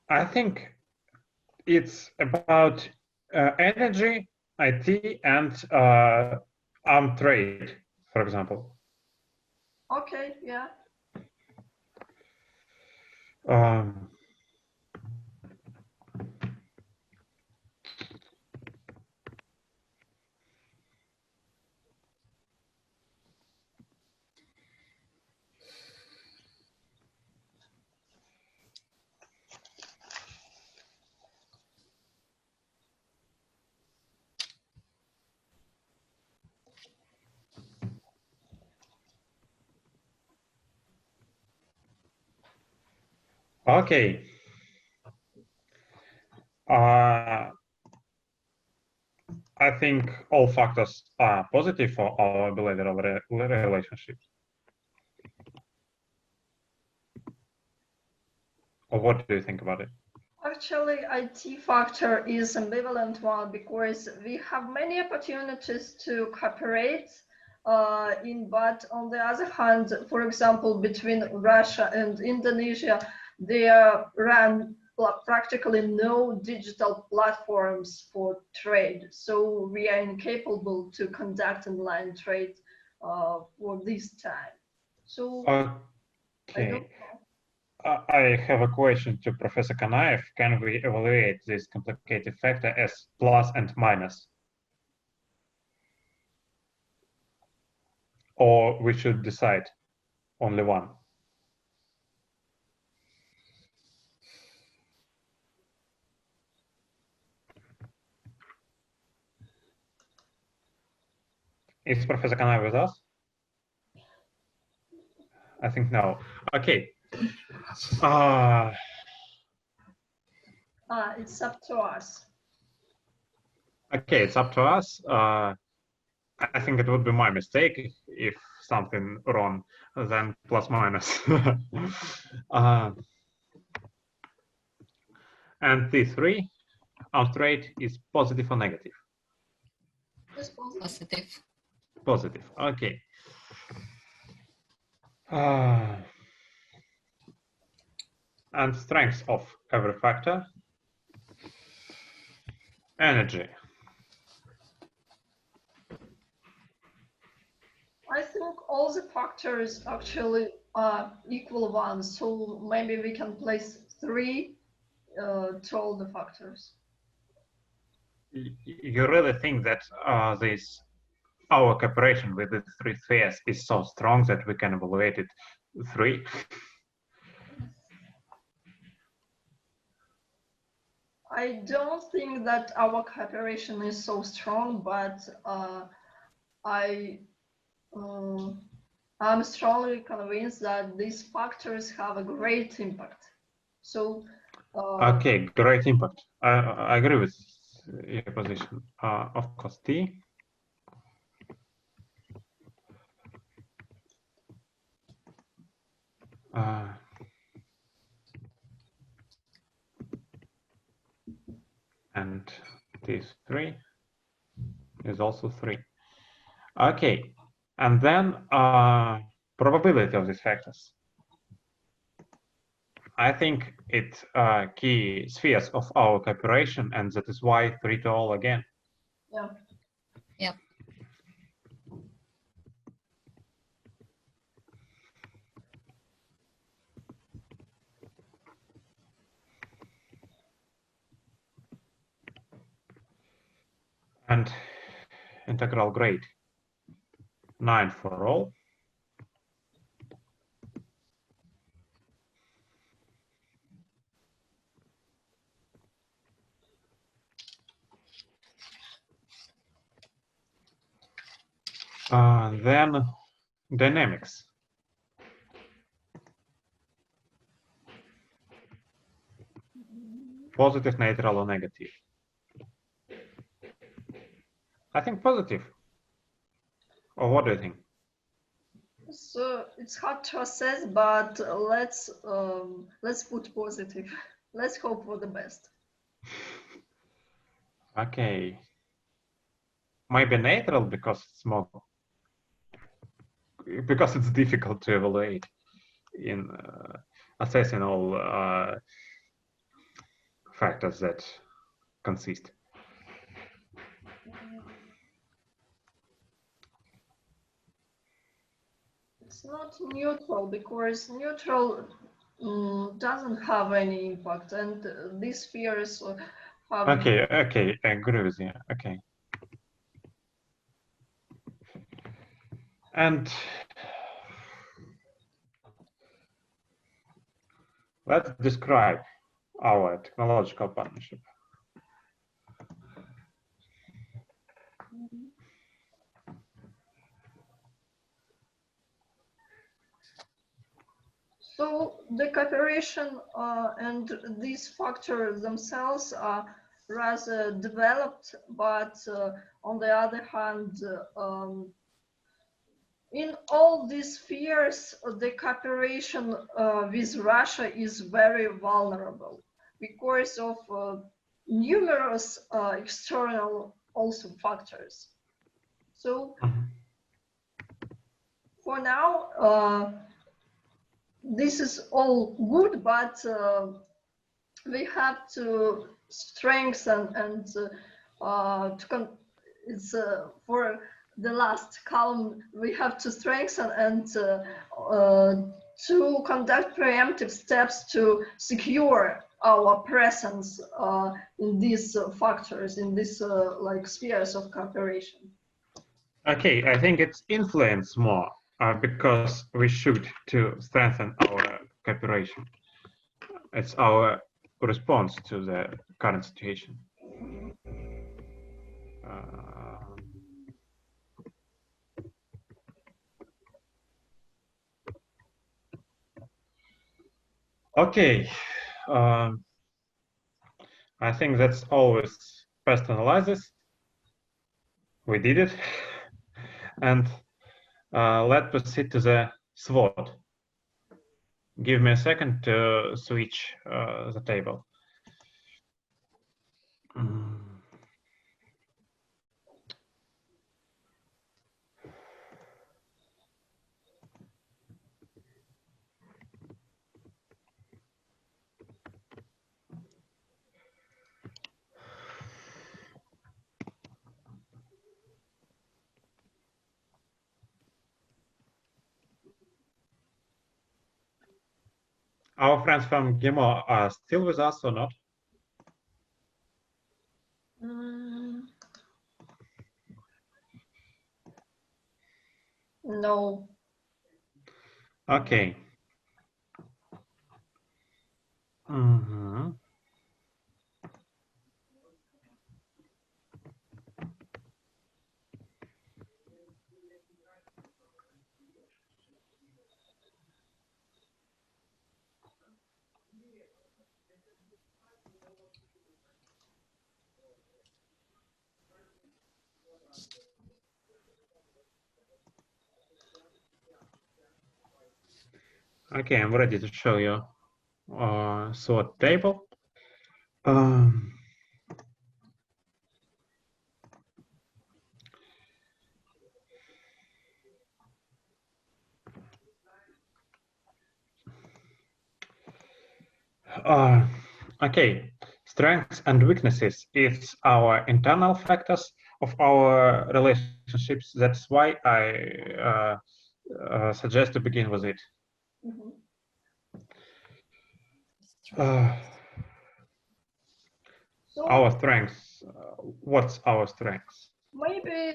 I think it's about energy, IT, and armed trade, for example. Okay, yeah. Okay. I think all factors are positive for our bilateral relationship. Or what do you think about it? Actually, IT factor is ambivalent one because we have many opportunities to cooperate but on the other hand, for example, between Russia and Indonesia, there run practically no digital platforms for trade. So we are incapable to conduct online trade for this time. So okay. I have a question to Professor Kanaev. Can we evaluate this complicated factor as plus and minus? Or we should decide only one? Is Professor Kanaev with us? I think no. Okay. It's up to us. Okay, it's up to us. I think it would be my mistake if something wrong, then plus minus. And T3, our trade is positive or negative? It's Positive. Positive, okay. And strengths of every factor. Energy. I think all the factors actually are equal ones, so maybe we can place 3 to all the factors. You really think that our cooperation with the 3 spheres is so strong that we can evaluate it 3? I don't think that our cooperation is so strong, but I'm strongly convinced that these factors have a great impact. So. Okay, great impact. I agree with your position. Of course, T. And T3 is also 3. Okay, and then probability of these factors. I think it's key spheres of our cooperation, and that is why 3 to all again. Yeah. Yep. And integral grade. 9 for all. Then dynamics. Positive, neutral, or negative? I think positive. Or what do you think? So it's hard to assess, but let's put positive. Let's hope for the best. Okay. Maybe neutral because it's more, because it's difficult to evaluate in assessing all factors that consist. It's not neutral because neutral doesn't have any impact, and these spheres have. Okay, okay, I agree with you. Okay. And let's describe our technological partnership. So the cooperation and these factors themselves are rather developed, but on the other hand, in all these spheres, the cooperation with Russia is very vulnerable because of numerous external also factors. So for now, this is all good, but we have to strengthen and it's for the last column, we have to strengthen and to conduct preemptive steps to secure our presence in these factors, in these like spheres of cooperation. Okay, I think it's influence more because we should to strengthen our cooperation. It's our response to the current situation. Okay, I think that's always best analysis. We did it. And let's proceed to the SWOT. Give me a second to switch the table. Our friends from GEMO are still with us or not? No. Okay. Okay, I'm ready to show you SWOT table. Okay, strengths and weaknesses is our internal factors of our relationships. That's why I suggest to begin with it. Our strengths. What's our strengths? Maybe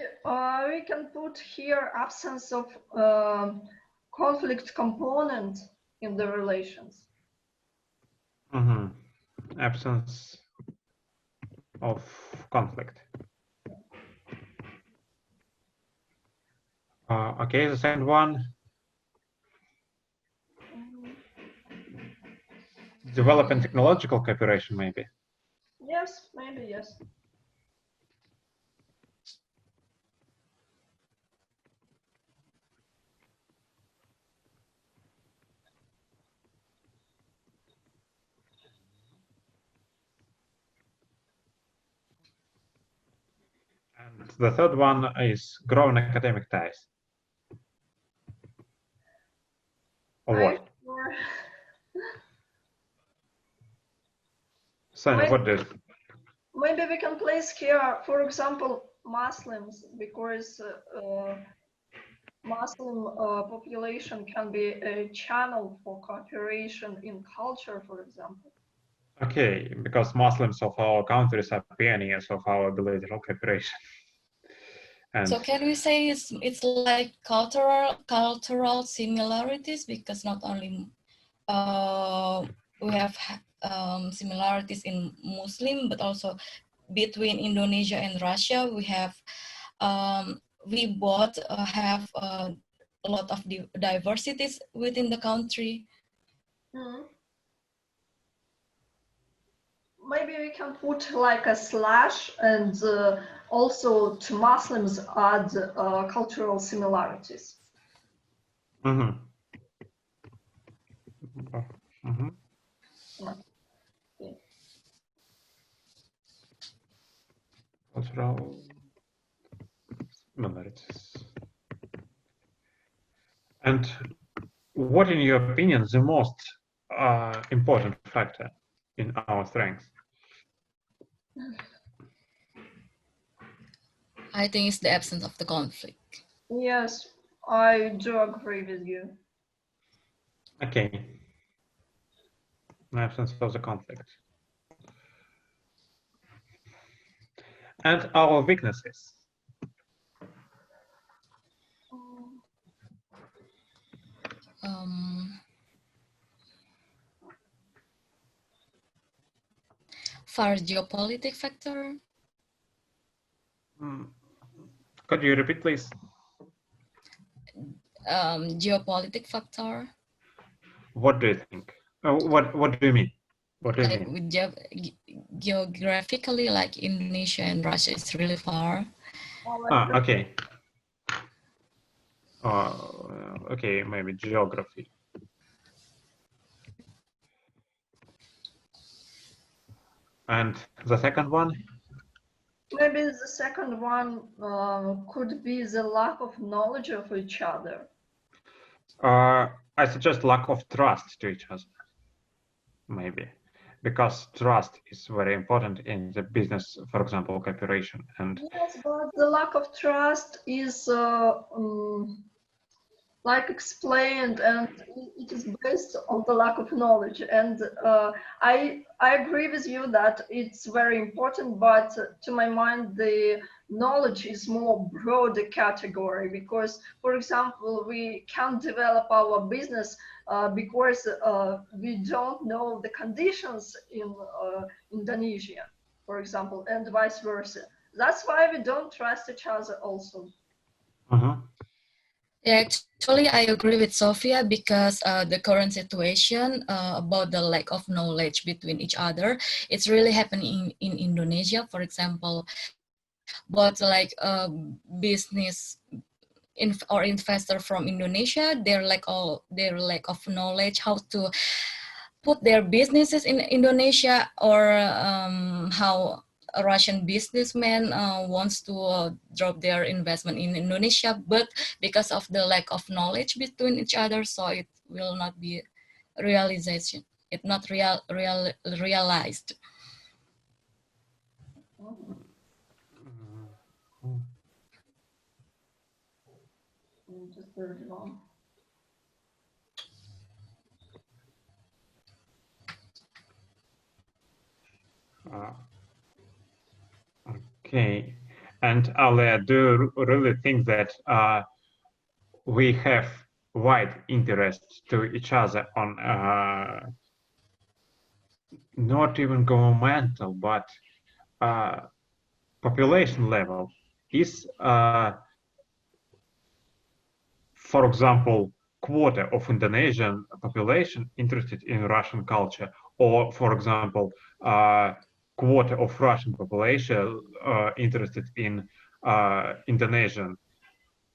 we can put here absence of conflict component in the relations. Absence of conflict. Okay, the second one. Developing technological cooperation, maybe. Yes, maybe yes. And the third one is growing academic ties. Or what? Sure. Sonia, what did? Maybe we can place here, for example, Muslims, because Muslim population can be a channel for cooperation in culture, for example. Okay, because Muslims of our countries are pioneers of our bilateral cooperation. And so can we say it's like cultural similarities, because not only we have similarities in Muslim, but also between Indonesia and Russia, we both have a lot of diversities within the country. Maybe we can put like a slash, and also to Muslims add cultural similarities. Cultural similarities. And what, in your opinion, is the most important factor in our strength? I think it's the absence of the conflict. Yes, I do agree with you. Okay. Absence of the conflict. And our weaknesses. For geopolitical factor. Could you repeat, please? Geopolitical factor. What do you think? What do you mean? What do you like mean? Geographically, like Indonesia and Russia is really far. Okay. Okay, maybe geography. And the second one? Maybe the second one could be the lack of knowledge of each other. I suggest lack of trust to each other, maybe, because trust is very important in the business, for example, cooperation. And yes, but the lack of trust is like explained, and it is based on the lack of knowledge. And I agree with you that it's very important, but to my mind, the knowledge is more broader category, because, for example, we can't develop our business because we don't know the conditions in Indonesia, for example, and vice versa. That's why we don't trust each other also. Yeah, actually, I agree with Sofia, because the current situation about the lack of knowledge between each other, it's really happening in Indonesia. For example, but like business or investor from Indonesia, their lack of knowledge how to put their businesses in Indonesia, or how a Russian businessman wants to drop their investment in Indonesia, but because of the lack of knowledge between each other, so it will not be realization. It's not realized. Just very long. Okay, And Ale, do you really think that we have wide interest to each other on not even governmental, but population level? Is, for example, quarter of Indonesian population interested in Russian culture, or, for example, quarter of Russian population interested in Indonesian?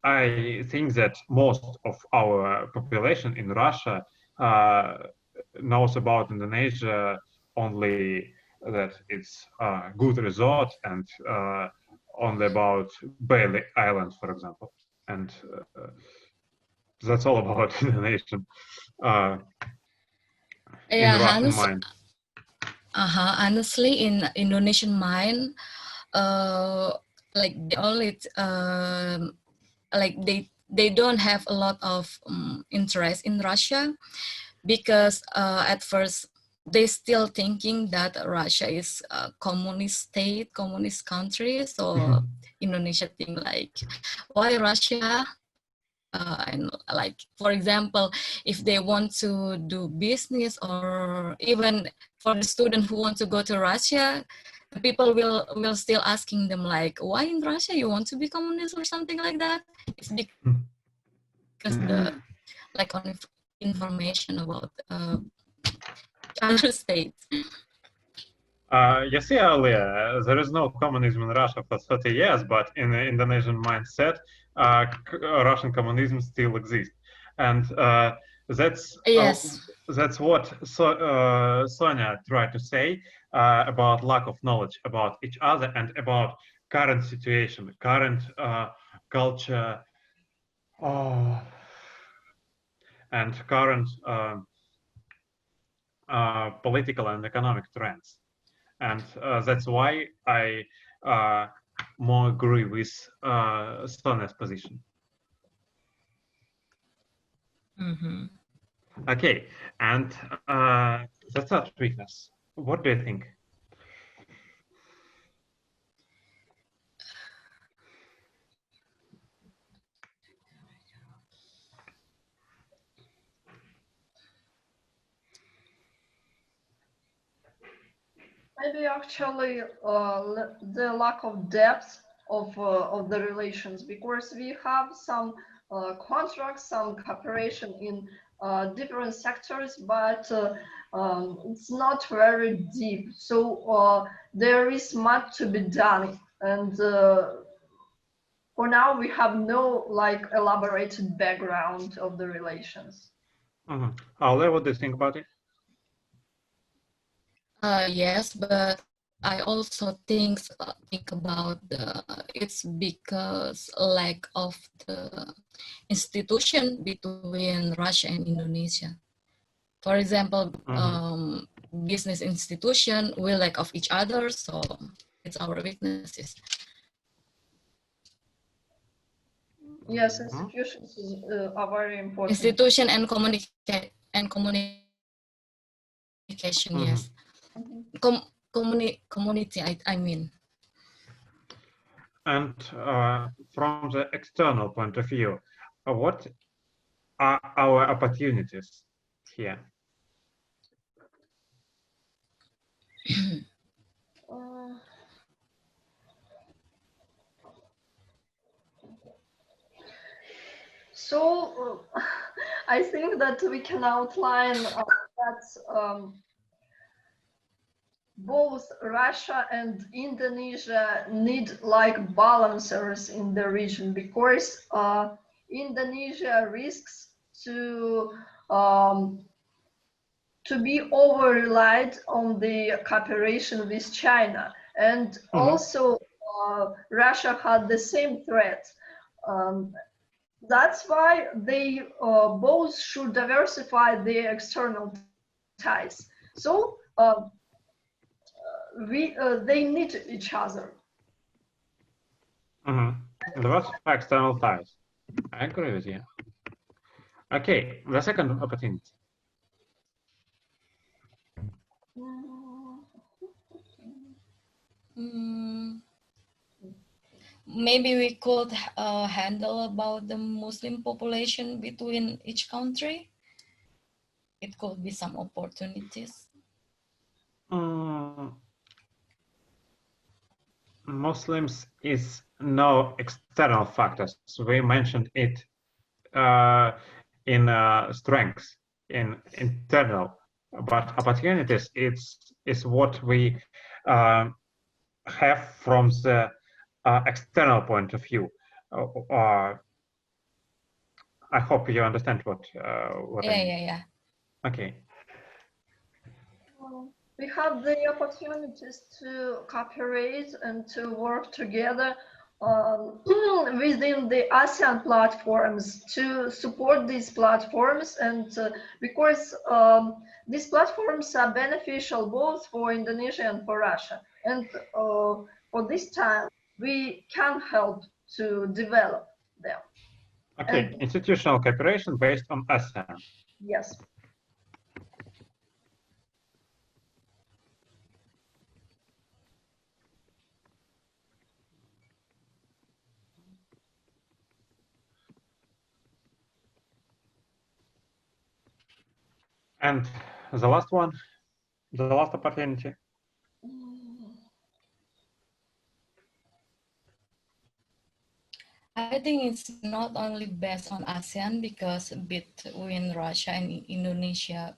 I think that most of our population in Russia knows about Indonesia only that it's a good resort and only about Bali Island, for example. And that's all about Indonesian in Yeah, Russian mind. honestly, in Indonesian mind, like they only like they don't have a lot of interest in Russia, because at first they still thinking that Russia is a communist state, communist country. So Indonesia think like, why Russia? And like, for example, if they want to do business, or even for the student who want to go to Russia, the people will still asking them like, why in Russia you want to be communist or something like that. It's because the lack of information about other states. You see, earlier, there is no communism in Russia for 30 years, but in the Indonesian mindset, Russian communism still exists. And that's Yes. that's what Sonia tried to say about lack of knowledge about each other and about current situation, current culture, and current political and economic trends. And that's why I more agree with Sonia's position. Okay, and the third weakness. What do you think? Maybe actually the lack of depth of the relations, because we have some contracts, some cooperation in different sectors, but it's not very deep. So there is much to be done, and for now we have no like elaborated background of the relations. Ale, what do you think about it? Yes, but I also think about it's because lack of the institution between Russia and Indonesia. For example, business institution will lack of each other, so it's our weaknesses. Yes, institutions are very important. Institution and communication, yes. Community, I mean. And from the external point of view, what are our opportunities here? So I think that we can outline that both Russia and Indonesia need like balancers in the region, because Indonesia risks to be over-relied on the cooperation with China, and also Russia had the same threat. That's why they both should diversify their external ties. So they need each other. Diversify external ties. I agree with you. Okay, the second opportunity. maybe we could handle about the Muslim population between each country. It could be some opportunities. Muslims is no external factors. We mentioned it in strengths, in internal, but opportunities is what we have from the external point of view. I hope you understand what I mean. Yeah. Okay. We have the opportunities to cooperate and to work together within the ASEAN platforms to support these platforms, and because these platforms are beneficial both for Indonesia and for Russia, and for this time we can help to develop them. Okay, And institutional cooperation based on ASEAN. yes. And the last one, the last opportunity. I think it's not only based on ASEAN, because between Russia and Indonesia,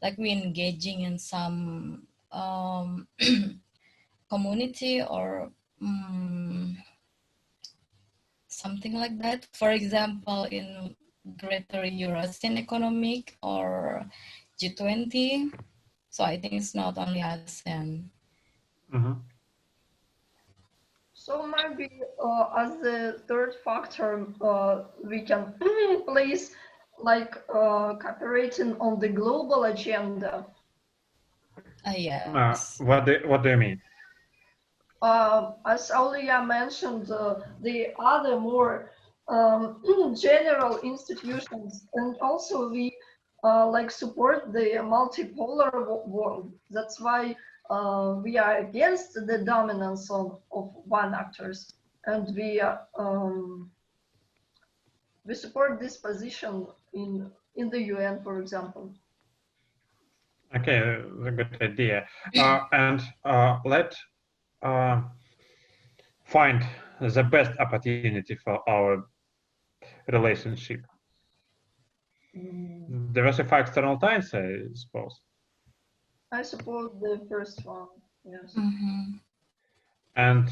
like we engaging in some community or something like that. For example, in Greater Eurasian Economic or G20. So I think it's not only ASEAN. So maybe as the third factor, we can place like cooperating on the global agenda. Yes. What do you mean? As Aulia mentioned, the other more general institutions, and also we like support the multipolar world. That's why we are against the dominance of one actors, and we support this position in the UN, for example. Okay, a good idea. And let's find the best opportunity for our relationship. Diversify external ties, I suppose. I suppose the first one, yes. And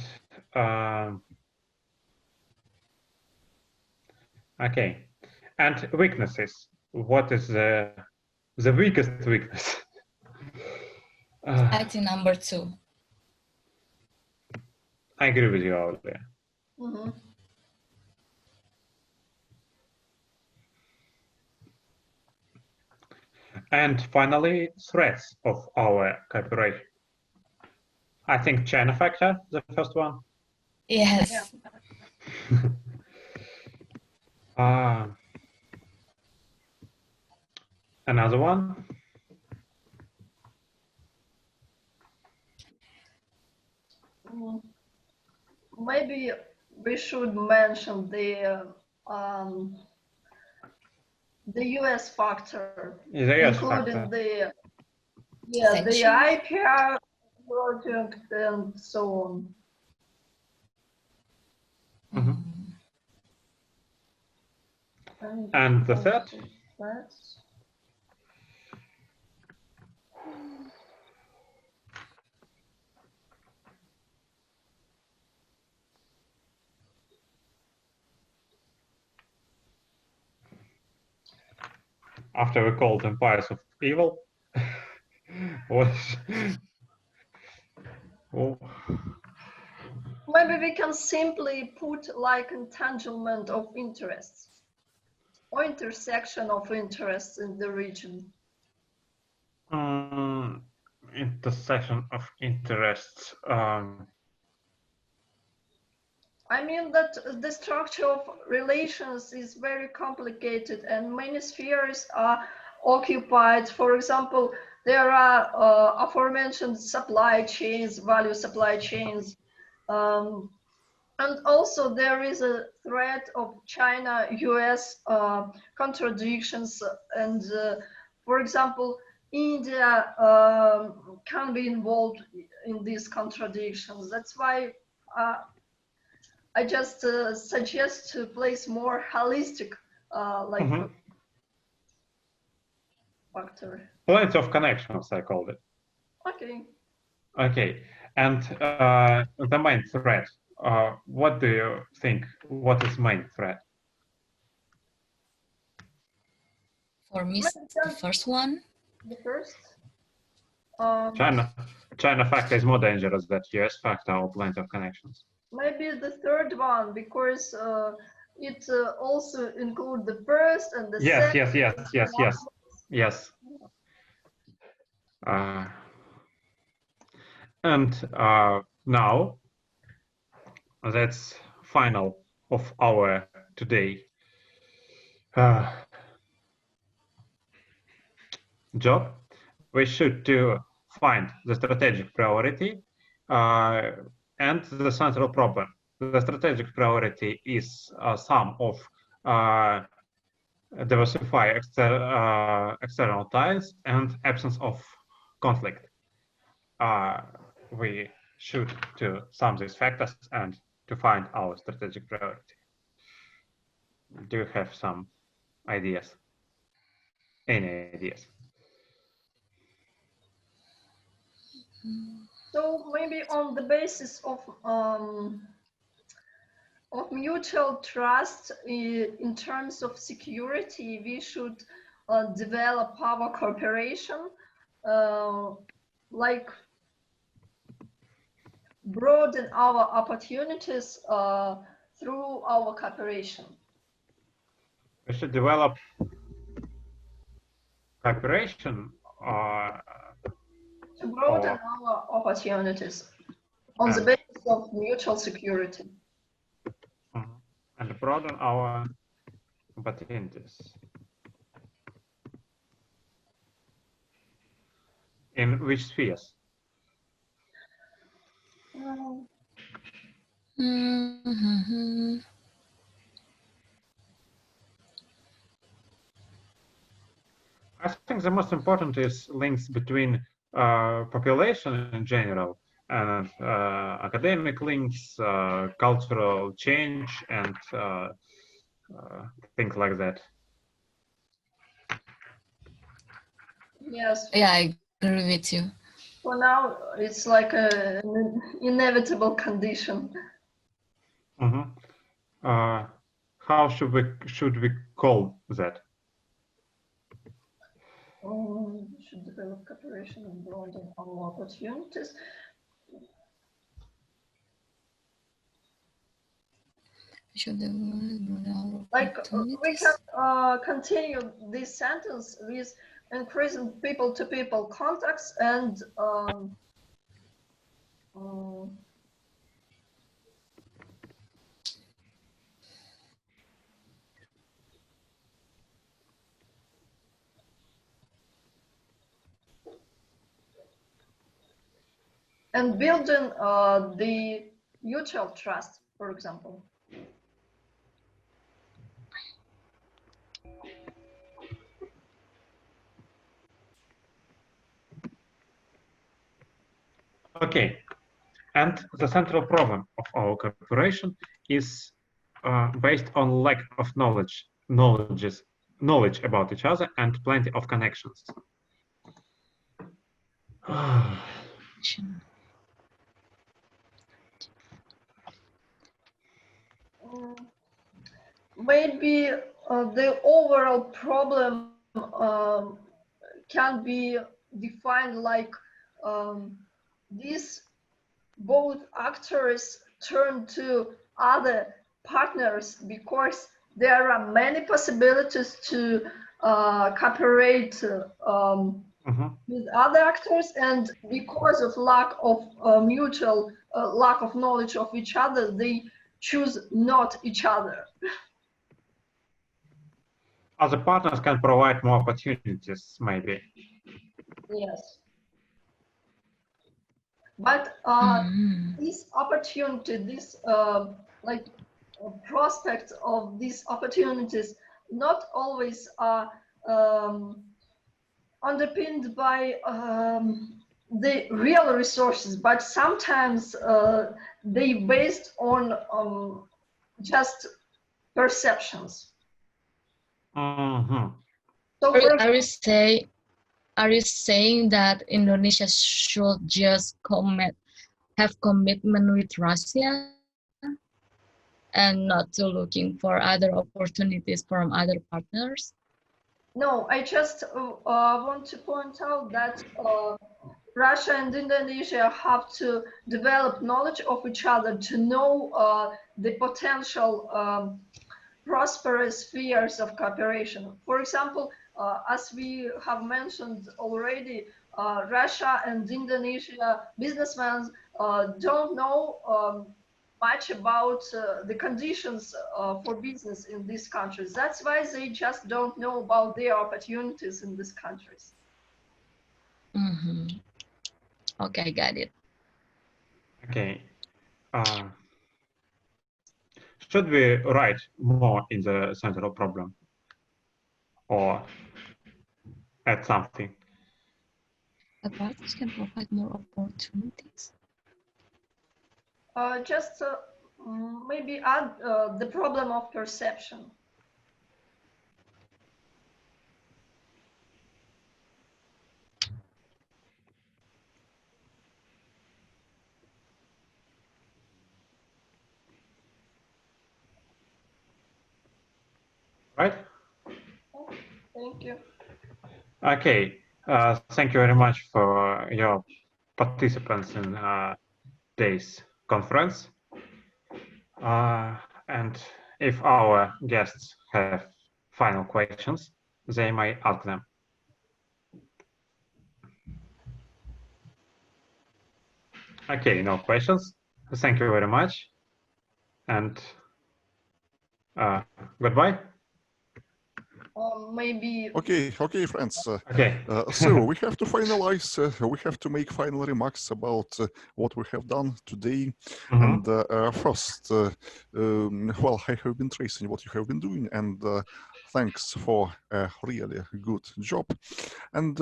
okay, and weaknesses. What is the weakest weakness? I think number 2. I agree with you, Aulia. And finally, threats of our cooperation. I think China factor, the first one. Yes. Another one. Maybe we should mention the US factor, including the IPR project and so on. And the third? After we called empires of evil, maybe we can simply put like entanglement of interests or intersection of interests in the region. Intersection of interests. I mean that the structure of relations is very complicated and many spheres are occupied. For example, there are aforementioned supply chains, value supply chains, And also there is a threat of China-US contradictions, and for example, India can be involved in these contradictions. That's why I just suggest to place more holistic factor. Plenty of connections, I called it. Okay. Okay, and the main threat. What do you think? What is main threat? For me, the first one. The first. China factor is more dangerous than US factor or plenty of connections. Maybe the third one, because it also includes the first and the second. Yes. And now that's final of our today job. We should to find the strategic priority and the central problem. The strategic priority is sum of diversify external ties and absence of conflict. We should to sum these factors and to find our strategic priority. Do you have some ideas? Any ideas? So maybe on the basis of mutual trust in terms of security, we should develop our cooperation, like broaden our opportunities through our cooperation. We should develop cooperation to broaden our opportunities on the basis of mutual security. And broaden our opportunities. In which spheres? I think the most important is links between population in general and academic links, cultural change, and things like that. Yes. Yeah, I agree with you. For now, it's like an inevitable condition. How should we call that? We should develop cooperation and broaden our opportunities. Like we can continue this sentence with increasing people-to-people contacts and building the mutual trust, for example. Okay, and the central problem of our cooperation is based on lack of knowledge about each other and plenty of connections. Maybe the overall problem can be defined like these both actors turn to other partners because there are many possibilities to cooperate with other actors, and because of lack of mutual lack of knowledge of each other, they choose not each other. Other partners can provide more opportunities, maybe. Yes. But this opportunity, this like prospects of these opportunities not always are underpinned by the real resources, but sometimes they based on just perceptions. Mhm. So Are you saying that Indonesia should just have commitment with Russia and not to looking for other opportunities from other partners? no, I just want to point out that Russia and Indonesia have to develop knowledge of each other to know the potential prosperous spheres of cooperation. For example, as we have mentioned already, Russia and Indonesia businessmen don't know much about the conditions for business in these countries. That's why they just don't know about their opportunities in these countries. Mm-hmm. Okay, got it. Okay. Should we write more in the central problem or add something? The partners can provide more opportunities. Just maybe add the problem of perception. Right? Thank you. Okay. Thank you very much for your participants in today's conference. And if our guests have final questions, they may ask them. Okay, no questions. Thank you very much. And goodbye. Maybe. Okay, friends. Okay. So we have to finalize. We have to make final remarks about what we have done today. And first, well, I have been tracing what you have been doing, and thanks for a really good job. And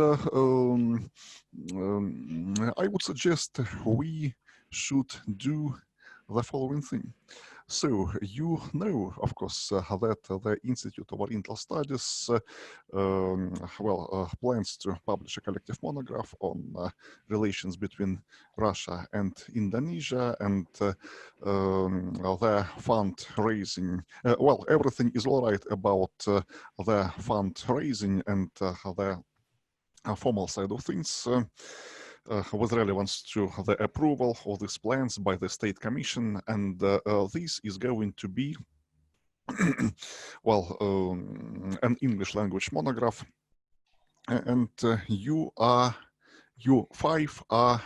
I would suggest we should do the following thing. So you know, of course, that the Institute of Oriental Studies plans to publish a collective monograph on relations between Russia and Indonesia, and the fundraising. Well, everything is all right about the fundraising and the formal side of things. With relevance to the approval of these plans by the State Commission, and this is going to be an English language monograph, and you five are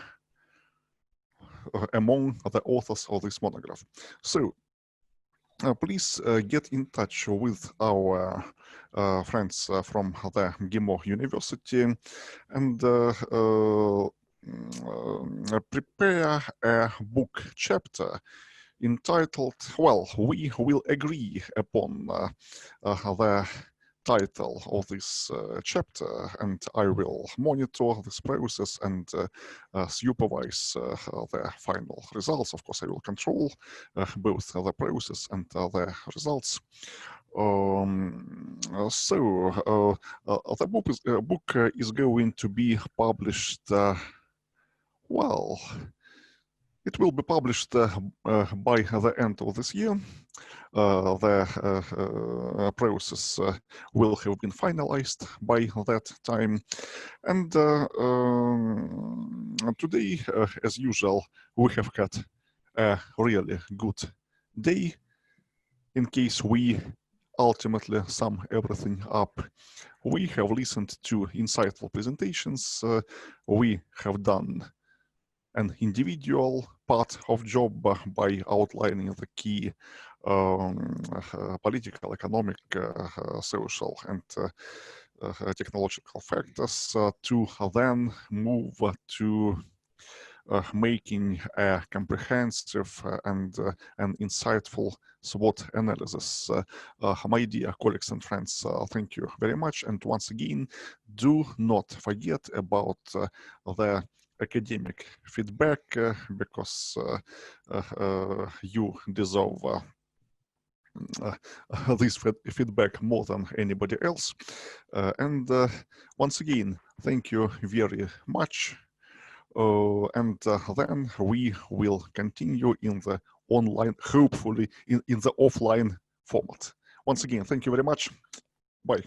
among the authors of this monograph. So please get in touch with our friends from the GIMO University and prepare a book chapter entitled, well, we will agree upon the title of this chapter, and I will monitor this process and supervise the final results. Of course, I will control both the process and the results. The book is going to be published, well, it will be published by the end of this year. The process will have been finalized by that time. And today, as usual, we have had a really good day. In case we ultimately sum everything up, we have listened to insightful presentations. We have done an individual part of job by outlining the key political, economic, social, and technological factors to then move to making a comprehensive and an insightful SWOT analysis. My dear colleagues and friends, thank you very much. And once again, do not forget about the academic feedback because you deserve this feedback more than anybody else. And once again, thank you very much. And then we will continue in the online, hopefully in the offline format. Once again, thank you very much. Bye.